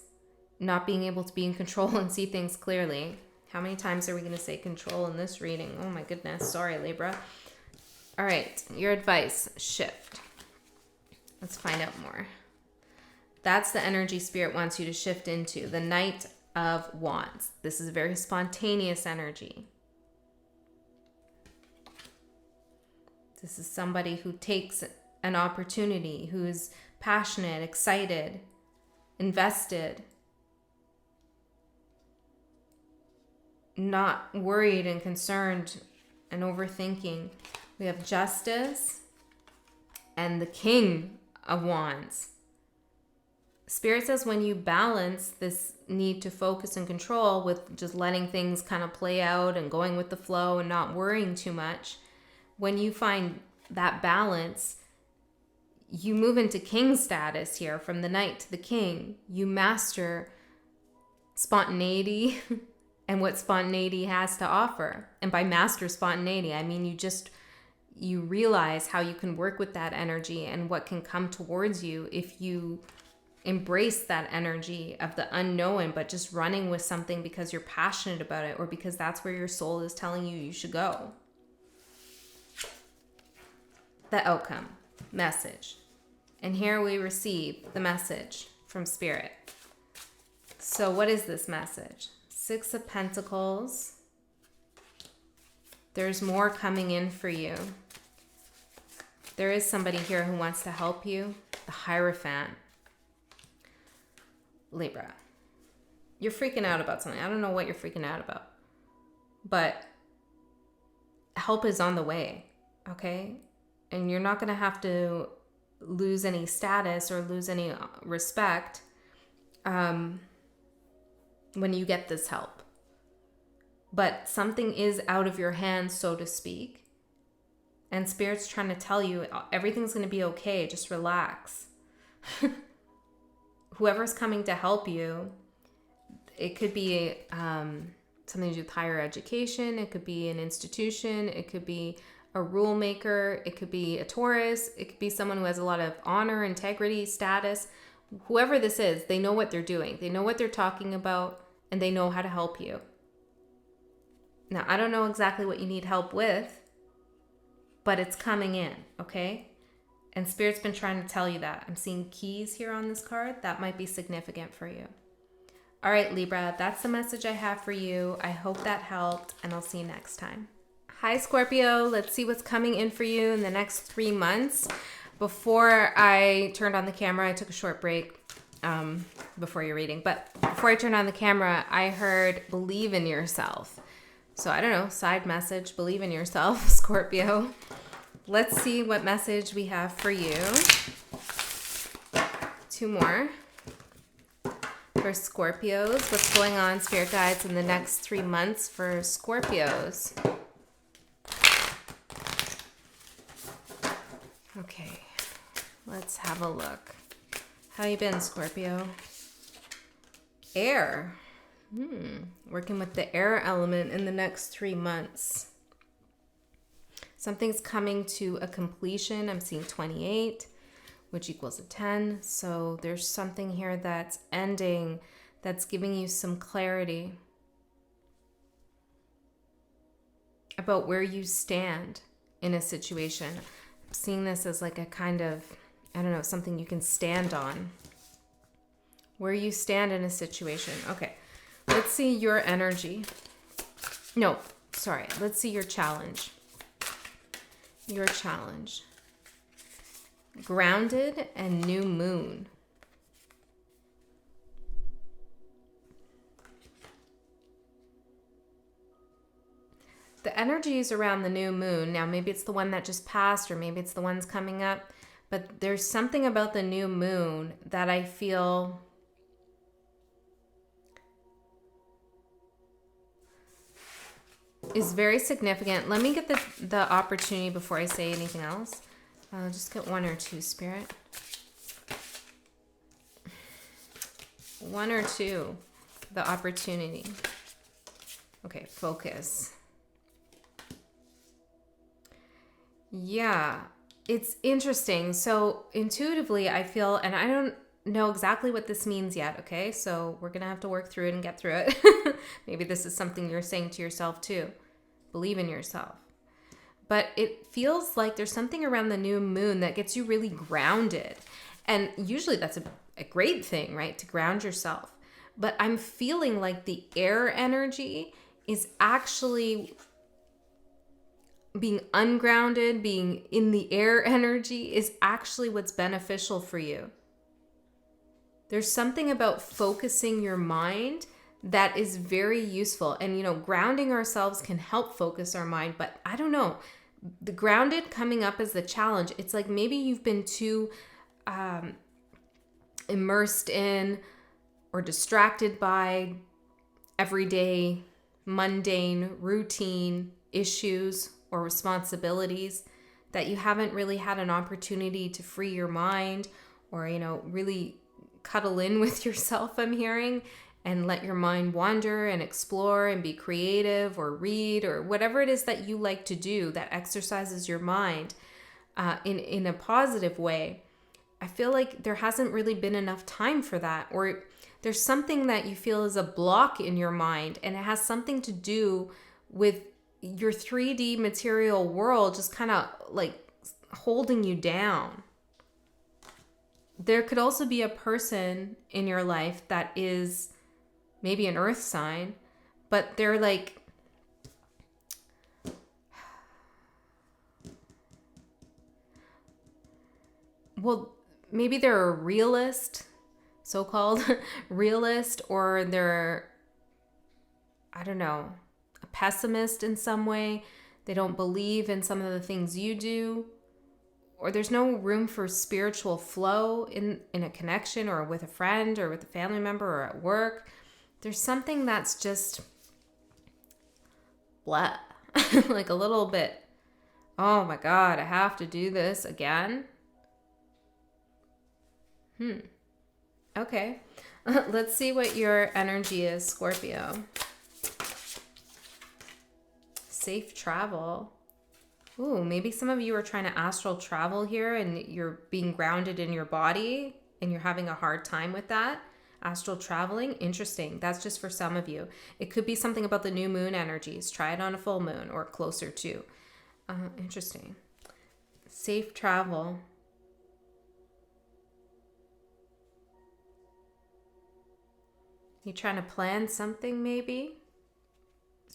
not being able to be in control and see things clearly. How many times are we going to say control in this reading? Oh my goodness. Sorry, Libra. All right. Your advice, shift. Let's find out more. That's the energy Spirit wants you to shift into. The Knight of Wands. This is a very spontaneous energy. This is somebody who takes an opportunity, who is passionate, excited, invested, not worried and concerned and overthinking. We have Justice and the King of Wands. Spirit says when you balance this need to focus and control with just letting things kind of play out and going with the flow and not worrying too much, when you find that balance, you move into king status here. From the Knight to the King, you master spontaneity, and what spontaneity has to offer. And by master spontaneity, I mean you realize how you can work with that energy and what can come towards you if you embrace that energy of the unknown, but just running with something because you're passionate about it or because that's where your soul is telling you should go. The outcome, message. And here we receive the message from Spirit. So what is this message? 6 of Pentacles. There's more coming in for you. There is somebody here who wants to help you. The Hierophant. Libra. You're freaking out about something. I don't know what you're freaking out about. But help is on the way, okay? And you're not going to have to lose any status or lose any respect when you get this help. But something is out of your hands, so to speak. And Spirit's trying to tell you everything's going to be okay. Just relax. Whoever's coming to help you, it could be something to do with higher education. It could be an institution. It could be a rule maker. It could be a Taurus. It could be someone who has a lot of honor, integrity, status. Whoever this is, they know what they're doing. They know what they're talking about, and they know how to help you. Now, I don't know exactly what you need help with, but it's coming in, okay? And Spirit's been trying to tell you that. I'm seeing keys here on this card. That might be significant for you. All right, Libra, that's the message I have for you. I hope that helped, and I'll see you next time. Hi, Scorpio. Let's see what's coming in for you in the next 3 months. Before I turned on the camera, I took a short break before your reading. But before I turned on the camera, I heard believe in yourself. So I don't know, side message, believe in yourself, Scorpio. Let's see what message we have for you. 2 more. For Scorpios, what's going on, Spirit Guides, in the next 3 months for Scorpios? Okay, let's have a look. How you been, Scorpio? Air. Working with the air element in the next 3 months. Something's coming to a completion. I'm seeing 28, which equals a 10. So there's something here that's ending, that's giving you some clarity about where you stand in a situation. I'm seeing this as like a kind of, I don't know, something you can stand on. Where you stand in a situation. Okay, let's see your energy. No, sorry. Let's see your challenge. Your challenge. Grounded and new moon. The energies around the new moon, now maybe it's the one that just passed or maybe it's the ones coming up, but there's something about the new moon that I feel is very significant. Let me get the opportunity before I say anything else. I'll just get 1 or 2, Spirit. 1 or 2, the opportunity. Okay, focus. Yeah, it's interesting. So intuitively, I feel, and I don't know exactly what this means yet, okay? So we're going to have to work through it and get through it. Maybe this is something you're saying to yourself too. Believe in yourself. But it feels like there's something around the new moon that gets you really grounded. And usually that's a great thing, right? To ground yourself. But I'm feeling like the air energy is actually being ungrounded, being in the air energy is actually what's beneficial for you. There's something about focusing your mind that is very useful. And, you know, grounding ourselves can help focus our mind, but I don't know. The grounded coming up as the challenge, it's like maybe you've been too immersed in or distracted by everyday, mundane, routine issues or responsibilities that you haven't really had an opportunity to free your mind or, you know, really cuddle in with yourself, I'm hearing, and let your mind wander and explore and be creative or read or whatever it is that you like to do that exercises your mind in a positive way. I feel like there hasn't really been enough time for that, or there's something that you feel is a block in your mind, and it has something to do with your 3D material world just kind of like holding you down. There could also be a person in your life that is maybe an earth sign, but they're like, well, maybe they're a realist, so-called realist, or they're, I don't know, a pessimist in some way. They don't believe in some of the things you do, or there's no room for spiritual flow in a connection or with a friend or with a family member or at work. There's something that's just blah, like a little bit, oh my God, I have to do this again. Okay. Let's see what your energy is, Scorpio. Safe travel. Ooh, maybe some of you are trying to astral travel here and you're being grounded in your body and you're having a hard time with that. Astral traveling, interesting. That's just for some of you. It could be something about the new moon energies. Try it on a full moon or closer to. Interesting. Safe travel. You trying to plan something maybe?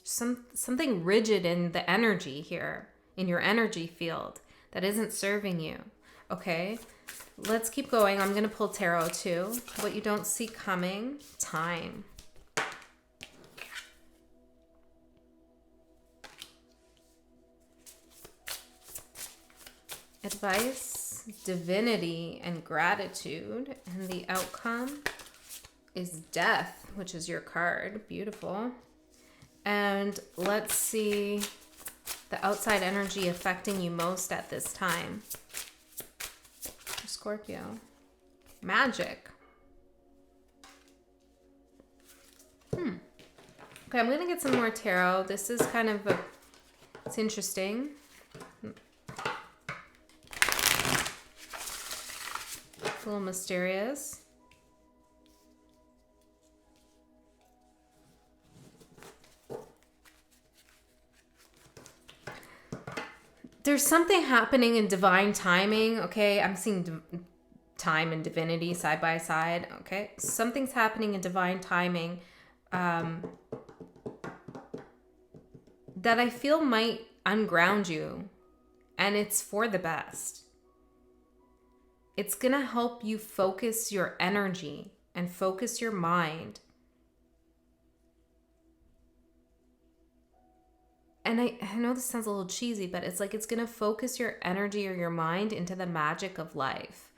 Something rigid in the energy here, in your energy field that isn't serving you. Okay, let's keep going. I'm going to pull tarot too. What you don't see coming, time. Advice, divinity, and gratitude. And the outcome is death, which is your card. Beautiful. And let's see the outside energy affecting you most at this time. Scorpio. Magic. Okay, I'm going to get some more tarot. This is kind of it's interesting. A little mysterious. There's something happening in divine timing, okay? I'm seeing time and divinity side by side, okay? Something's happening in divine timing that I feel might unground you, and it's for the best. It's gonna help you focus your energy and focus your mind. And I know this sounds a little cheesy, but it's like it's going to focus your energy or your mind into the magic of life.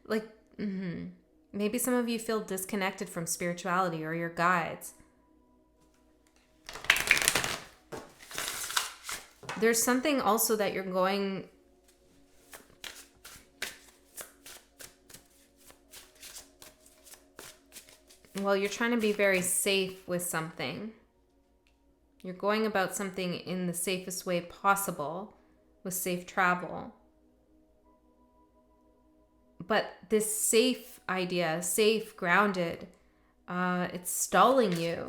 Like, maybe some of you feel disconnected from spirituality or your guides. There's something also that you're going... Well, you're trying to be very safe with something. You're going about something in the safest way possible with safe travel. But this safe idea, safe, grounded, it's stalling you.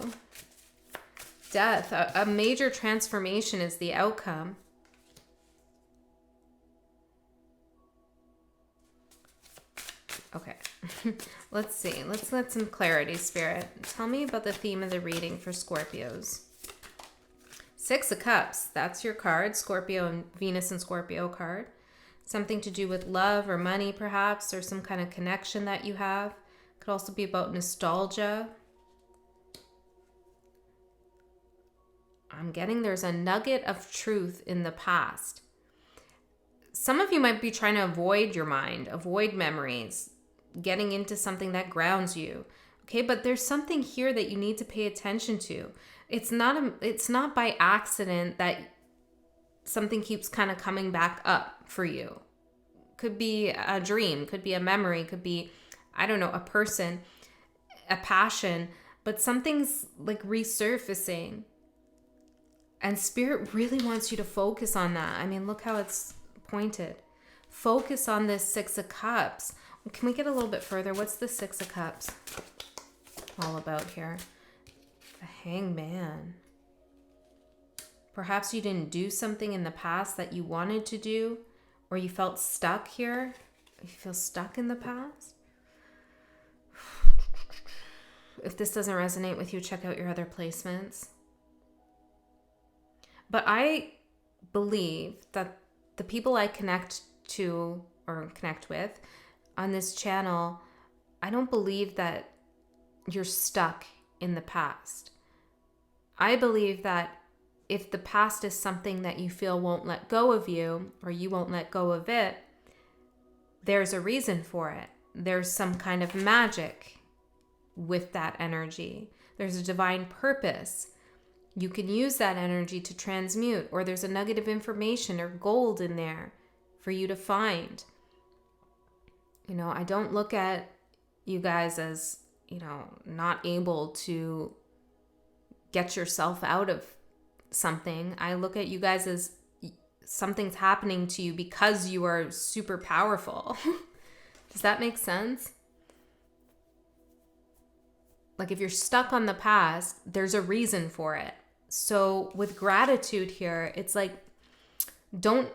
Death, a major transformation is the outcome. Okay, let's see. Let's get some clarity, Spirit. Tell me about the theme of the reading for Scorpios. 6 of Cups, that's your card, Scorpio and Venus and Scorpio card. Something to do with love or money perhaps, or some kind of connection that you have. Could also be about nostalgia. I'm getting there's a nugget of truth in the past. Some of you might be trying to avoid your mind, avoid memories, getting into something that grounds you. Okay, but there's something here that you need to pay attention to. It's not by accident that something keeps kind of coming back up for you. Could be a dream, could be a memory, could be, I don't know, a person. a passion, but something's like resurfacing. And Spirit really wants you to focus on that. I mean, look how it's pointed. Focus on this Six of Cups. Can we get a little bit further? What's the Six of Cups all about here? The Hangman. Perhaps you didn't do something in the past that you wanted to do, or you felt stuck here. You feel stuck in the past. If this doesn't resonate with you, check out your other placements. But I believe that the people I connect to or connect with on this channel, I don't believe that you're stuck in the past. I believe that if the past is something that you feel won't let go of you, or you won't let go of it, there's a reason for it. There's some kind of magic with that energy. There's a divine purpose. You can use that energy to transmute, or there's a nugget of information or gold in there for you to find. You know, I don't look at you guys as, you know, not able to get yourself out of something. I look at you guys as something's happening to you because you are super powerful. Does that make sense? Like, if you're stuck on the past, there's a reason for it. So with gratitude here, it's like, don't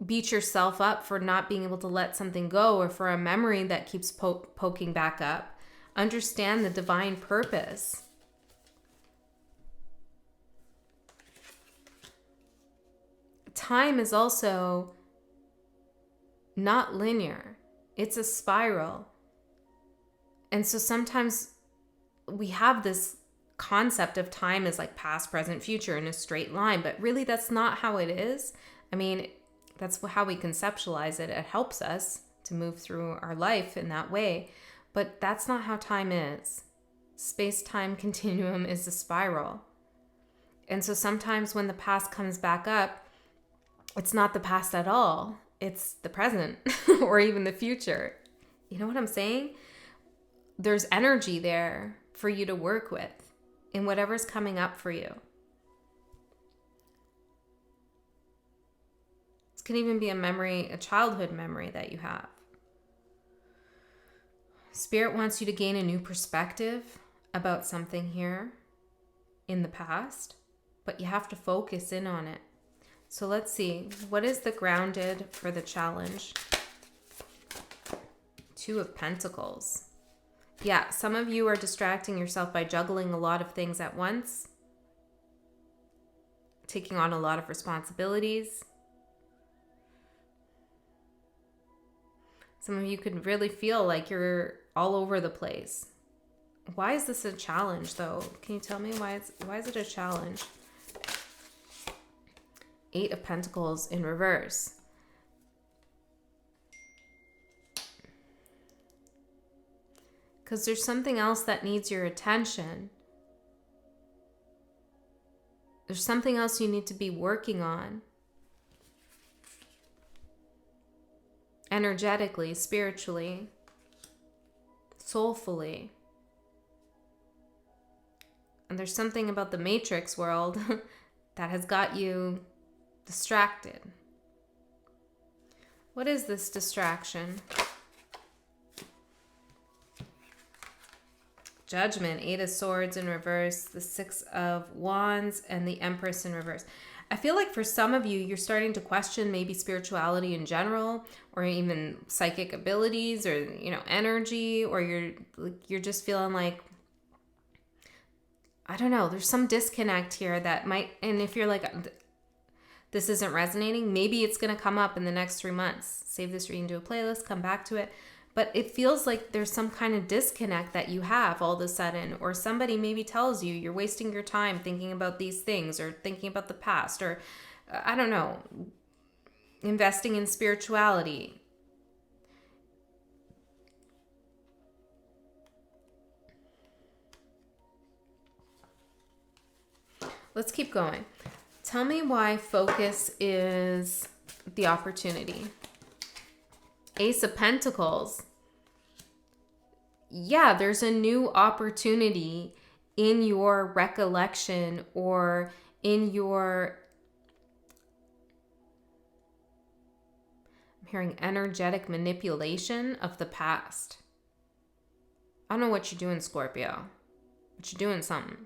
beat yourself up for not being able to let something go, or for a memory that keeps poking back up. Understand the divine purpose. Time is also not linear. It's a spiral. And so sometimes we have this concept of time as like past, present, future in a straight line, but really that's not how it is. I mean, that's how we conceptualize it. It helps us to move through our life in that way, but that's not how time is. Space-time continuum is a spiral. And so sometimes when the past comes back up, it's not the past at all. It's the present or even the future. You know what I'm saying? There's energy there for you to work with in whatever's coming up for you. This can even be a memory, a childhood memory that you have. Spirit wants you to gain a new perspective about something here in the past, but you have to focus in on it. So let's see, what is the grounded for the challenge? Two of Pentacles. Yeah, some of you are distracting yourself by juggling a lot of things at once, taking on a lot of responsibilities. Some of you could really feel like you're all over the place. Why is this a challenge, though? Can you tell me why is it a challenge? Eight of Pentacles in reverse. Because there's something else that needs your attention. There's something else you need to be working on. Energetically, spiritually, soulfully. And there's something about the Matrix world that has got you distracted. What is this distraction? Judgment, Eight of Swords in reverse, the Six of Wands, and the Empress in reverse. I feel like for some of you, you're starting to question maybe spirituality in general, or even psychic abilities, or, you know, energy, or you're just feeling like, I don't know, there's some disconnect here that might, and if you're like, this isn't resonating, maybe it's going to come up in the next 3 months. Save this reading to a playlist, come back to it. But it feels like there's some kind of disconnect that you have all of a sudden, or somebody maybe tells you you're wasting your time thinking about these things, or thinking about the past, or I don't know, investing in spirituality. Let's keep going. Tell me why focus is the opportunity. Ace of Pentacles. yeah, there's a new opportunity in your recollection or in your, I'm hearing energetic manipulation of the past. I don't know what you're doing, Scorpio, but you're doing something,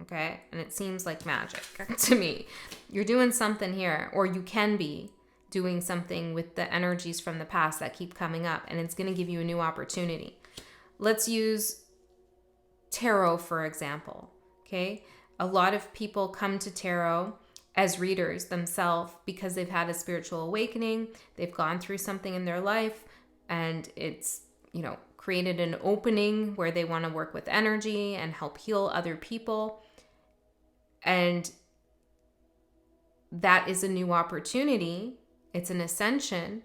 okay? And it seems like magic to me. You're doing something here, or you can be doing something with the energies from the past that keep coming up, and it's going to give you a new opportunity. Let's use tarot, for example, okay? A lot of people come to tarot as readers themselves because they've had a spiritual awakening, they've gone through something in their life, and it's, created an opening where they want to work with energy and help heal other people. And that is a new opportunity. It's an ascension,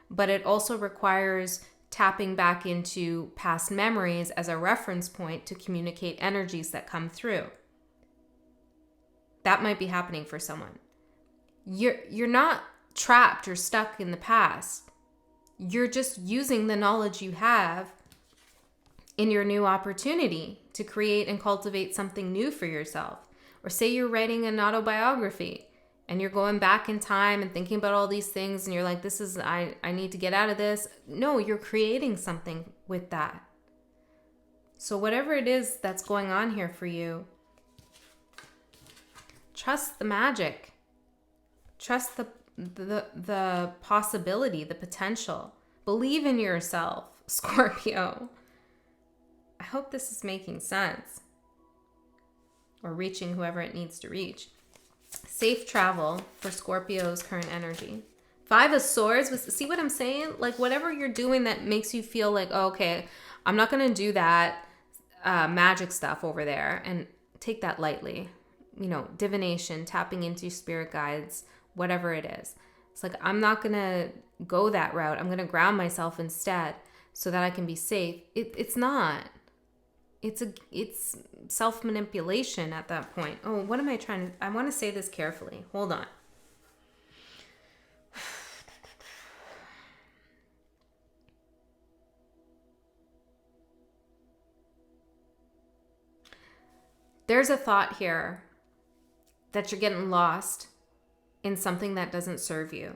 but it also requires tapping back into past memories as a reference point to communicate energies that come through. That might be happening for someone. You're not trapped or stuck in the past. You're just using the knowledge you have in your new opportunity to create and cultivate something new for yourself. Or say you're writing an autobiography and you're going back in time and thinking about all these things and you're like, I need to get out of this. No, you're creating something with that. So whatever it is that's going on here for you, trust the magic. Trust the possibility, the potential. Believe in yourself, Scorpio. I hope this is making sense, or reaching whoever it needs to reach. Safe travel for Scorpio's current energy. 5 of Swords. See what I'm saying? Like whatever you're doing that makes you feel like, oh, okay, I'm not going to do that magic stuff over there, and take that lightly. Divination, tapping into spirit guides, whatever it is. It's like, I'm not going to go that route. I'm going to ground myself instead so that I can be safe. It's not. It's self-manipulation at that point. Oh, what am I trying to... I want to say this carefully. Hold on. There's a thought here that you're getting lost in something that doesn't serve you,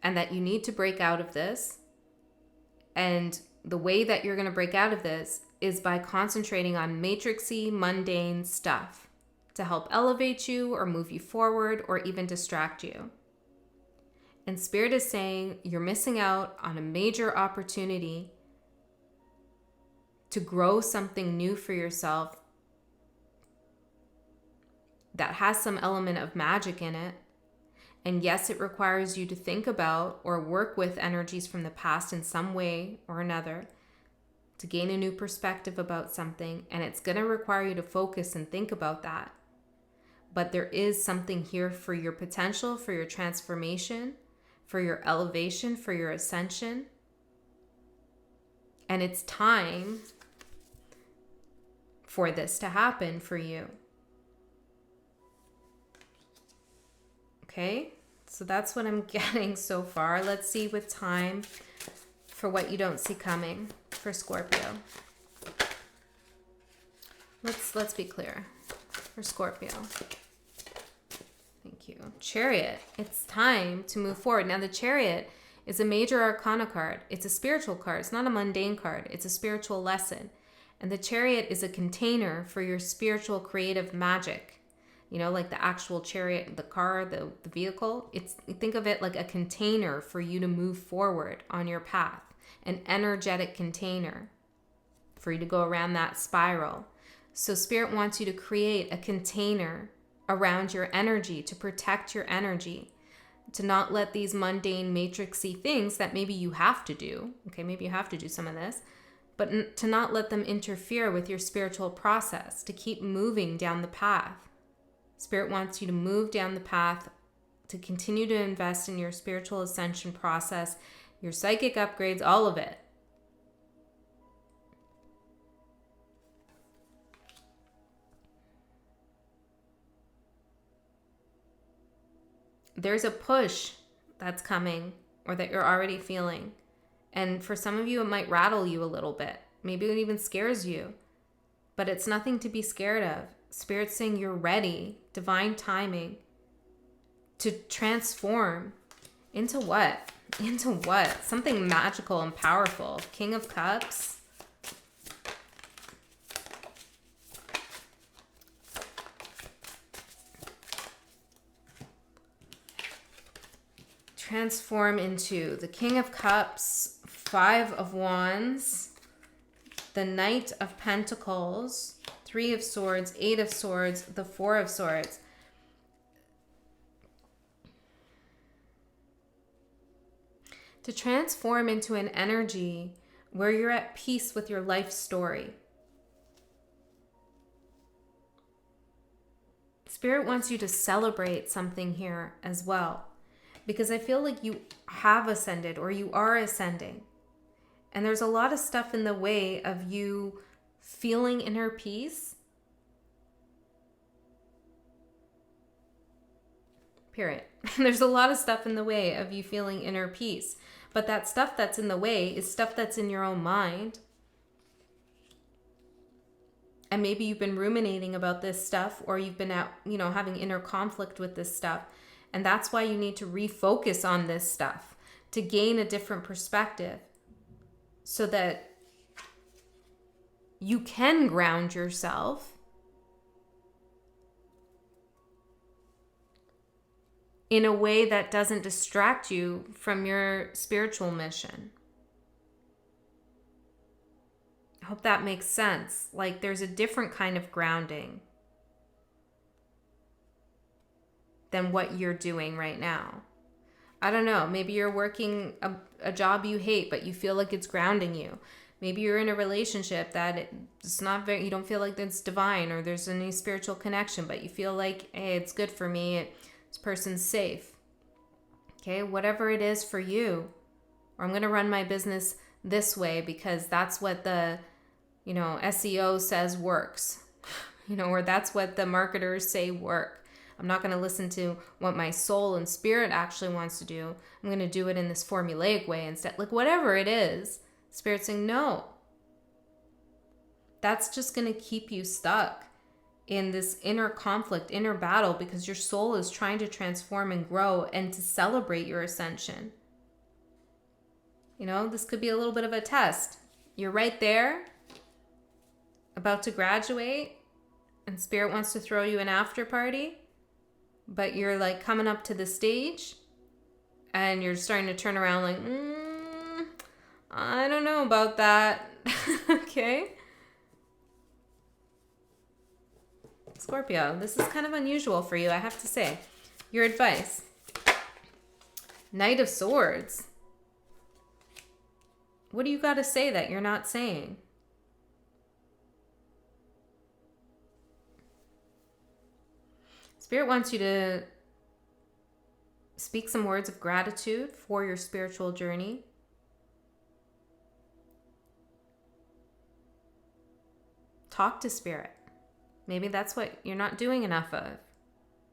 and that you need to break out of this. And the way that you're going to break out of this is by concentrating on matrixy, mundane stuff to help elevate you or move you forward or even distract you. And Spirit is saying you're missing out on a major opportunity to grow something new for yourself that has some element of magic in it. And yes, it requires you to think about or work with energies from the past in some way or another to gain a new perspective about something. And it's going to require you to focus and think about that. But there is something here for your potential, for your transformation, for your elevation, for your ascension. And it's time for this to happen for you. Okay, so that's what I'm getting so far. Let's see with time for what you don't see coming for Scorpio. Let's be clear for Scorpio. Thank you. Chariot. It's time to move forward. Now the Chariot is a major arcana card. It's a spiritual card. It's not a mundane card. It's a spiritual lesson. And the Chariot is a container for your spiritual creative magic. Like the actual chariot, the car, the vehicle. Think of it like a container for you to move forward on your path. An energetic container for you to go around that spiral. So Spirit wants you to create a container around your energy, to protect your energy, to not let these mundane matrixy things that maybe you have to do. Okay, maybe you have to do some of this, but to not let them interfere with your spiritual process, to keep moving down the path. Spirit wants you to move down the path, to continue to invest in your spiritual ascension process, your psychic upgrades, all of it. There's a push that's coming or that you're already feeling. And for some of you, it might rattle you a little bit. Maybe it even scares you. But it's nothing to be scared of. Spirit's saying you're ready. Divine timing. To transform. Into what? Into what? Something magical and powerful. King of Cups. Transform into the King of Cups, Five of Wands, the Knight of Pentacles, Three of Swords, Eight of Swords, the Four of Swords. To transform into an energy where you're at peace with your life story. Spirit wants you to celebrate something here as well. Because I feel like you have ascended or you are ascending. And there's a lot of stuff in the way of you feeling inner peace. Period. There's a lot of stuff in the way of you feeling inner peace. But that stuff that's in the way is stuff that's in your own mind. And maybe you've been ruminating about this stuff, or you've been out, having inner conflict with this stuff. And that's why you need to refocus on this stuff to gain a different perspective so that you can ground yourself in a way that doesn't distract you from your spiritual mission. I hope that makes sense. Like, there's a different kind of grounding than what you're doing right now. I don't know. Maybe you're working a job you hate, but you feel like it's grounding you. Maybe you're in a relationship that it's not very, you don't feel like it's divine or there's any spiritual connection, but you feel like, hey, it's good for me. This person's safe. Okay, whatever it is for you. Or I'm going to run my business this way because that's what the, SEO says works. Or that's what the marketers say work. I'm not going to listen to what my soul and spirit actually wants to do. I'm going to do it in this formulaic way instead. Like, whatever it is, Spirit's saying, no. That's just going to keep you stuck in this inner conflict, inner battle, because your soul is trying to transform and grow and to celebrate your ascension. This could be a little bit of a test. You're right there, about to graduate, and Spirit wants to throw you an after party. But you're like coming up to the stage and you're starting to turn around like, I don't know about that. Okay. Scorpio, this is kind of unusual for you, I have to say. Your advice. Knight of Swords. What do you got to say that you're not saying? Spirit wants you to speak some words of gratitude for your spiritual journey. Talk to Spirit. Maybe that's what you're not doing enough of.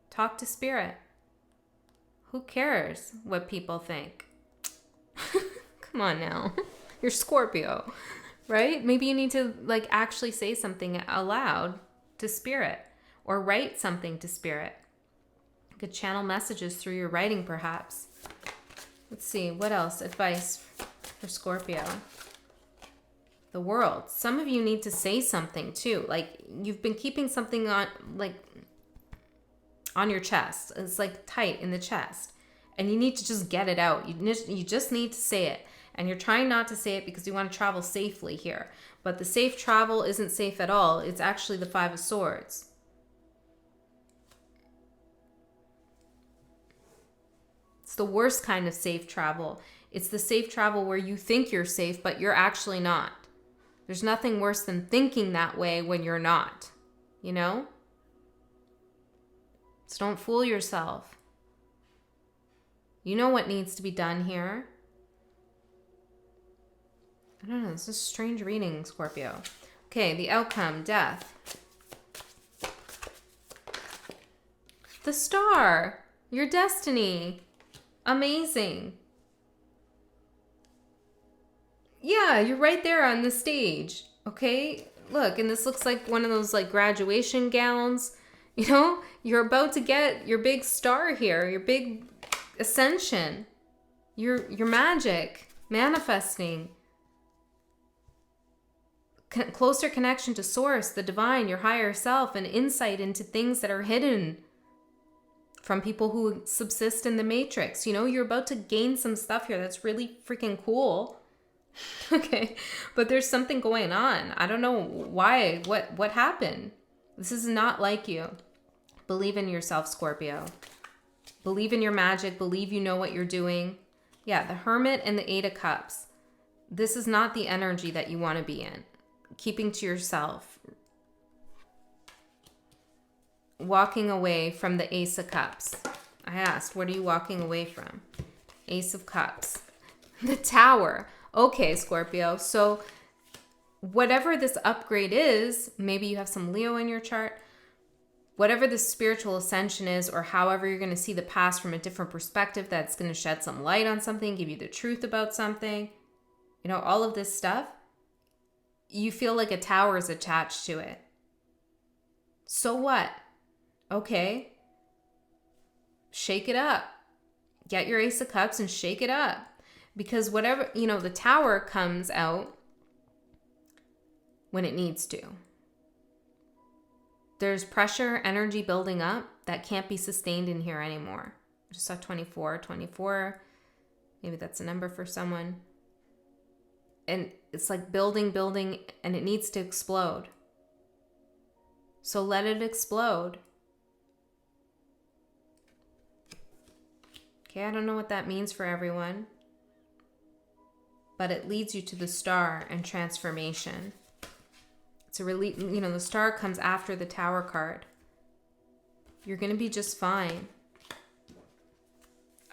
Talk to Spirit. Who cares what people think? Come on now. You're Scorpio, right? Maybe you need to actually say something aloud to Spirit. Or write something to Spirit. You could channel messages through your writing, perhaps. Let's see, what else? Advice for Scorpio. The World. Some of you need to say something, too. Like, you've been keeping something on your chest. It's, tight in the chest. And you need to just get it out. You just need to say it. And you're trying not to say it because you want to travel safely here. But the safe travel isn't safe at all. It's actually the Five of Swords. It's the worst kind of safe travel. It's the safe travel where you think you're safe, but you're actually not. There's nothing worse than thinking that way when you're not, So don't fool yourself. You know what needs to be done here. I don't know. This is strange reading, Scorpio. Okay, the outcome, death. The Star. Your destiny. Amazing. Yeah, you're right there on the stage. Okay? Look, and this looks like one of those like graduation gowns. You know, you're about to get your big star here, your big ascension. Your magic, manifesting. Closer connection to source, the divine, your higher self, and insight into things that are hidden from people who subsist in the matrix. You know, you're about to gain some stuff here that's really freaking cool. Okay, but there's something going on. I don't know why, what happened. This is not like you. Believe in yourself, Scorpio. Believe in your magic. Believe you know what you're doing. Yeah, the Hermit and the Eight of Cups. This is not the energy that you want to be in. Keeping to yourself. Walking away from the Ace of Cups. I asked, what are you walking away from? Ace of Cups. The Tower. Okay, Scorpio. So whatever this upgrade is, maybe you have some Leo in your chart. Whatever the spiritual ascension is, or however you're going to see the past from a different perspective, that's going to shed some light on something, give you the truth about something. You know, all of this stuff. You feel like a tower is attached to it. So what? Okay. Shake it up. Get your Ace of Cups and shake it up. Because whatever, you know, the Tower comes out when it needs to. There's pressure, energy building up that can't be sustained in here anymore. I just saw 24. 24. Maybe that's a number for someone. And it's like building, and it needs to explode. So let it explode. Okay, I don't know what that means for everyone. But it leads you to the star and transformation. It's a really, you know, the star comes after the Tower card. You're going to be just fine.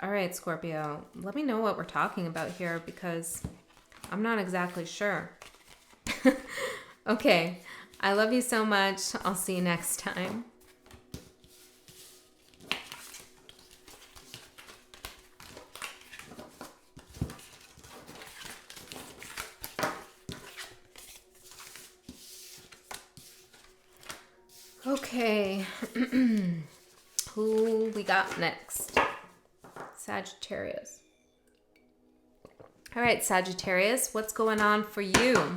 All right, Scorpio, let me know what we're talking about here because I'm not exactly sure. Okay, I love you so much. I'll see you next time. Okay, who we got next? Sagittarius. All right, Sagittarius, what's going on for you?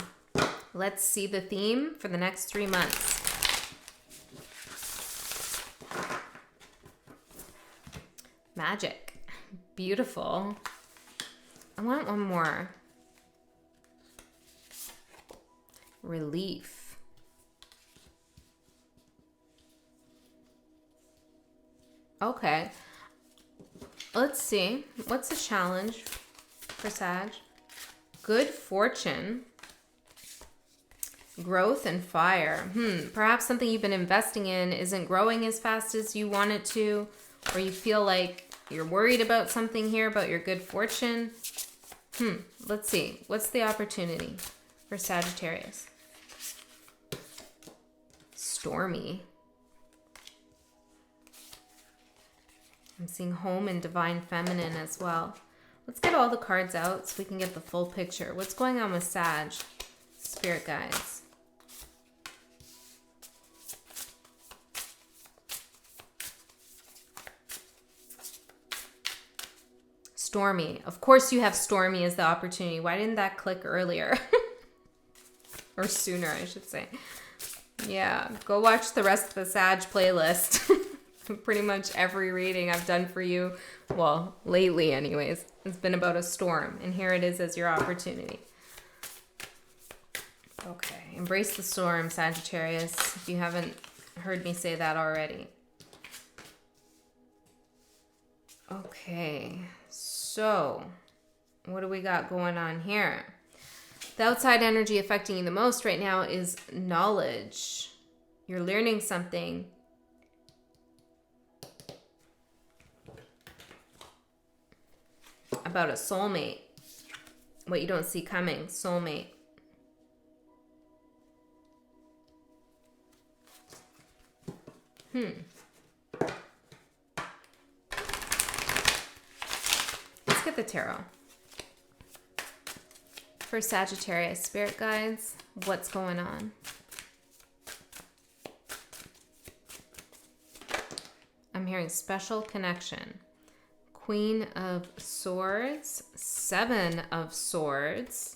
Let's see the theme for the next 3 months. Magic. Beautiful. I want one more. Relief. Okay. Let's see. What's the challenge for Sag? Good fortune. Growth and fire. Perhaps something you've been investing in isn't growing as fast as you want it to, or you feel like you're worried about something here, about your good fortune. Let's see. What's the opportunity for Sagittarius? Stormy. I'm seeing home and divine feminine as well. Let's get all the cards out so we can get the full picture. What's going on with Sag? Spirit guides. Stormy. Of course you have Stormy as the opportunity. Why didn't that click earlier? Or sooner, I should say. Yeah, go watch the rest of the Sag playlist. Pretty much every reading I've done for you, well, lately anyways, it's been about a storm. And here it is as your opportunity. Okay, embrace the storm, Sagittarius, if you haven't heard me say that already. Okay, so what do we got going on here? The outside energy affecting you the most right now is knowledge. You're learning something. About a soulmate. What you don't see coming. Soulmate. Let's get the tarot. for Sagittarius, spirit guides, what's going on? I'm hearing special connection. Queen of Swords, Seven of Swords,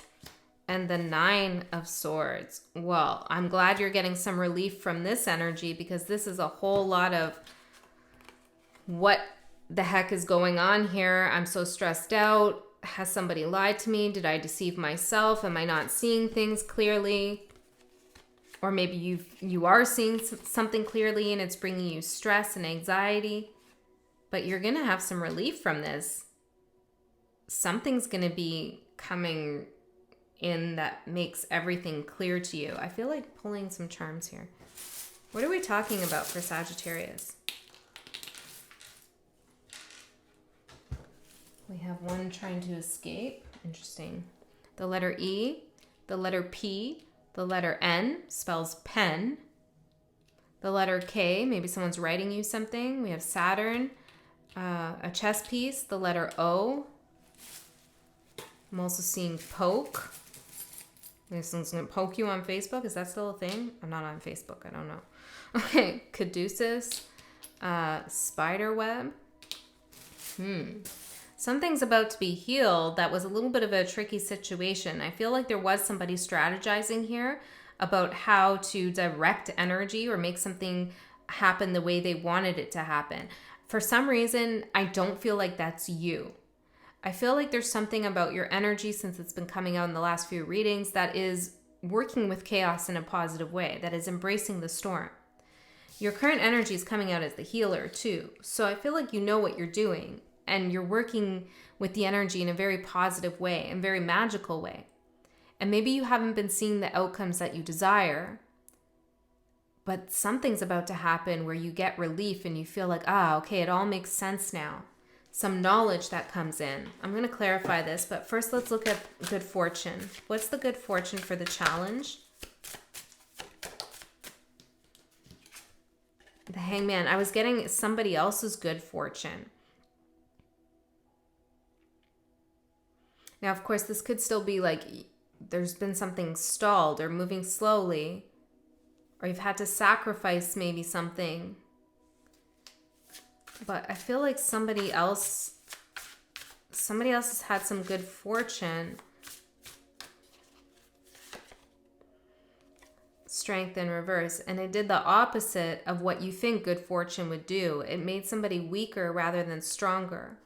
and the Nine of Swords. Well, I'm glad you're getting some relief from this energy, because this is a whole lot of what the heck is going on here. I'm so stressed out. Has somebody lied to me? Did I deceive myself? Am I not seeing things clearly? Or maybe you are seeing something clearly and it's bringing you stress and anxiety. But you're going to have some relief from this. Something's going to be coming in that makes everything clear to you. I feel like pulling some charms here. What are we talking about for Sagittarius? We have one trying to escape. Interesting. The letter E, the letter P, the letter N spells pen. The letter K, maybe someone's writing you something. We have Saturn, a chess piece, the letter O. I'm also seeing poke. Maybe someone's going to poke you on Facebook. Is that still a thing? I'm not on Facebook. I don't know. Okay. Caduceus, spider web. Something's about to be healed. That was a little bit of a tricky situation. I feel like there was somebody strategizing here about how to direct energy or make something happen the way they wanted it to happen. For some reason, I don't feel like that's you. I feel like there's something about your energy, since it's been coming out in the last few readings, that is working with chaos in a positive way, that is embracing the storm. Your current energy is coming out as the healer too. So I feel like you know what you're doing. And you're working with the energy in a very positive way and very magical way. And maybe you haven't been seeing the outcomes that you desire, but something's about to happen where you get relief and you feel like, okay, it all makes sense now. Some knowledge that comes in. I'm going to clarify this, but first let's look at good fortune. What's the good fortune for the challenge? The Hangman. I was getting somebody else's good fortune. Now, of course, this could still be like there's been something stalled or moving slowly, or you've had to sacrifice maybe something. But I feel like somebody else has had some good fortune. Strength in reverse. And it did the opposite of what you think good fortune would do. It made somebody weaker rather than stronger.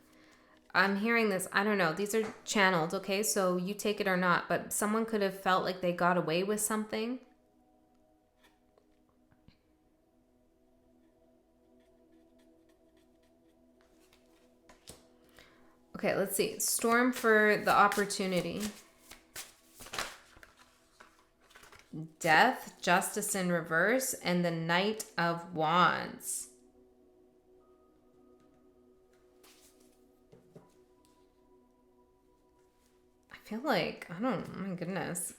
I'm hearing this, I don't know, these are channeled, okay? So you take it or not, but someone could have felt like they got away with something. Okay, let's see. Storm for the opportunity. Death, Justice in reverse, and the Knight of Wands. I feel like, oh my goodness,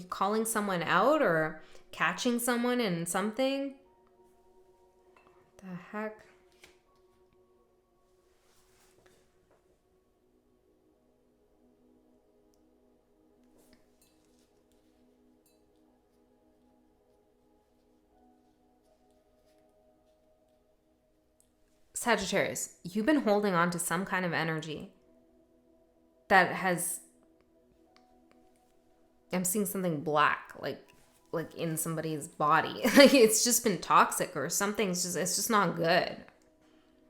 calling someone out or catching someone in something. What the heck? Sagittarius, you've been holding on to some kind of energy that has, I'm seeing something black, like in somebody's body. Like it's just been toxic or something's just, it's just not good.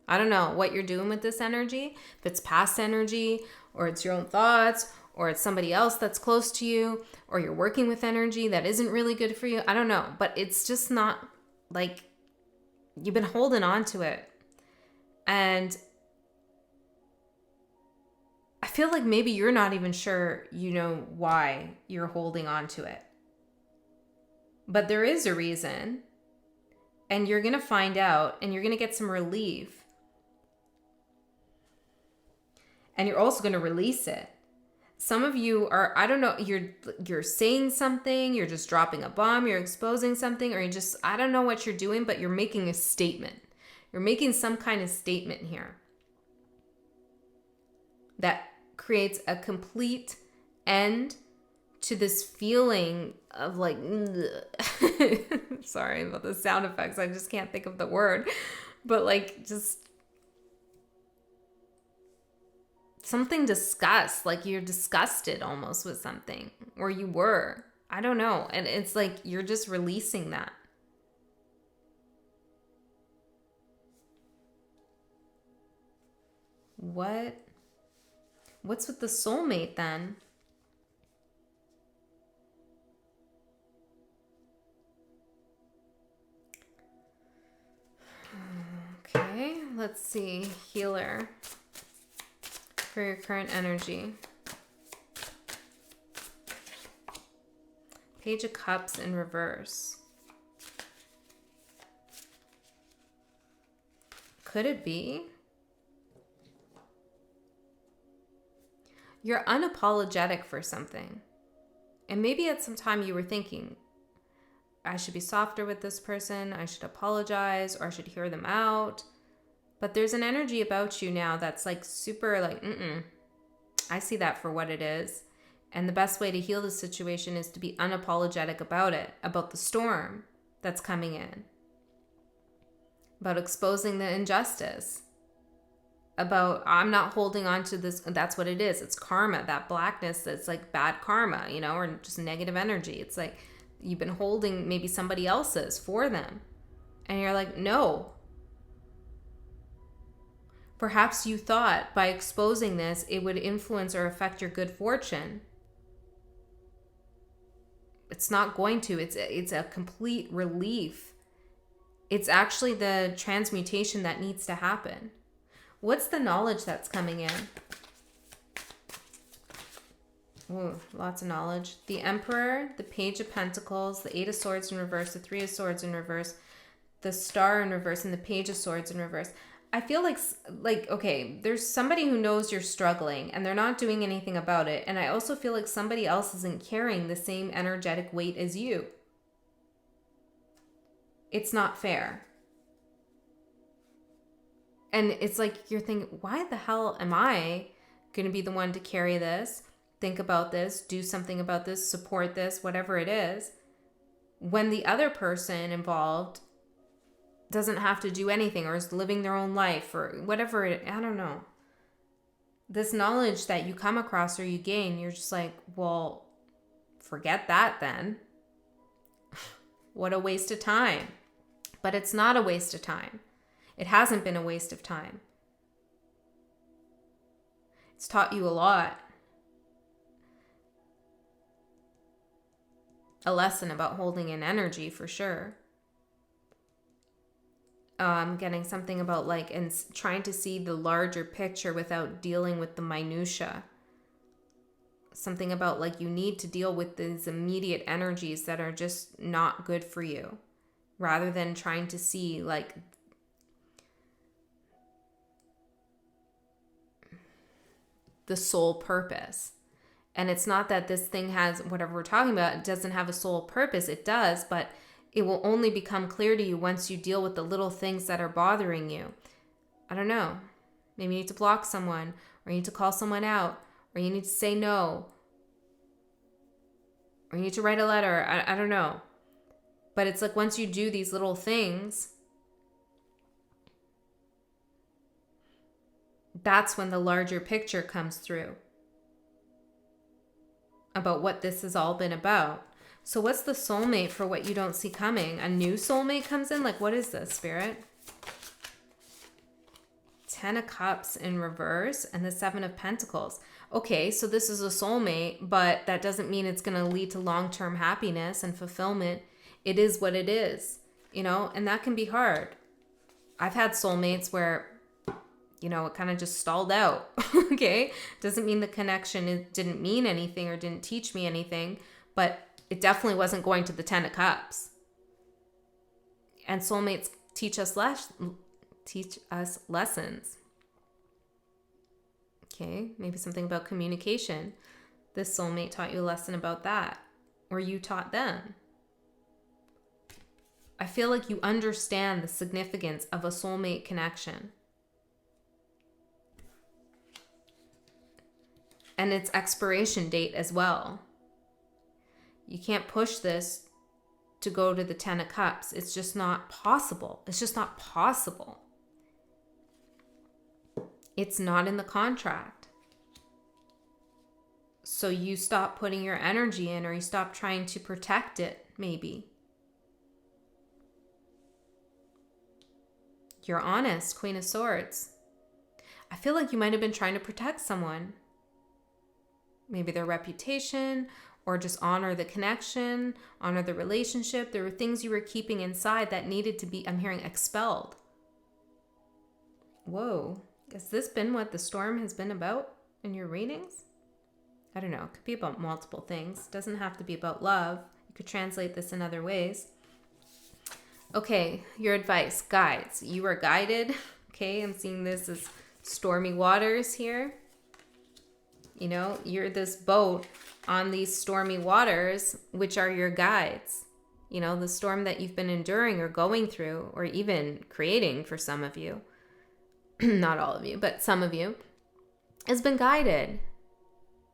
I don't know what you're doing with this energy. If it's past energy or it's your own thoughts or it's somebody else that's close to you or you're working with energy that isn't really good for you. I don't know, but it's just not like you've been holding on to it. And I feel like maybe you're not even sure you know why you're holding on to it. But there is a reason. And you're going to find out and you're going to get some relief. And you're also going to release it. Some of you are, I don't know, you're saying something, you're just dropping a bomb, you're exposing something, or you just, I don't know what you're doing, but you're making a statement. You're making some kind of statement here that creates a complete end to this feeling of like, sorry about the sound effects. I just can't think of the word, but like just something disgust, like you're disgusted almost with something, or you were, I don't know. And it's like, you're just releasing that. What's with the soulmate then? Okay, let's see. Healer for your current energy. Page of Cups in reverse. Could it be? You're unapologetic for something. And maybe at some time you were thinking, I should be softer with this person, I should apologize, or I should hear them out. But there's an energy about you now that's like super like, I see that for what it is. And the best way to heal the situation is to be unapologetic about it, about the storm that's coming in, about exposing the injustice, about I'm not holding on to this. That's what it is. It's karma, that blackness that's like bad karma, you know, or just negative energy. It's like you've been holding maybe somebody else's for them. And you're like, no. Perhaps you thought by exposing this, it would influence or affect your good fortune. It's not going to. It's a complete relief. It's actually the transmutation that needs to happen. What's the knowledge that's coming in? Ooh, lots of knowledge. The Emperor, the Page of Pentacles, the Eight of Swords in reverse, the Three of Swords in reverse, the Star in reverse, and the Page of Swords in reverse. I feel like, okay, there's somebody who knows you're struggling and they're not doing anything about it. And I also feel like somebody else isn't carrying the same energetic weight as you. It's not fair. And it's like you're thinking, why the hell am I going to be the one to carry this, think about this, do something about this, support this, whatever it is, when the other person involved doesn't have to do anything or is living their own life or whatever I don't know. This knowledge that you come across or you gain, you're just like, well, forget that then. What a waste of time. But it's not a waste of time. It hasn't been a waste of time. It's taught you a lot. A lesson about holding in energy for sure. Getting something about like, and trying to see the larger picture without dealing with the minutia. Something about like you need to deal with these immediate energies that are just not good for you, rather than trying to see like the sole purpose. And it's not that this thing has, whatever we're talking about, it doesn't have a sole purpose. It does, but it will only become clear to you once you deal with the little things that are bothering you. I don't know. Maybe you need to block someone, or you need to call someone out, or you need to say no, or you need to write a letter. I don't know. But it's like once you do these little things, that's when the larger picture comes through about what this has all been about. So what's the soulmate for what you don't see coming? A new soulmate comes in? Like, what is this, Spirit? Ten of Cups in reverse and the Seven of Pentacles. Okay, so this is a soulmate, but that doesn't mean it's going to lead to long-term happiness and fulfillment. It is what it is, you know, and that can be hard. I've had soulmates where, you know, it kind of just stalled out, okay? Doesn't mean the connection didn't mean anything or didn't teach me anything, but it definitely wasn't going to the Ten of Cups. And soulmates teach us lessons. Okay, maybe something about communication. This soulmate taught you a lesson about that, or you taught them. I feel like you understand the significance of a soulmate connection. And its expiration date as well. You can't push this to go to the 10 of Cups. It's just not possible. It's just not possible. It's not in the contract. So you stop putting your energy in, or you stop trying to protect it, maybe. You're honest, Queen of Swords. I feel like you might have been trying to protect someone. Maybe their reputation, or just honor the connection, honor the relationship. There were things you were keeping inside that needed to be, I'm hearing, expelled. Whoa. Has this been what the storm has been about in your readings? I don't know. It could be about multiple things. It doesn't have to be about love. You could translate this in other ways. Okay, your advice, guides. You are guided. Okay, I'm seeing this as stormy waters here. You know, you're this boat on these stormy waters, which are your guides. You know, the storm that you've been enduring or going through, or even creating for some of you. Not all of you, but some of you, has been guided.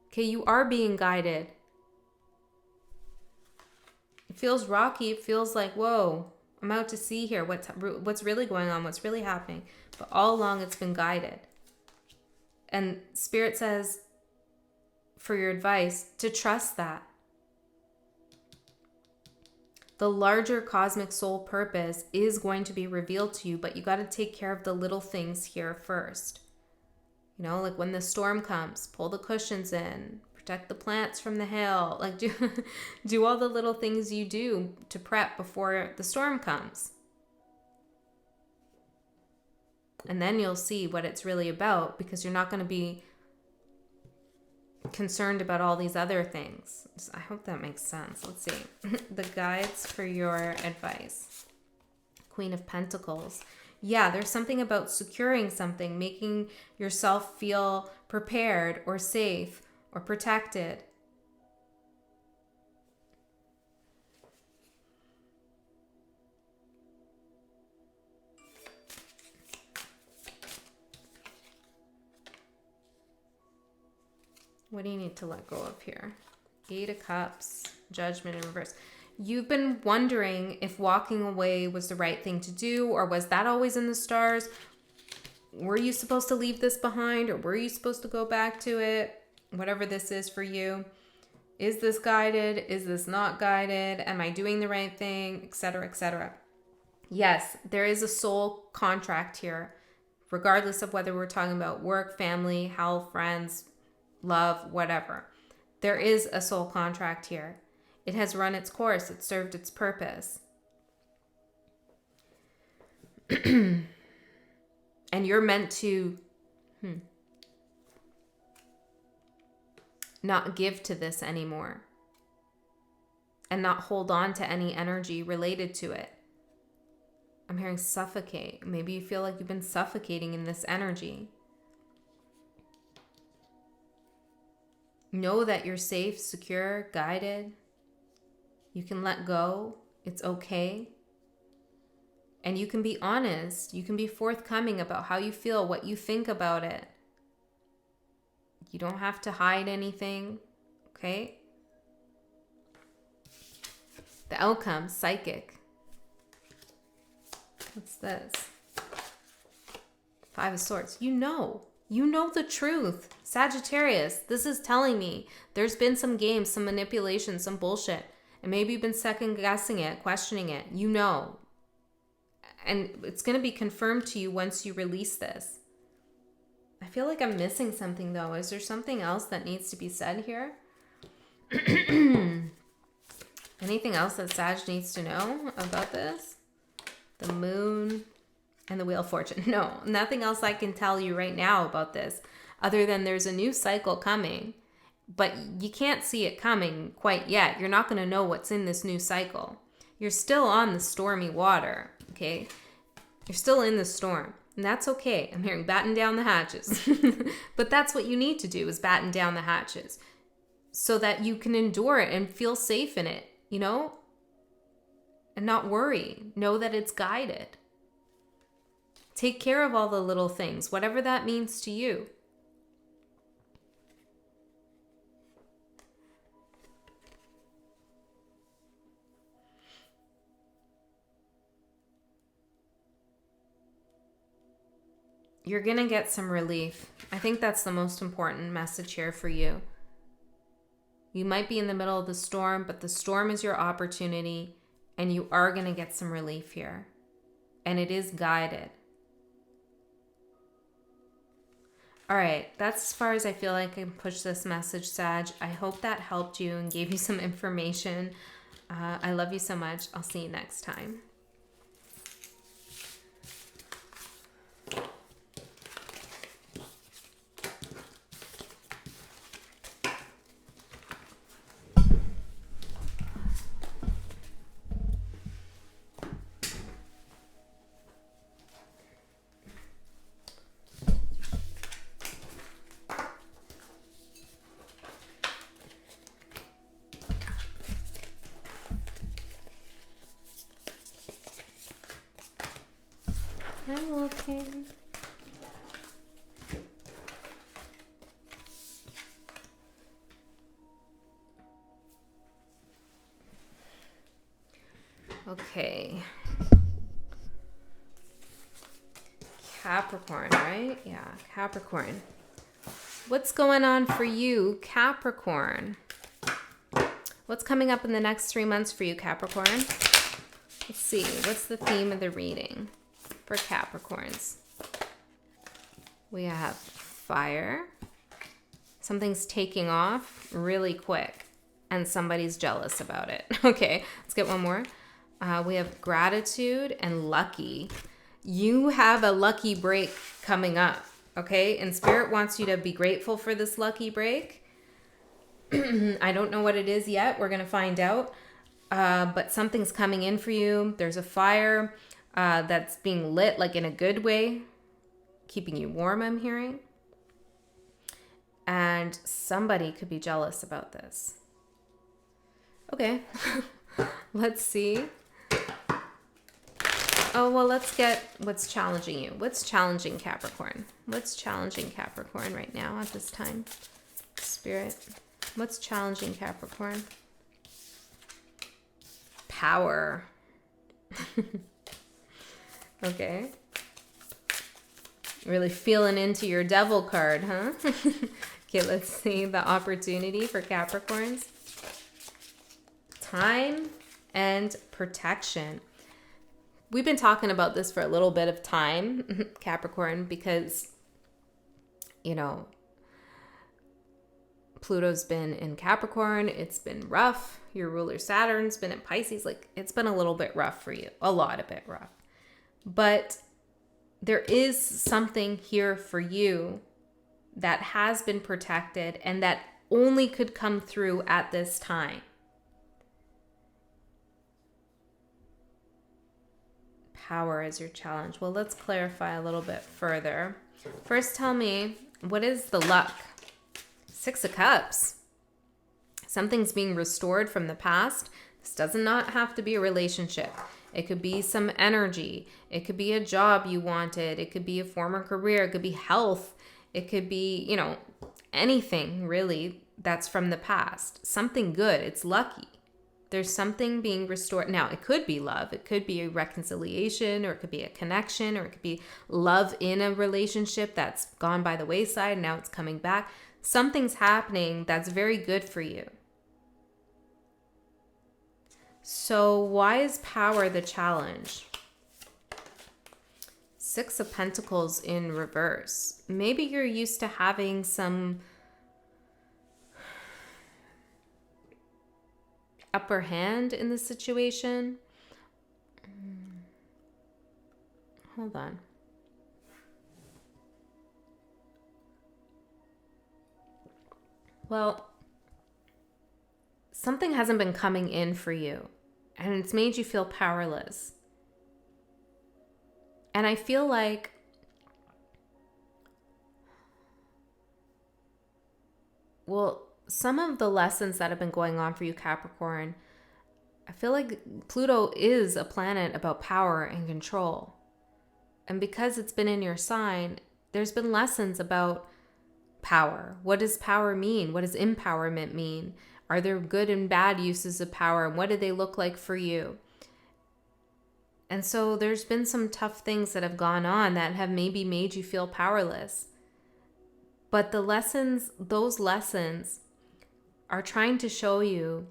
Okay, you are being guided. It feels rocky. It feels like, whoa, I'm out to sea here. What's really going on? What's really happening? But all along, it's been guided. And Spirit says, for your advice, to trust that. The larger cosmic soul purpose is going to be revealed to you, but you got to take care of the little things here first. You know, like when the storm comes, pull the cushions in, protect the plants from the hail, like do all the little things you do to prep before the storm comes. And then you'll see what it's really about, because you're not going to be concerned about all these other things. I hope that makes sense. Let's see. The guides for your advice. Queen of Pentacles. Yeah, there's something about securing something, making yourself feel prepared or safe or protected. What do you need to let go of here? 8 of Cups, Judgment in reverse. You've been wondering if walking away was the right thing to do, or was that always in the stars? Were you supposed to leave this behind, or were you supposed to go back to it? Whatever this is for you. Is this guided? Is this not guided? Am I doing the right thing? Etc., etc. Yes, there is a soul contract here, regardless of whether we're talking about work, family, health, friends, love, whatever. There is a soul contract here. It has run its course. It served its purpose. And you're meant to not give to this anymore. And not hold on to any energy related to it. I'm hearing suffocate. Maybe you feel like you've been suffocating in this energy. Know that you're safe, secure, guided. You can let go. It's okay. And you can be honest. You can be forthcoming about how you feel, what you think about it. You don't have to hide anything. Okay? The outcome, psychic. What's this? 5 of Swords. You know the truth. Sagittarius, this is telling me there's been some games, some manipulation, some bullshit. And maybe you've been second guessing it, questioning it. You know. And it's going to be confirmed to you once you release this. I feel like I'm missing something though. Is there something else that needs to be said here? Anything else that Sag needs to know about this? The moon and the Wheel of Fortune. No, nothing else I can tell you right now about this, other than there's a new cycle coming. But you can't see it coming quite yet. You're not going to know what's in this new cycle. You're still on the stormy water, okay? You're still in the storm, and that's okay. I'm hearing batten down the hatches. But that's what you need to do, is batten down the hatches so that you can endure it and feel safe in it, you know? And not worry. Know that it's guided. Take care of all the little things, whatever that means to you. you're going to get some relief. I think that's the most important message here for you. You might be in the middle of the storm, but the storm is your opportunity, and you are going to get some relief here. And it is guided. All right, that's as far as I feel like I can push this message, Sag. I hope that helped you and gave you some information. I love you so much. I'll see you next time. I'm looking. Okay. Capricorn, right? Yeah, Capricorn. What's going on for you, Capricorn? What's coming up in the next 3 months for you, Capricorn? Let's see. What's the theme of the reading for Capricorns? We have fire. Something's taking off really quick and somebody's jealous about it. Okay, let's get one more. We have gratitude and lucky. You have a lucky break coming up, okay? And Spirit wants you to be grateful for this lucky break. I don't know what it is yet. We're going to find out. But something's coming in for you. There's a fire that's being lit, like in a good way, keeping you warm, I'm hearing. And somebody could be jealous about this. Okay, let's see. Oh, well, let's get what's challenging you. What's challenging Capricorn? What's challenging Capricorn right now at this time? Spirit, what's challenging Capricorn? Power. Okay. Really feeling into your devil card, huh? Okay, let's see the opportunity for Capricorns. Time and protection. We've been talking about this for a little bit of time, Capricorn, because, you know, Pluto's been in Capricorn. It's been rough. Your ruler Saturn's been in Pisces. Like, it's been a little bit rough for you. A lot of bit rough. But there is something here for you that has been protected and that only could come through at this time. Power is your challenge. Well, let's clarify a little bit further. First, tell me, what is the luck? 6 of Cups. Something's being restored from the past. This does not have to be a relationship. It could be some energy. It could be a job you wanted. It could be a former career. It could be health. It could be, you know, anything really that's from the past. Something good. It's lucky. There's something being restored. Now, it could be love. It could be a reconciliation, or it could be a connection, or it could be love in a relationship that's gone by the wayside. Now it's coming back. Something's happening that's very good for you. So why is power the challenge? 6 of Pentacles in reverse. Maybe you're used to having some upper hand in the situation. Hold on. Well, something hasn't been coming in for you, and it's made you feel powerless. And I feel like some of the lessons that have been going on for you, Capricorn, I feel like Pluto is a planet about power and control. And because it's been in your sign, there's been lessons about power. What does power mean? What does empowerment mean? Are there good and bad uses of power? And what do they look like for you? And so there's been some tough things that have gone on that have maybe made you feel powerless. But those lessons are trying to show you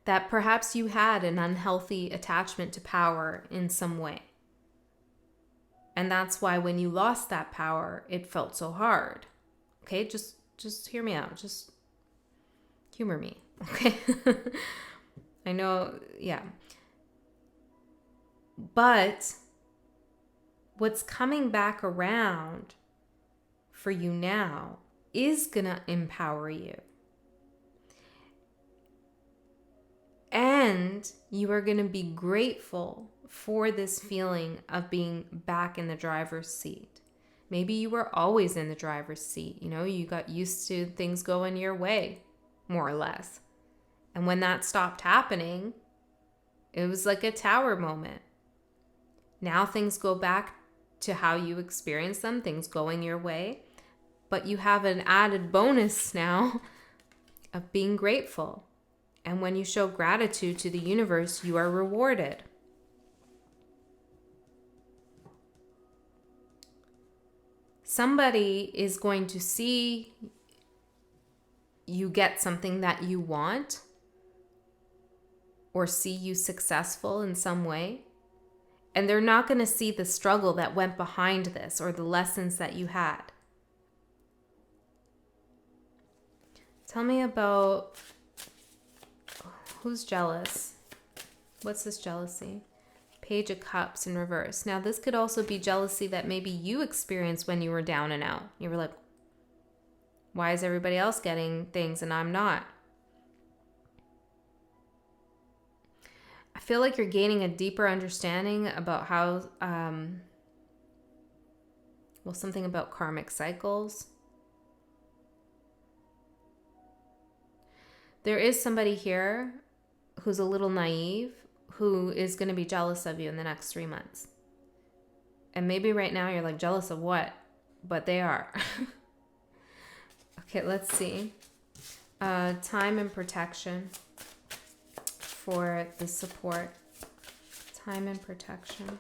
that perhaps you had an unhealthy attachment to power in some way. And that's why when you lost that power, it felt so hard. Okay, just hear me out. Just humor me. Okay. I know, yeah. But what's coming back around for you now is going to empower you. And you are going to be grateful for this feeling of being back in the driver's seat. Maybe you were always in the driver's seat. You know, you got used to things going your way, more or less. And when that stopped happening, it was like a tower moment. Now things go back to how you experience them, things going your way. But you have an added bonus now of being grateful. And when you show gratitude to the universe, you are rewarded. Somebody is going to see you get something that you want, or see you successful in some way. And they're not going to see the struggle that went behind this or the lessons that you had. Tell me about who's jealous. What's this jealousy? Page of Cups in reverse. Now, this could also be jealousy that maybe you experienced when you were down and out. You were like, why is everybody else getting things and I'm not? I feel like you're gaining a deeper understanding about how, something about karmic cycles. There is somebody here who's a little naive, who is going to be jealous of you in the next 3 months. And maybe right now you're like, jealous of what? But they are. Okay, let's see. Time and protection for the support. Time and protection.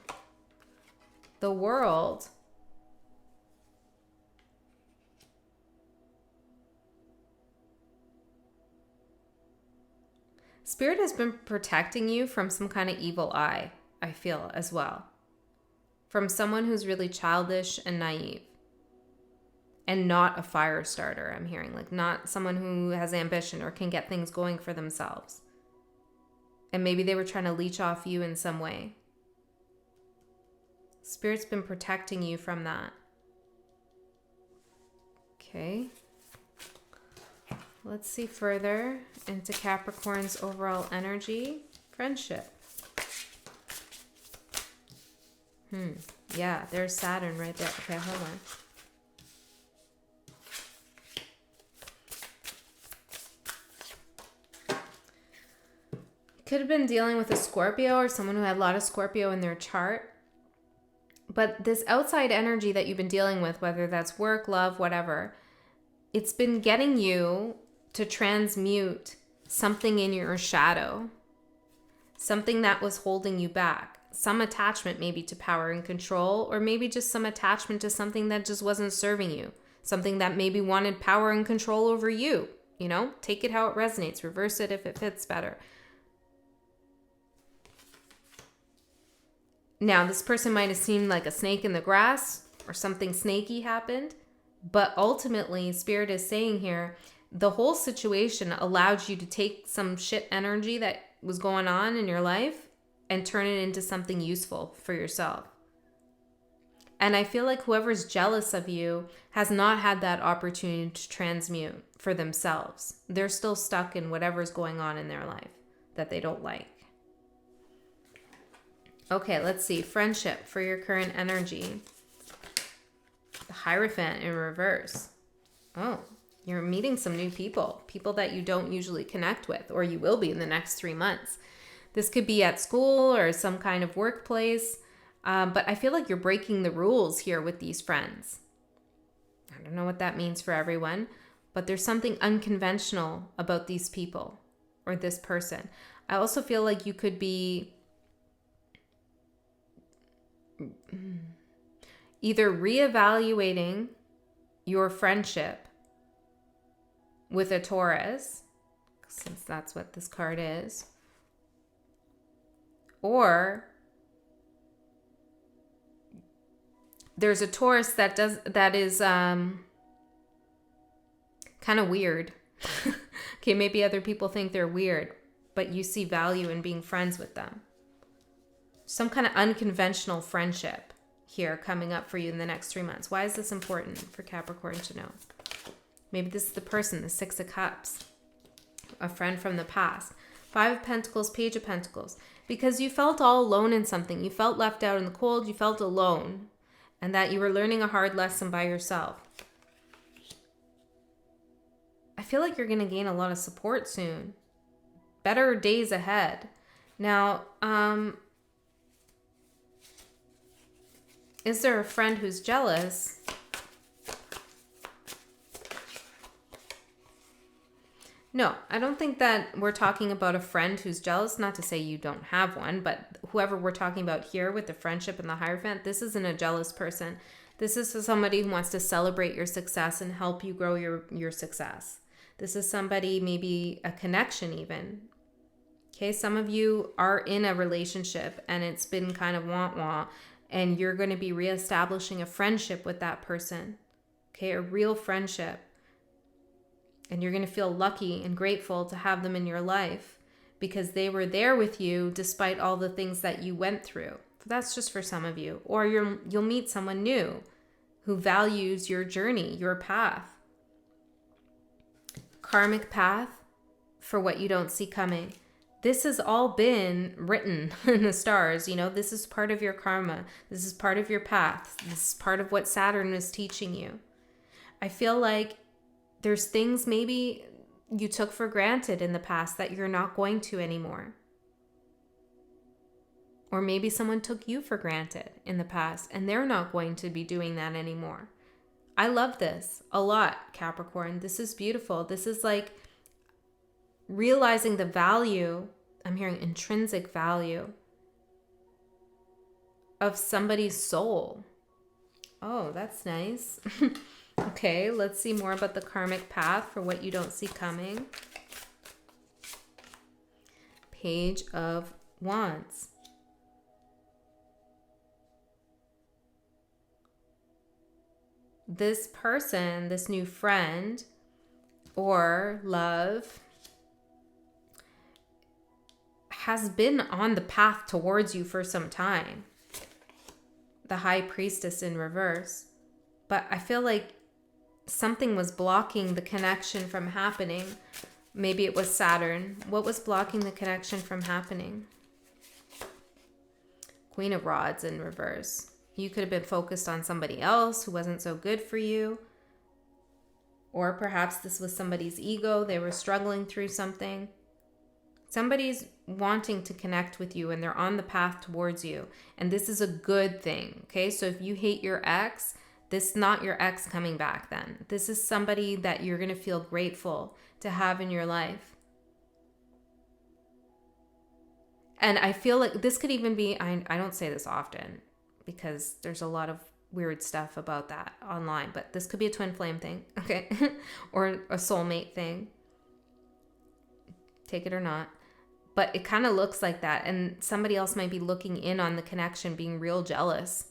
The World. Spirit has been protecting you from some kind of evil eye, I feel, as well. From someone who's really childish and naive. And not a fire starter, I'm hearing. Like, not someone who has ambition or can get things going for themselves. And maybe they were trying to leech off you in some way. Spirit's been protecting you from that. Okay. Let's see further into Capricorn's overall energy. Friendship. Yeah, there's Saturn right there. Okay, hold on. Could have been dealing with a Scorpio or someone who had a lot of Scorpio in their chart. But this outside energy that you've been dealing with, whether that's work, love, whatever, it's been getting you to transmute something in your shadow, something that was holding you back, some attachment maybe to power and control, or maybe just some attachment to something that just wasn't serving you, something that maybe wanted power and control over you. You know, take it how it resonates, reverse it if it fits better. Now, this person might have seemed like a snake in the grass or something snaky happened, but ultimately, Spirit is saying here, the whole situation allowed you to take some shit energy that was going on in your life and turn it into something useful for yourself. And I feel like whoever's jealous of you has not had that opportunity to transmute for themselves. They're still stuck in whatever's going on in their life that they don't like. Okay, let's see. Friendship for your current energy. The Hierophant in reverse. Oh, you're meeting some new people. People that you don't usually connect with, or you will be in the next 3 months. This could be at school or some kind of workplace. But I feel like you're breaking the rules here with these friends. I don't know what that means for everyone, but there's something unconventional about these people or this person. I also feel like you could be either reevaluating your friendship with a Taurus, since that's what this card is, or there's a Taurus that is kind of weird. Okay, maybe other people think they're weird, but you see value in being friends with them. Some kind of unconventional friendship here coming up for you in the next 3 months. Why is this important for Capricorn to know? Maybe this is the person, the Six of Cups, a friend from the past. Five of Pentacles, Page of Pentacles. Because you felt all alone in something. You felt left out in the cold. You felt alone. And that you were learning a hard lesson by yourself. I feel like you're going to gain a lot of support soon. Better days ahead. Now, is there a friend who's jealous? No, I don't think that we're talking about a friend who's jealous. Not to say you don't have one, but whoever we're talking about here with the friendship and the Hierophant, this isn't a jealous person. This is somebody who wants to celebrate your success and help you grow your success. This is somebody, maybe a connection even. Okay, some of you are in a relationship and it's been kind of wah-wah, and you're going to be reestablishing a friendship with that person. Okay, a real friendship. And you're going to feel lucky and grateful to have them in your life because they were there with you despite all the things that you went through. That's just for some of you. Or you'll meet someone new who values your journey, your path. Karmic path for what you don't see coming. This has all been written in the stars. You know, this is part of your karma. This is part of your path. This is part of what Saturn is teaching you. I feel like there's things maybe you took for granted in the past that you're not going to anymore. Or maybe someone took you for granted in the past and they're not going to be doing that anymore. I love this a lot, Capricorn. This is beautiful. This is like realizing the value, I'm hearing intrinsic value, of somebody's soul. Oh, that's nice. Okay, let's see more about the karmic path for what you don't see coming. Page of Wands. This person, this new friend or love, has been on the path towards you for some time. The High Priestess in reverse. But I feel like something was blocking the connection from happening. Maybe it was Saturn. What was blocking the connection from happening? Queen of Rods in reverse. You could have been focused on somebody else who wasn't so good for you. Or perhaps this was somebody's ego. They were struggling through something. Somebody's wanting to connect with you and they're on the path towards you. And this is a good thing. Okay, so if you hate your ex, this is not your ex coming back then. This is somebody that you're going to feel grateful to have in your life. And I feel like this could even be, I don't say this often because there's a lot of weird stuff about that online, but this could be a twin flame thing, okay? Or a soulmate thing. Take it or not. But it kind of looks like that. And somebody else might be looking in on the connection, being real jealous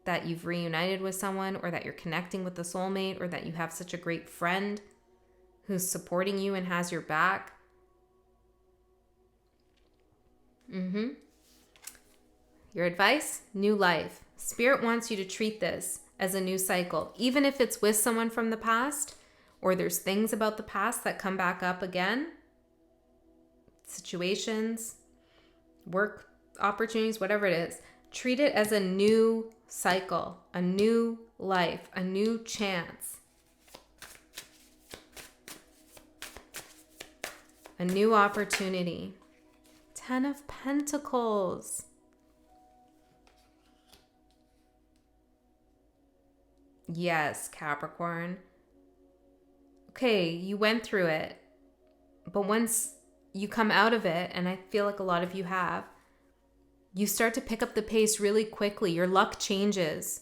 that you've reunited with someone, or that you're connecting with the soulmate, or that you have such a great friend who's supporting you and has your back. Your advice? New life. Spirit wants you to treat this as a new cycle. Even if it's with someone from the past, or there's things about the past that come back up again, situations, work opportunities, whatever it is, treat it as a new cycle, a new life, a new chance, a new opportunity. 10 of Pentacles. Yes, Capricorn. Okay, you went through it. But once you come out of it, and I feel like a lot of you have, you start to pick up the pace really quickly. Your luck changes.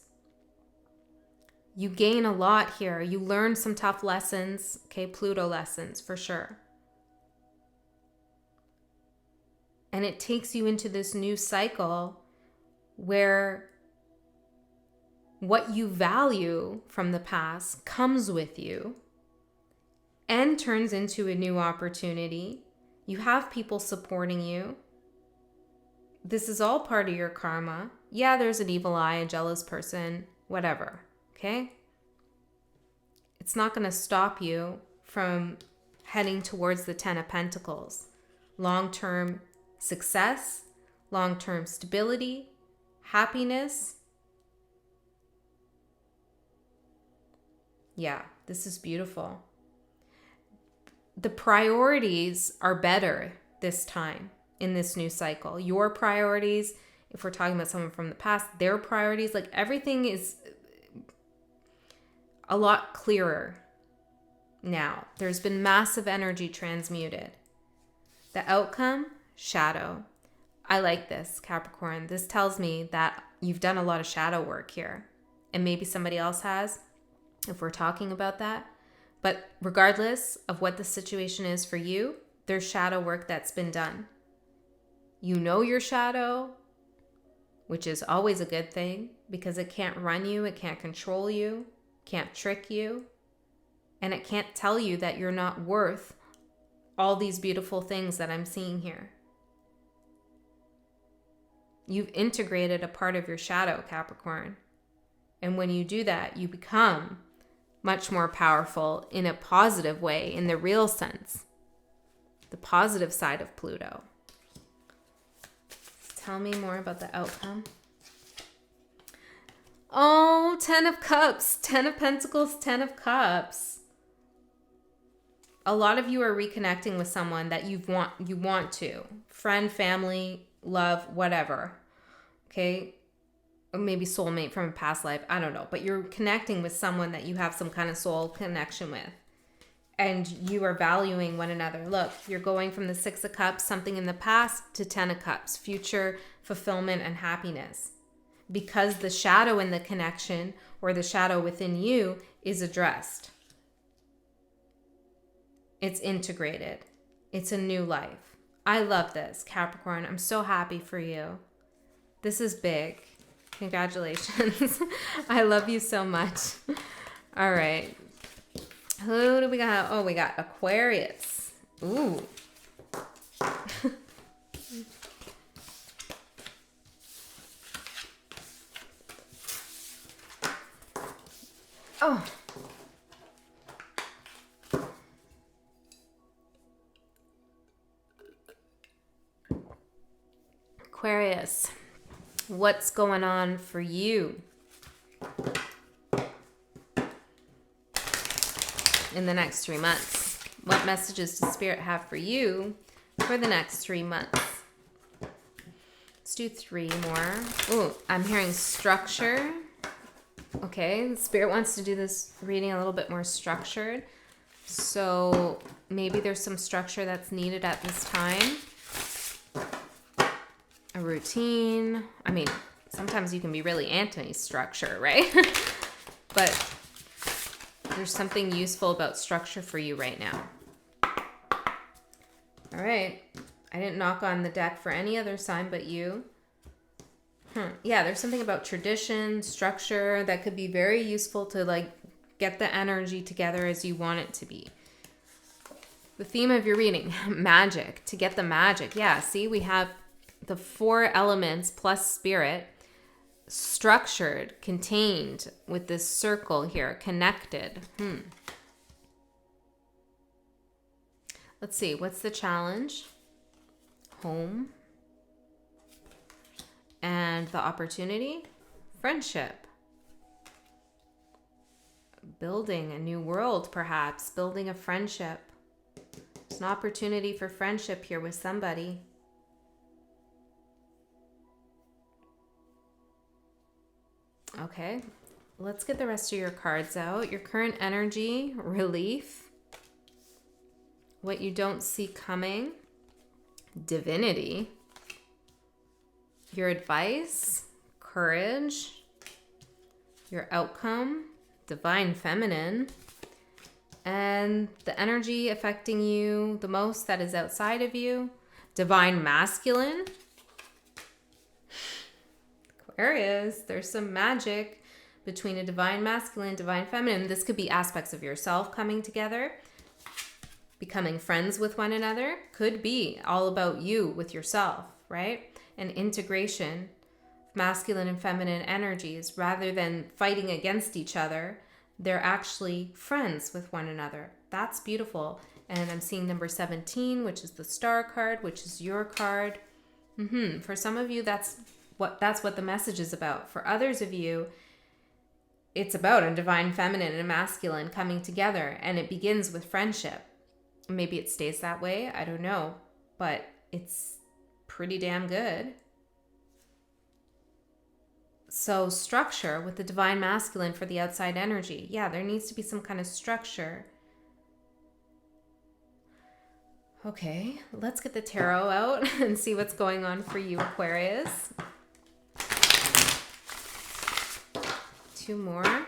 You gain a lot here. You learn some tough lessons, okay, Pluto lessons for sure. And it takes you into this new cycle where what you value from the past comes with you and turns into a new opportunity. You have people supporting you. This is all part of your karma. Yeah, there's an evil eye, a jealous person, whatever, okay? It's not going to stop you from heading towards the 10 of Pentacles. Long-term success, long-term stability, happiness. Yeah, this is beautiful. The priorities are better this time in this new cycle. Your priorities, if we're talking about someone from the past, their priorities, like everything is a lot clearer now. There's been massive energy transmuted. The outcome, shadow. I like this, Capricorn. This tells me that you've done a lot of shadow work here, and maybe somebody else has, if we're talking about that. But regardless of what the situation is for you, there's shadow work that's been done. You know your shadow, which is always a good thing because it can't run you, it can't control you, can't trick you, and it can't tell you that you're not worth all these beautiful things that I'm seeing here. You've integrated a part of your shadow, Capricorn. And when you do that, you become much more powerful in a positive way, in the real sense. The positive side of Pluto. Tell me more about the outcome. Oh, 10 of Cups, 10 of Pentacles, 10 of Cups. A lot of you are reconnecting with someone that you want to. Friend, family, love, whatever. Okay? Or maybe soulmate from a past life. I don't know. But you're connecting with someone that you have some kind of soul connection with. And you are valuing one another. Look, you're going from the 6 of Cups, something in the past, to 10 of Cups. Future fulfillment and happiness. Because the shadow in the connection, or the shadow within you, is addressed. It's integrated. It's a new life. I love this, Capricorn. I'm so happy for you. This is big. Congratulations. I love you so much. All right. Who do we got? Oh, we got Aquarius. Ooh. Oh. Aquarius, what's going on for you in the next 3 months? What messages does Spirit have for you for the next 3 months? Let's do 3 more. Ooh, I'm hearing structure. Okay, Spirit wants to do this reading a little bit more structured. So maybe there's some structure that's needed at this time. A routine. I mean, sometimes you can be really anti-structure, right? But there's something useful about structure for you right now. All right. I didn't knock on the deck for any other sign but you. Yeah, there's something about tradition, structure that could be very useful to like get the energy together as you want it to be. The theme of your reading, magic, to get the magic. Yeah, see, we have the 4 elements plus spirit structured, contained with this circle here, connected. Let's see, what's the challenge? Home. And the opportunity? Friendship. Building a new world, perhaps. Building a friendship. There's an opportunity for friendship here with somebody. Okay, let's get the rest of your cards out. Your current energy, relief. What you don't see coming. divinity, your advice, courage, your outcome, divine feminine, and the energy affecting you the most that is outside of you, divine masculine. Aquarius, there's some magic between a divine masculine, divine feminine. This could be aspects of yourself coming together, becoming friends with one another. Could be all about you with yourself, right? And integration of masculine and feminine energies. Rather than fighting against each other, they're actually friends with one another. That's beautiful. And I'm seeing number 17, which is the star card, which is your card. For some of you, that's what the message is about. For others of you, it's about a divine feminine and a masculine coming together, and it begins with friendship. Maybe it stays that way, I don't know, but it's pretty damn good. So structure with the divine masculine for the outside energy. Yeah, there needs to be some kind of structure. Okay, let's get the tarot out and see what's going on for you, Aquarius. 2 more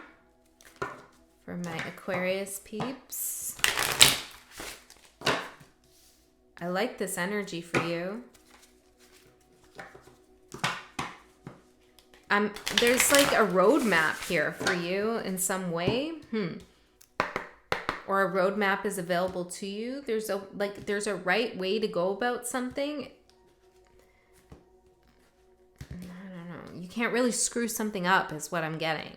for my Aquarius peeps. I like this energy for you. There's like a roadmap here for you in some way. Or a roadmap is available to you. There's a right way to go about something. I don't know. You can't really screw something up is what I'm getting.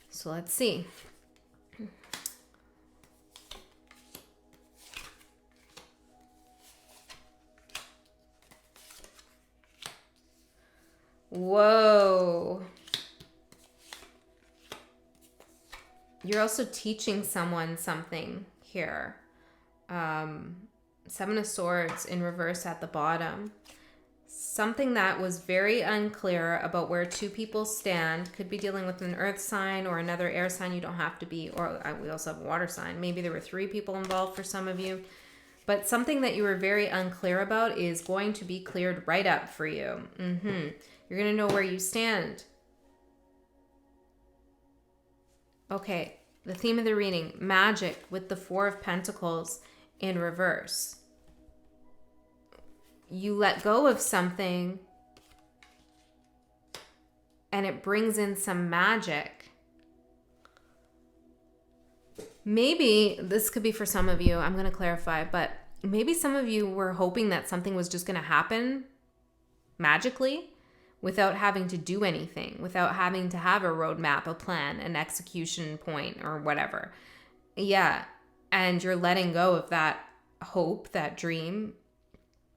So let's see. Whoa. You're also teaching someone something here. 7 of Swords in reverse at the bottom. Something that was very unclear about where 2 people stand. Could be dealing with an earth sign or another air sign. You don't have to be. Or we also have a water sign. Maybe there were 3 people involved for some of you. But something that you were very unclear about is going to be cleared right up for you. You're going to know where you stand. Okay, the theme of the reading, magic with the 4 of Pentacles in reverse. You let go of something and it brings in some magic. Maybe this could be for some of you, I'm going to clarify, but maybe some of you were hoping that something was just going to happen magically without having to do anything, without having to have a roadmap, a plan, an execution point, or whatever. Yeah, and you're letting go of that hope, that dream,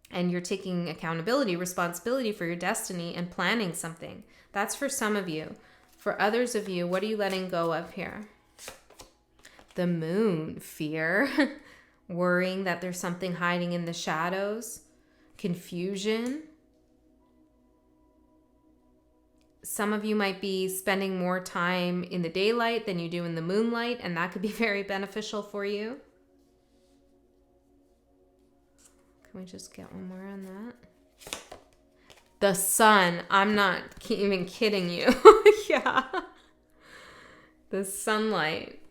and you're taking accountability, responsibility for your destiny and planning something. That's for some of you. For others of you, what are you letting go of here? The Moon, fear, worrying that there's something hiding in the shadows, confusion. Some of you might be spending more time in the daylight than you do in the moonlight, and that could be very beneficial for you. Can we just get one more on that? The sun. I'm not even kidding you. Yeah. The sunlight.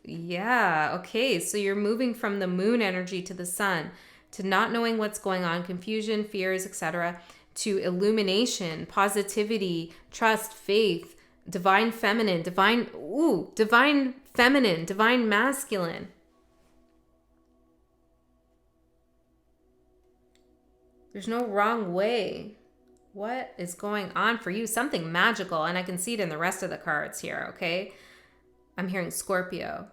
Yeah. Okay. So you're moving from the moon energy to the sun, to not knowing what's going on, confusion, fears, etc., to illumination, positivity, trust, faith, divine feminine, divine feminine, divine masculine. There's no wrong way. What is going on for you? Something magical, and I can see it in the rest of the cards here, okay? I'm hearing Scorpio.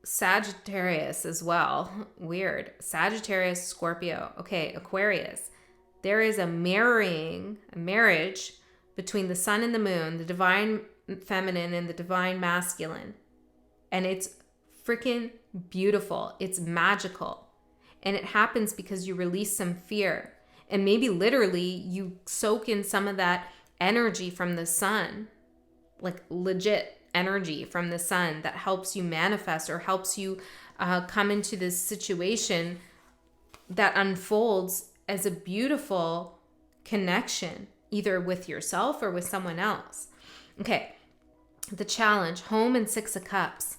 Sagittarius as well. Weird. Sagittarius, Scorpio. Okay, Aquarius. There is a marriage between the sun and the moon, the divine feminine and the divine masculine. And it's freaking beautiful. It's magical. And it happens because you release some fear. And maybe literally you soak in some of that energy from the sun. Like legit. energy from the sun that helps you manifest or helps you come into this situation that unfolds as a beautiful connection, either with yourself or with someone else. Okay, the challenge, home and 6 of Cups.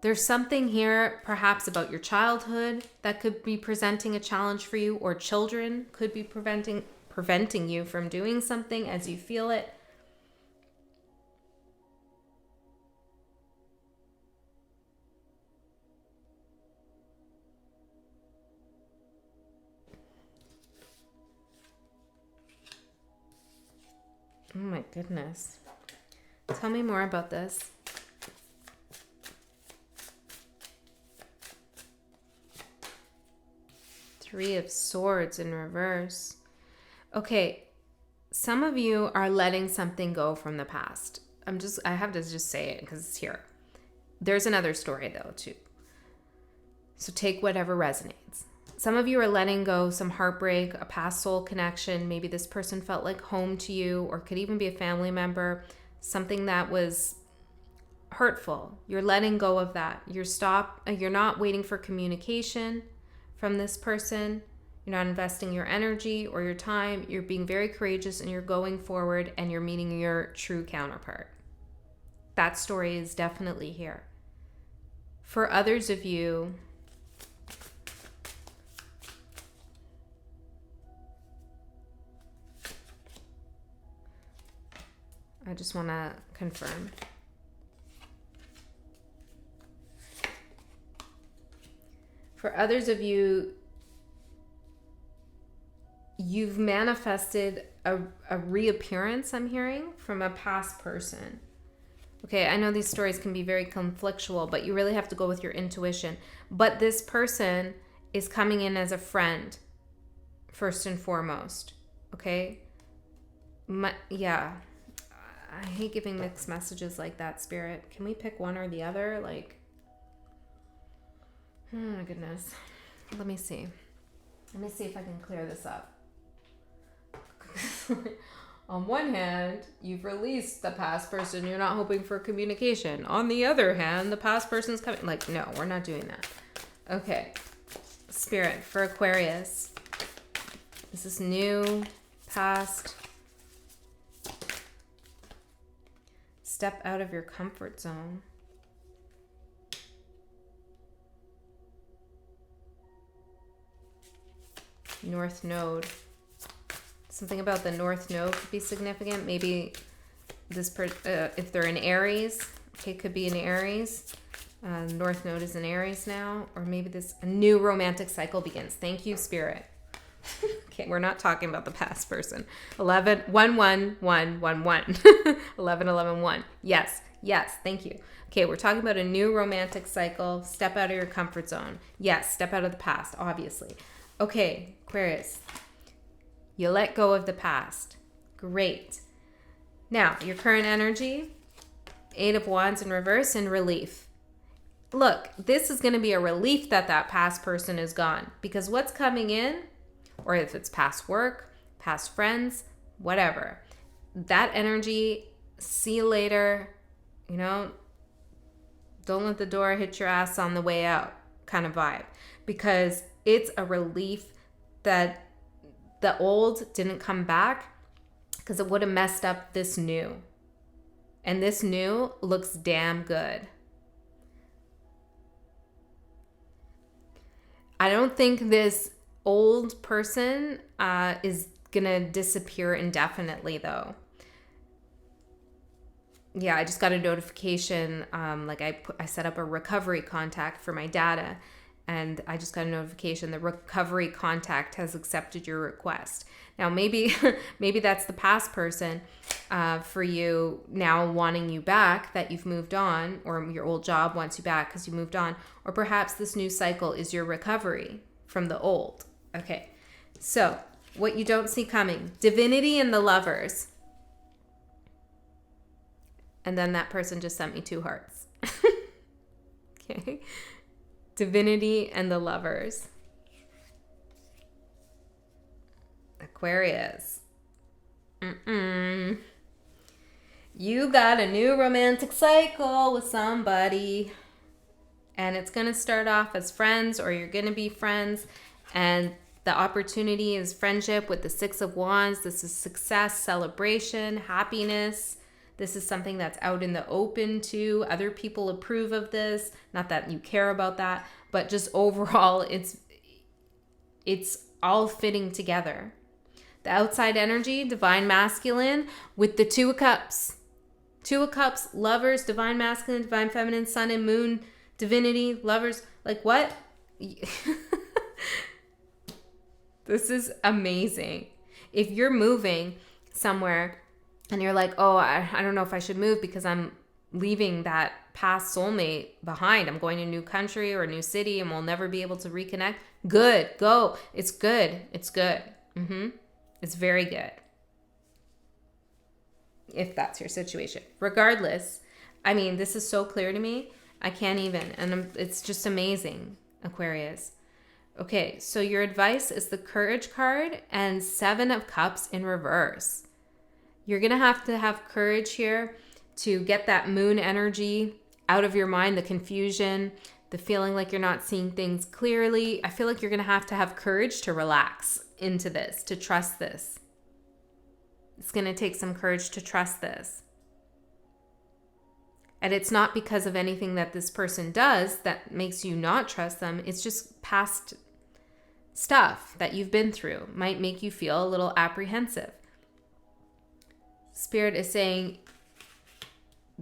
There's something here perhaps about your childhood that could be presenting a challenge for you, or children could be preventing you from doing something as you feel it. Oh my goodness. Tell me more about this. Three of Swords in reverse. Okay, some of you are letting something go from the past. I have to just say it because it's here. There's another story though too. So take whatever resonates. Some of you are letting go some heartbreak, a past soul connection. Maybe this person felt like home to you, or could even be a family member, something that was hurtful. You're letting go of that. You're not waiting for communication from this person. You're not investing your energy or your time. You're being very courageous and you're going forward and you're meeting your true counterpart. That story is definitely here. For others of you, I just want to confirm. For others of you, you've manifested a reappearance, I'm hearing, from a past person. Okay, I know these stories can be very conflictual, but you really have to go with your intuition. But this person is coming in as a friend, first and foremost. Okay? Yeah. I hate giving mixed messages like that, Spirit. Can we pick one or the other? Oh my goodness. Let me see. Let me see if I can clear this up. On one hand, you've released the past person. You're not hoping for communication. On the other hand, the past person's coming. No, we're not doing that. Okay. Spirit, for Aquarius. Is this new, past? Step out of your comfort zone. North Node. Something about the North Node could be significant. Maybe this if they're in Aries, okay, could be in Aries. North Node is in Aries now, or maybe a new romantic cycle begins. Thank you, Spirit. Okay, we're not talking about the past person. 11 1 1 1 1 1 11 11 1. Yes, thank you. Okay, we're talking about a new romantic cycle. Step out of your comfort zone. Yes, step out of the past, obviously. Okay, Aquarius, you let go of the past. Great. Now, your current energy, 8 of Wands in reverse, and relief. Look, this is going to be a relief that past person is gone, because what's coming in, or if it's past work, past friends, whatever, that energy, see you later, don't let the door hit your ass on the way out kind of vibe, because it's a relief that the old didn't come back, because it would have messed up this new. And this new looks damn good. I don't think this old person is gonna disappear indefinitely, though. Yeah, I just got a notification. I set up a recovery contact for my data, and I just got a notification the recovery contact has accepted your request. Now, maybe that's the past person for you now wanting you back, that you've moved on, or your old job wants you back because you moved on, or perhaps this new cycle is your recovery from the old. Okay, so what you don't see coming, divinity and the lovers. And then that person just sent me 2 hearts. Okay. Divinity and the lovers. Aquarius. You got a new romantic cycle with somebody. And it's going to start off as friends, or you're going to be friends. And the opportunity is friendship with the Six of Wands. This is success, celebration, happiness. This is something that's out in the open too. Other people approve of this. Not that you care about that, but just overall, it's all fitting together. The outside energy, divine masculine with the Two of Cups. Two of Cups, lovers, divine masculine, divine feminine, sun and moon, divinity, lovers. Like what? This is amazing. If you're moving somewhere and you're like, oh, I don't know if I should move because I'm leaving that past soulmate behind. I'm going to a new country or a new city and we'll never be able to reconnect. Good. Go. It's good. It's good. It's very good. If that's your situation. Regardless, I mean, this is so clear to me. I can't even. And it's just amazing, Aquarius. Okay, so your advice is the Courage card and Seven of Cups in reverse. You're going to have courage here to get that moon energy out of your mind, the confusion, the feeling like you're not seeing things clearly. I feel like you're going to have courage to relax into this, to trust this. It's going to take some courage to trust this. And it's not because of anything that this person does that makes you not trust them. It's just past stuff that you've been through might make you feel a little apprehensive. Spirit is saying,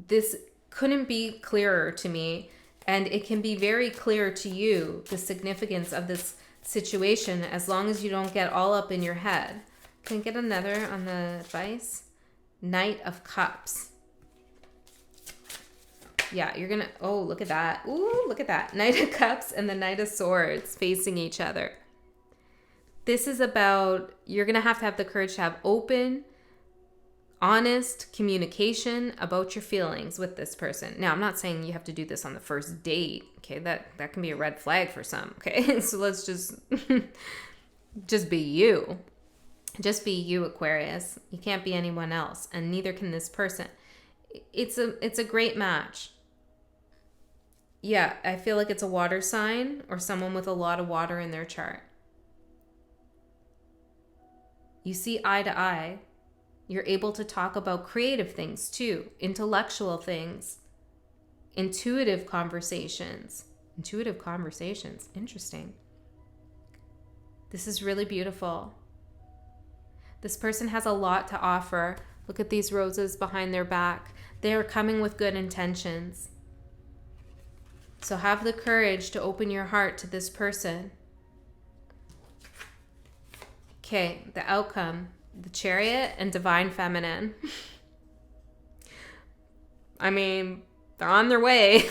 this couldn't be clearer to me, and it can be very clear to you, the significance of this situation, as long as you don't get all up in your head. Can I get another on the advice? Knight of Cups. Yeah, you're gonna, oh, look at that. Ooh, look at that. Knight of Cups and the Knight of Swords facing each other. This is about, you're gonna have the courage to have open, honest communication about your feelings with this person. Now, I'm not saying you have to do this on the first date, okay? That can be a red flag for some, okay? So let's just be you. Just be you, Aquarius. You can't be anyone else, and neither can this person. It's a great match. Yeah, I feel like it's a water sign or someone with a lot of water in their chart. You see eye to eye. You're able to talk about creative things too, intellectual things, intuitive conversations. Intuitive conversations, interesting. This is really beautiful. This person has a lot to offer. Look at these roses behind their back. They are coming with good intentions. So have the courage to open your heart to this person. Okay, the outcome, the Chariot and Divine Feminine. I mean, they're on their way.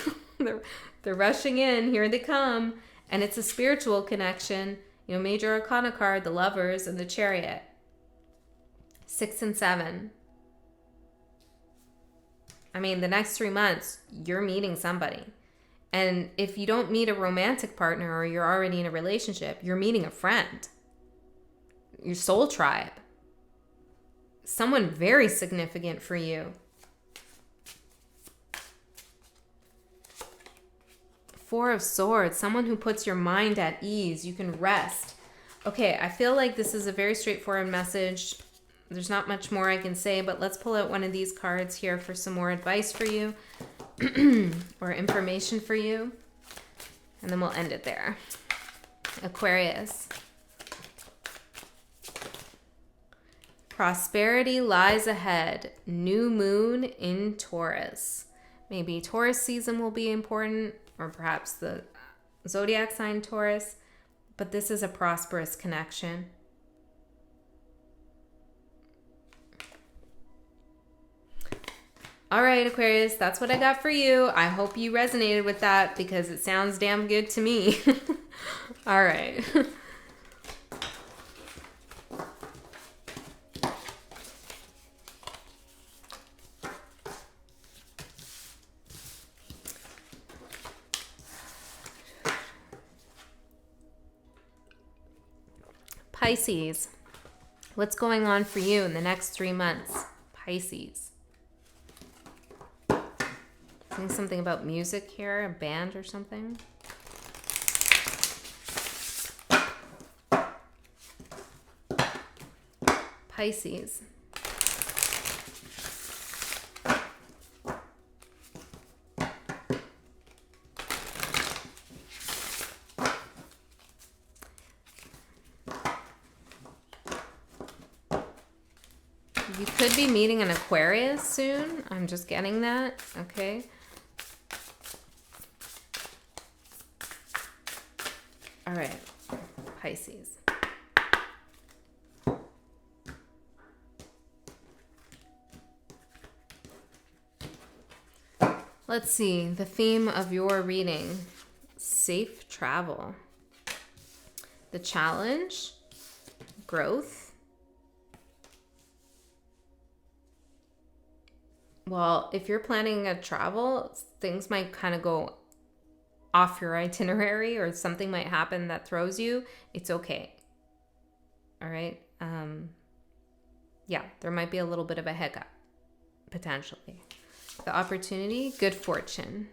they're rushing in. Here they come. And it's a spiritual connection. You know, Major Arcana card, the Lovers and the Chariot. 6 and 7. I mean, the next 3 months, you're meeting somebody. And if you don't meet a romantic partner or you're already in a relationship, you're meeting a friend. Your soul tribe. Someone very significant for you. 4 of Swords. Someone who puts your mind at ease. You can rest. Okay, I feel like this is a very straightforward message. There's not much more I can say, but let's pull out one of these cards here for some more advice for you or information for you. And then we'll end it there. Aquarius. Prosperity lies ahead. New moon in Taurus. Maybe Taurus season will be important, or perhaps the zodiac sign Taurus, but this is a prosperous connection. All right, Aquarius, that's what I got for you. I hope you resonated with that because it sounds damn good to me. All right. Pisces, what's going on for you in the next 3 months? Pisces. Saying something about music here, a band or something. Pisces. You could be meeting an Aquarius soon. I'm just getting that. Okay. All right. Pisces. Let's see. The theme of your reading. Safe travel. The challenge. Growth. Well, if you're planning a travel, things might kind of go off your itinerary or something might happen that throws you. It's okay. All right. Yeah, there might be a little bit of a hiccup, potentially. The opportunity, good fortune.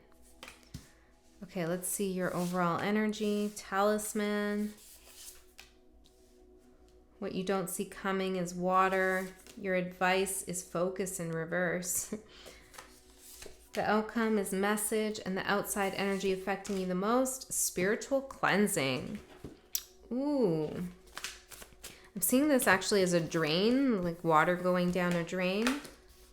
Okay, let's see your overall energy. Talisman. What you don't see coming is water. Your advice is focus in reverse. The outcome is message, and the outside energy affecting you the most, spiritual cleansing. Ooh. I'm seeing this actually as a drain, like water going down a drain.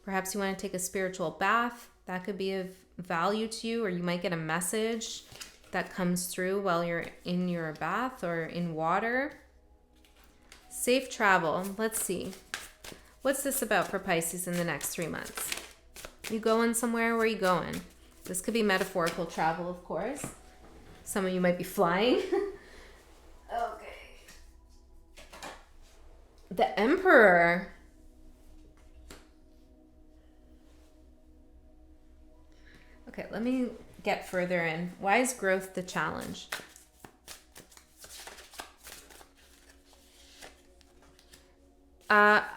Perhaps you want to take a spiritual bath. That could be of value to you, or you might get a message that comes through while you're in your bath or in water. Safe travel. Let's see. What's this about for Pisces in the next 3 months? You going somewhere? Where are you going? This could be metaphorical travel, of course. Some of you might be flying. Okay. The Emperor. Okay, let me get further in. Why is growth the challenge?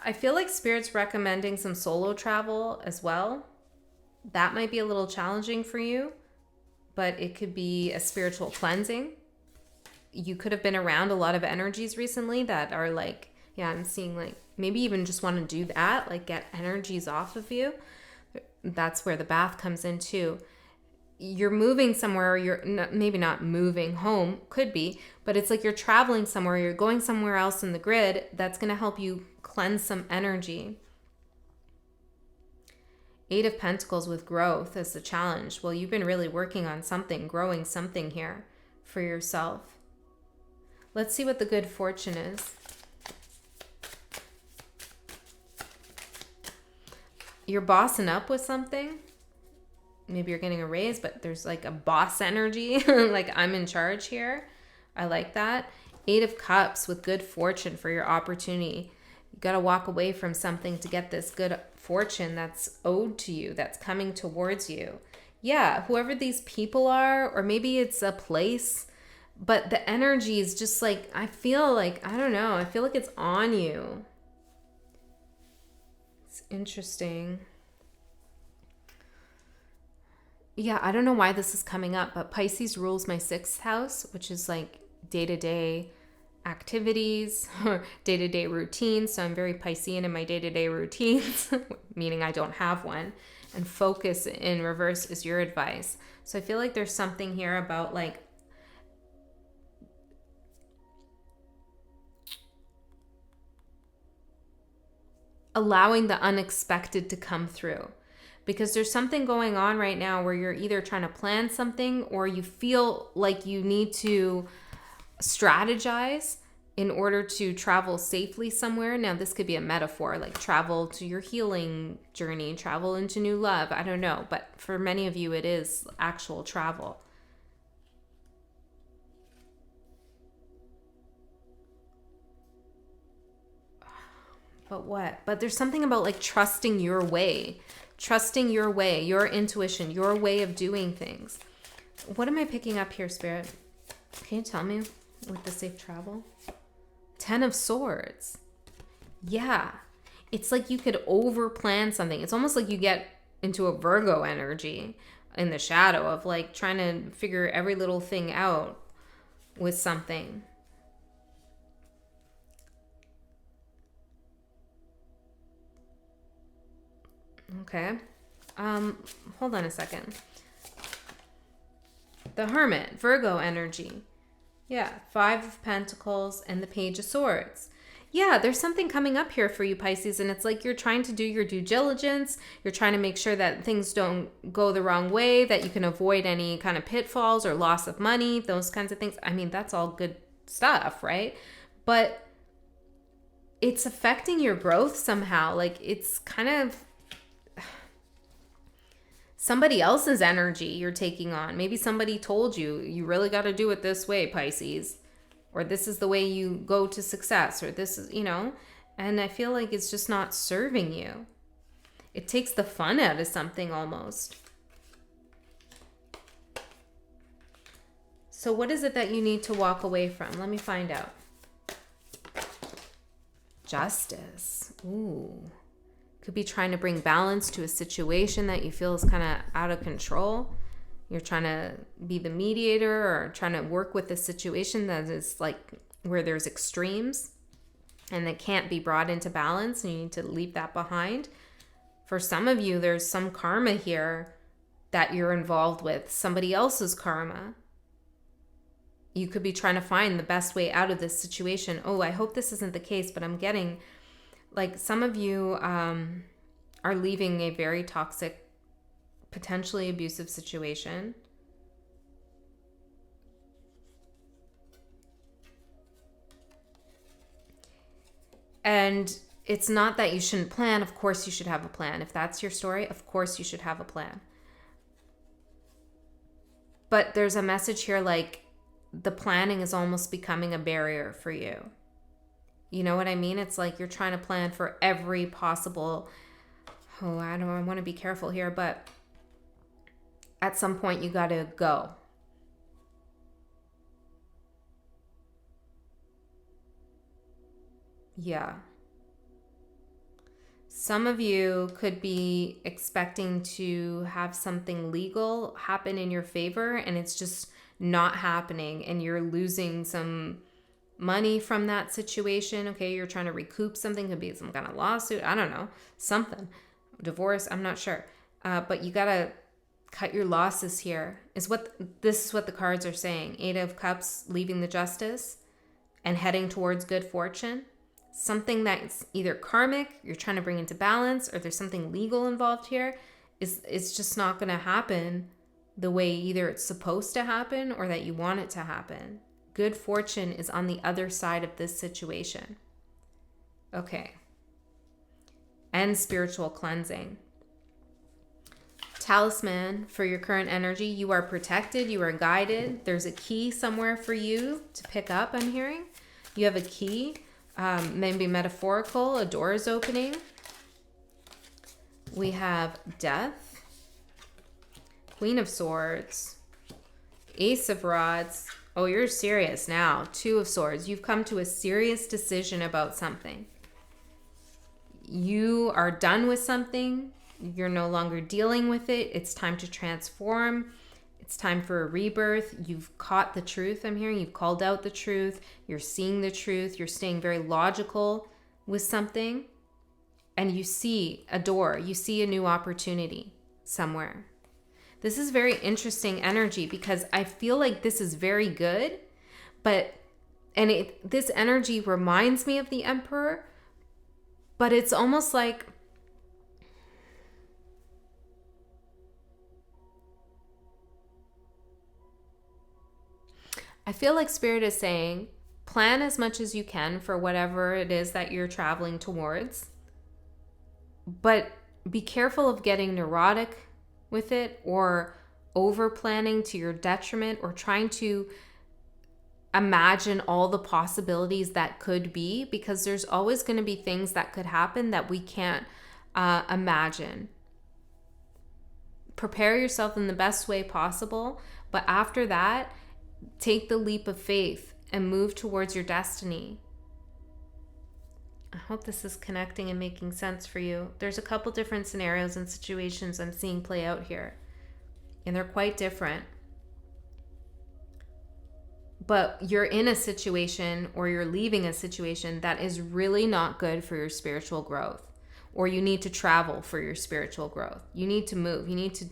I feel like Spirit's recommending some solo travel as well. That might be a little challenging for you, but it could be a spiritual cleansing. You could have been around a lot of energies recently that are like, yeah, I'm seeing like maybe even just want to do that, like get energies off of you. That's where the bath comes in too. You're moving somewhere, or you're maybe not moving home, could be, but it's like you're traveling somewhere, you're going somewhere else in the grid. That's going to help you cleanse some energy. 8 of Pentacles with growth as the challenge. Well, you've been really working on something, growing something here for yourself. Let's see what the good fortune is. You're bossing up with something. Maybe you're getting a raise, but there's like a boss energy. Like I'm in charge here. I like that. 8 of Cups with good fortune for your opportunity. You got to walk away from something to get this good fortune that's owed to you, that's coming towards you. Yeah, whoever these people are, or maybe it's a place, but the energy is just like, I feel like, I don't know, I feel like it's on you. It's interesting. Yeah, I don't know why this is coming up, but Pisces rules my 6th house, which is like day-to-day activities or day-to-day routines. So I'm very Piscean in my day-to-day routines, meaning I don't have one. And focus in reverse is your advice. So I feel like there's something here about like allowing the unexpected to come through. Because there's something going on right now where you're either trying to plan something or you feel like you need to strategize in order to travel safely somewhere. Now, this could be a metaphor, like travel to your healing journey, travel into new love. I don't know. But for many of you, it is actual travel. But what? But there's something about like trusting your way. Trusting your way, your intuition, your way of doing things. What am I picking up here, Spirit? Can you tell me with the safe travel? 10 of Swords. Yeah. It's like you could over-plan something. It's almost like you get into a Virgo energy in the shadow of like trying to figure every little thing out with something. Okay. Hold on a second. The Hermit, Virgo energy. Yeah, 5 of Pentacles and the Page of Swords. Yeah, there's something coming up here for you, Pisces, and it's like you're trying to do your due diligence. You're trying to make sure that things don't go the wrong way, that you can avoid any kind of pitfalls or loss of money, those kinds of things. I mean, that's all good stuff, right? But it's affecting your growth somehow. Like, it's kind of somebody else's energy you're taking on. Maybe somebody told you, you really got to do it this way, Pisces. Or this is the way you go to success. Or this is, and I feel like it's just not serving you. It takes the fun out of something almost. So what is it that you need to walk away from? Let me find out. Justice. Ooh. Could be trying to bring balance to a situation that you feel is kind of out of control. You're trying to be the mediator or trying to work with a situation that is like where there's extremes and that can't be brought into balance, and you need to leave that behind. For some of you, there's some karma here that you're involved with, somebody else's karma. You could be trying to find the best way out of this situation. Oh, I hope this isn't the case, but I'm getting like some of you are leaving a very toxic, potentially abusive situation. And it's not that you shouldn't plan. Of course you should have a plan. If that's your story, of course you should have a plan. But there's a message here like the planning is almost becoming a barrier for you. You know what I mean? It's like you're trying to plan for every possible, I want to be careful here, but at some point you got to go. Yeah. Some of you could be expecting to have something legal happen in your favor, and it's just not happening, and you're losing some money from that situation. Okay, you're trying to recoup something. Could be some kind of lawsuit. I don't know. Something. Divorce. I'm not sure. But you got to cut your losses here. This is what the cards are saying. 8 of Cups, leaving the Justice and heading towards good fortune. Something that's either karmic, you're trying to bring into balance, or there's something legal involved here. It's just not going to happen the way either it's supposed to happen or that you want it to happen. Good fortune is on the other side of this situation. Okay. And spiritual cleansing. Talisman for your current energy. You are protected. You are guided. There's a key somewhere for you to pick up, I'm hearing. You have a key, maybe metaphorical. A door is opening. We have Death. Queen of Swords. Ace of Rods. Oh, you're serious now. 2 of Swords. You've come to a serious decision about something. You are done with something. You're no longer dealing with it. It's time to transform. It's time for a rebirth. You've caught the truth, I'm hearing. You've called out the truth. You're seeing the truth. You're staying very logical with something. And you see a door. You see a new opportunity somewhere. This is very interesting energy because I feel like this is very good. This energy reminds me of the Emperor. But it's almost like I feel like Spirit is saying, plan as much as you can for whatever it is that you're traveling towards. But be careful of getting neurotic with it or over planning to your detriment or trying to imagine all the possibilities that could be, because there's always going to be things that could happen that we can't imagine. Prepare yourself in the best way possible, but after that, take the leap of faith and move towards your destiny. I hope this is connecting and making sense for you. There's a couple different scenarios and situations I'm seeing play out here, and they're quite different. But you're in a situation, or you're leaving a situation that is really not good for your spiritual growth, or you need to travel for your spiritual growth. You need to move. You need to,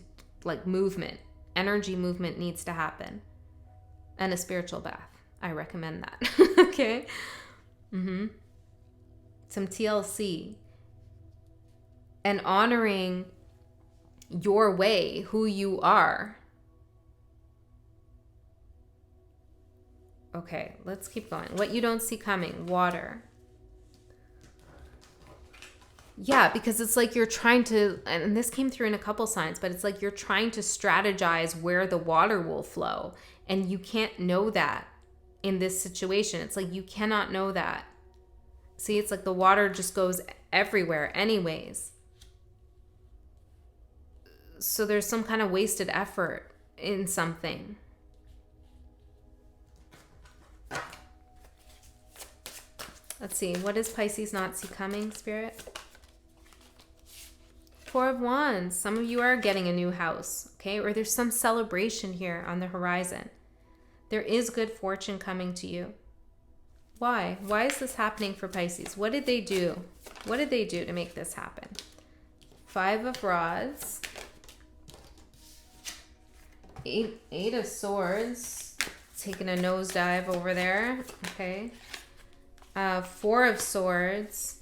like, movement. Energy movement needs to happen. And a spiritual bath. I recommend that. Okay? Some TLC. And honoring your way, who you are. Okay, let's keep going. What you don't see coming, water. Yeah, because it's like you're trying to, and this came through in a couple signs, but it's like you're trying to strategize where the water will flow. And you can't know that in this situation. It's like you cannot know that. See, it's like the water just goes everywhere anyways. So there's some kind of wasted effort in something. Let's see. What does Pisces not see coming, Spirit? 4 of Wands. Some of you are getting a new house, okay? Or there's some celebration here on the horizon. There is good fortune coming to you. Why? Why is this happening for Pisces? What did they do? What did they do to make this happen? 5 of Rods. 8 of Swords. Taking a nosedive over there. Okay. 4 of Swords.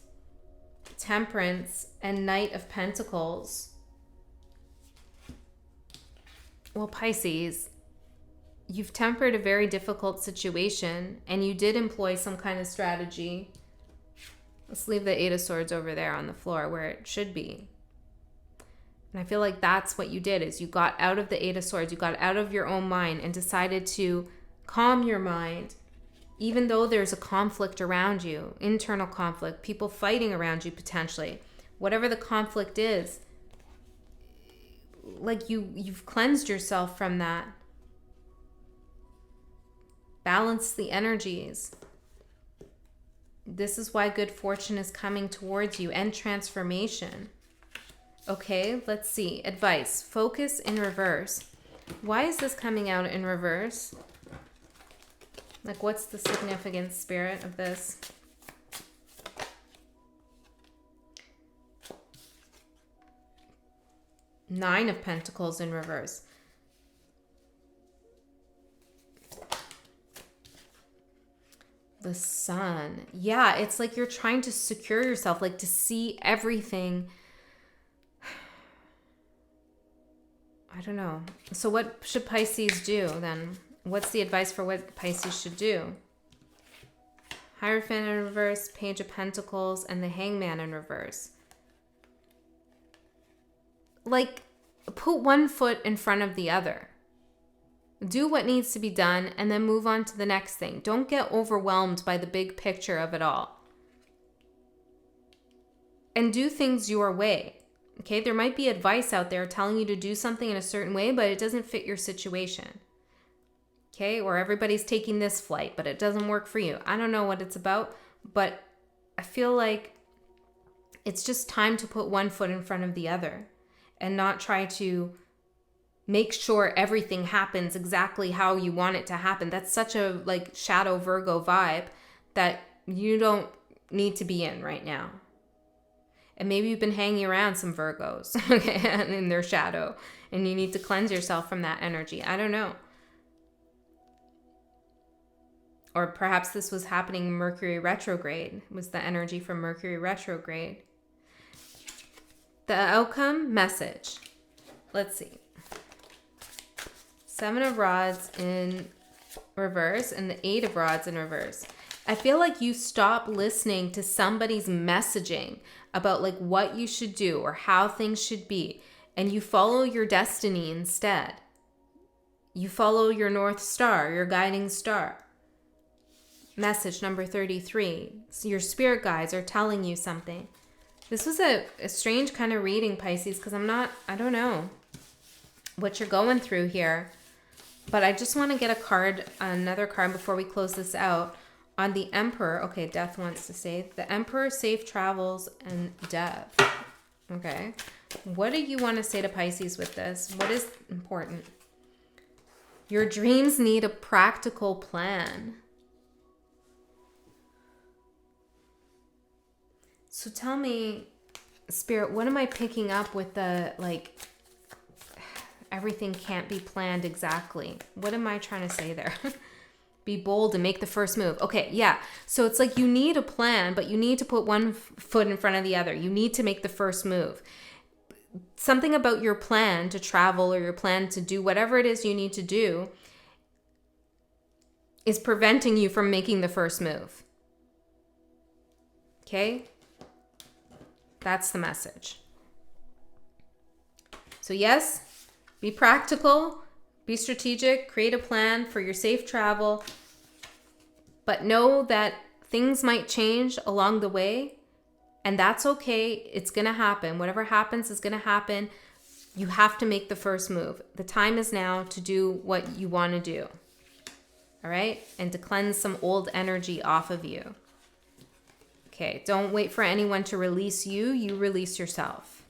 Temperance. And Knight of Pentacles. Well, Pisces, you've tempered a very difficult situation, and you did employ some kind of strategy. Let's leave the 8 of Swords over there on the floor where it should be. And I feel like that's what you did, is you got out of the 8 of Swords. You got out of your own mind and decided to calm your mind, even though there's a conflict around you, internal conflict, people fighting around you potentially. Whatever the conflict is, like you've cleansed yourself from that. Balance the energies. This is why good fortune is coming towards you, and transformation. Okay, let's see. Advice. Focus in reverse. Why is this coming out in reverse? Like, what's the significance, Spirit, of this? Nine of Pentacles in reverse. The Sun. Yeah, it's like you're trying to secure yourself, like to see everything. I don't know. So what should Pisces do then? What's the advice for what Pisces should do? Hierophant in reverse, Page of Pentacles, and the Hangman in reverse. Like, put one foot in front of the other. Do what needs to be done and then move on to the next thing. Don't get overwhelmed by the big picture of it all. And do things your way. Okay, there might be advice out there telling you to do something in a certain way, but it doesn't fit your situation. Okay, or everybody's taking this flight, but it doesn't work for you. I don't know what it's about, but I feel like it's just time to put one foot in front of the other and not try to make sure everything happens exactly how you want it to happen. That's such a like shadow Virgo vibe that you don't need to be in right now. And maybe you've been hanging around some Virgos, okay, and in their shadow, and you need to cleanse yourself from that energy. I don't know. Or perhaps this was happening in Mercury retrograde, was the energy from Mercury retrograde. The outcome, message. Let's see. 7 of Rods in reverse and the 8 of Rods in reverse. I feel like you stop listening to somebody's messaging about like what you should do or how things should be, and you follow your destiny instead. You follow your North Star, your guiding star. Message number 33. So your spirit guides are telling you something. This was a strange kind of reading, Pisces, because I don't know what you're going through here. But I just want to get another card before we close this out On the Emperor, okay, Death wants to say, the Emperor, safe travels, and death. Okay. What do you want to say to Pisces with this? What is important? Your dreams need a practical plan. So tell me, Spirit, what am I picking up with the, like, everything can't be planned exactly? What am I trying to say there? Be bold and make the first move. Okay, yeah. So it's like you need a plan, but you need to put one foot in front of the other. You need to make the first move. Something about your plan to travel or your plan to do whatever it is you need to do is preventing you from making the first move. Okay? That's the message. So yes, be practical, be strategic, create a plan for your safe travel, but know that things might change along the way, and that's okay. It's going to happen. Whatever happens is going to happen. You have to make the first move. The time is now to do what you want to do. All right? And to cleanse some old energy off of you. Okay, don't wait for anyone to release you. You release yourself.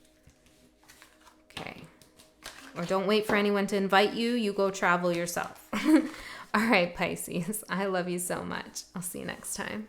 Okay. Or don't wait for anyone to invite you. You go travel yourself. All right, Pisces. I love you so much. I'll see you next time.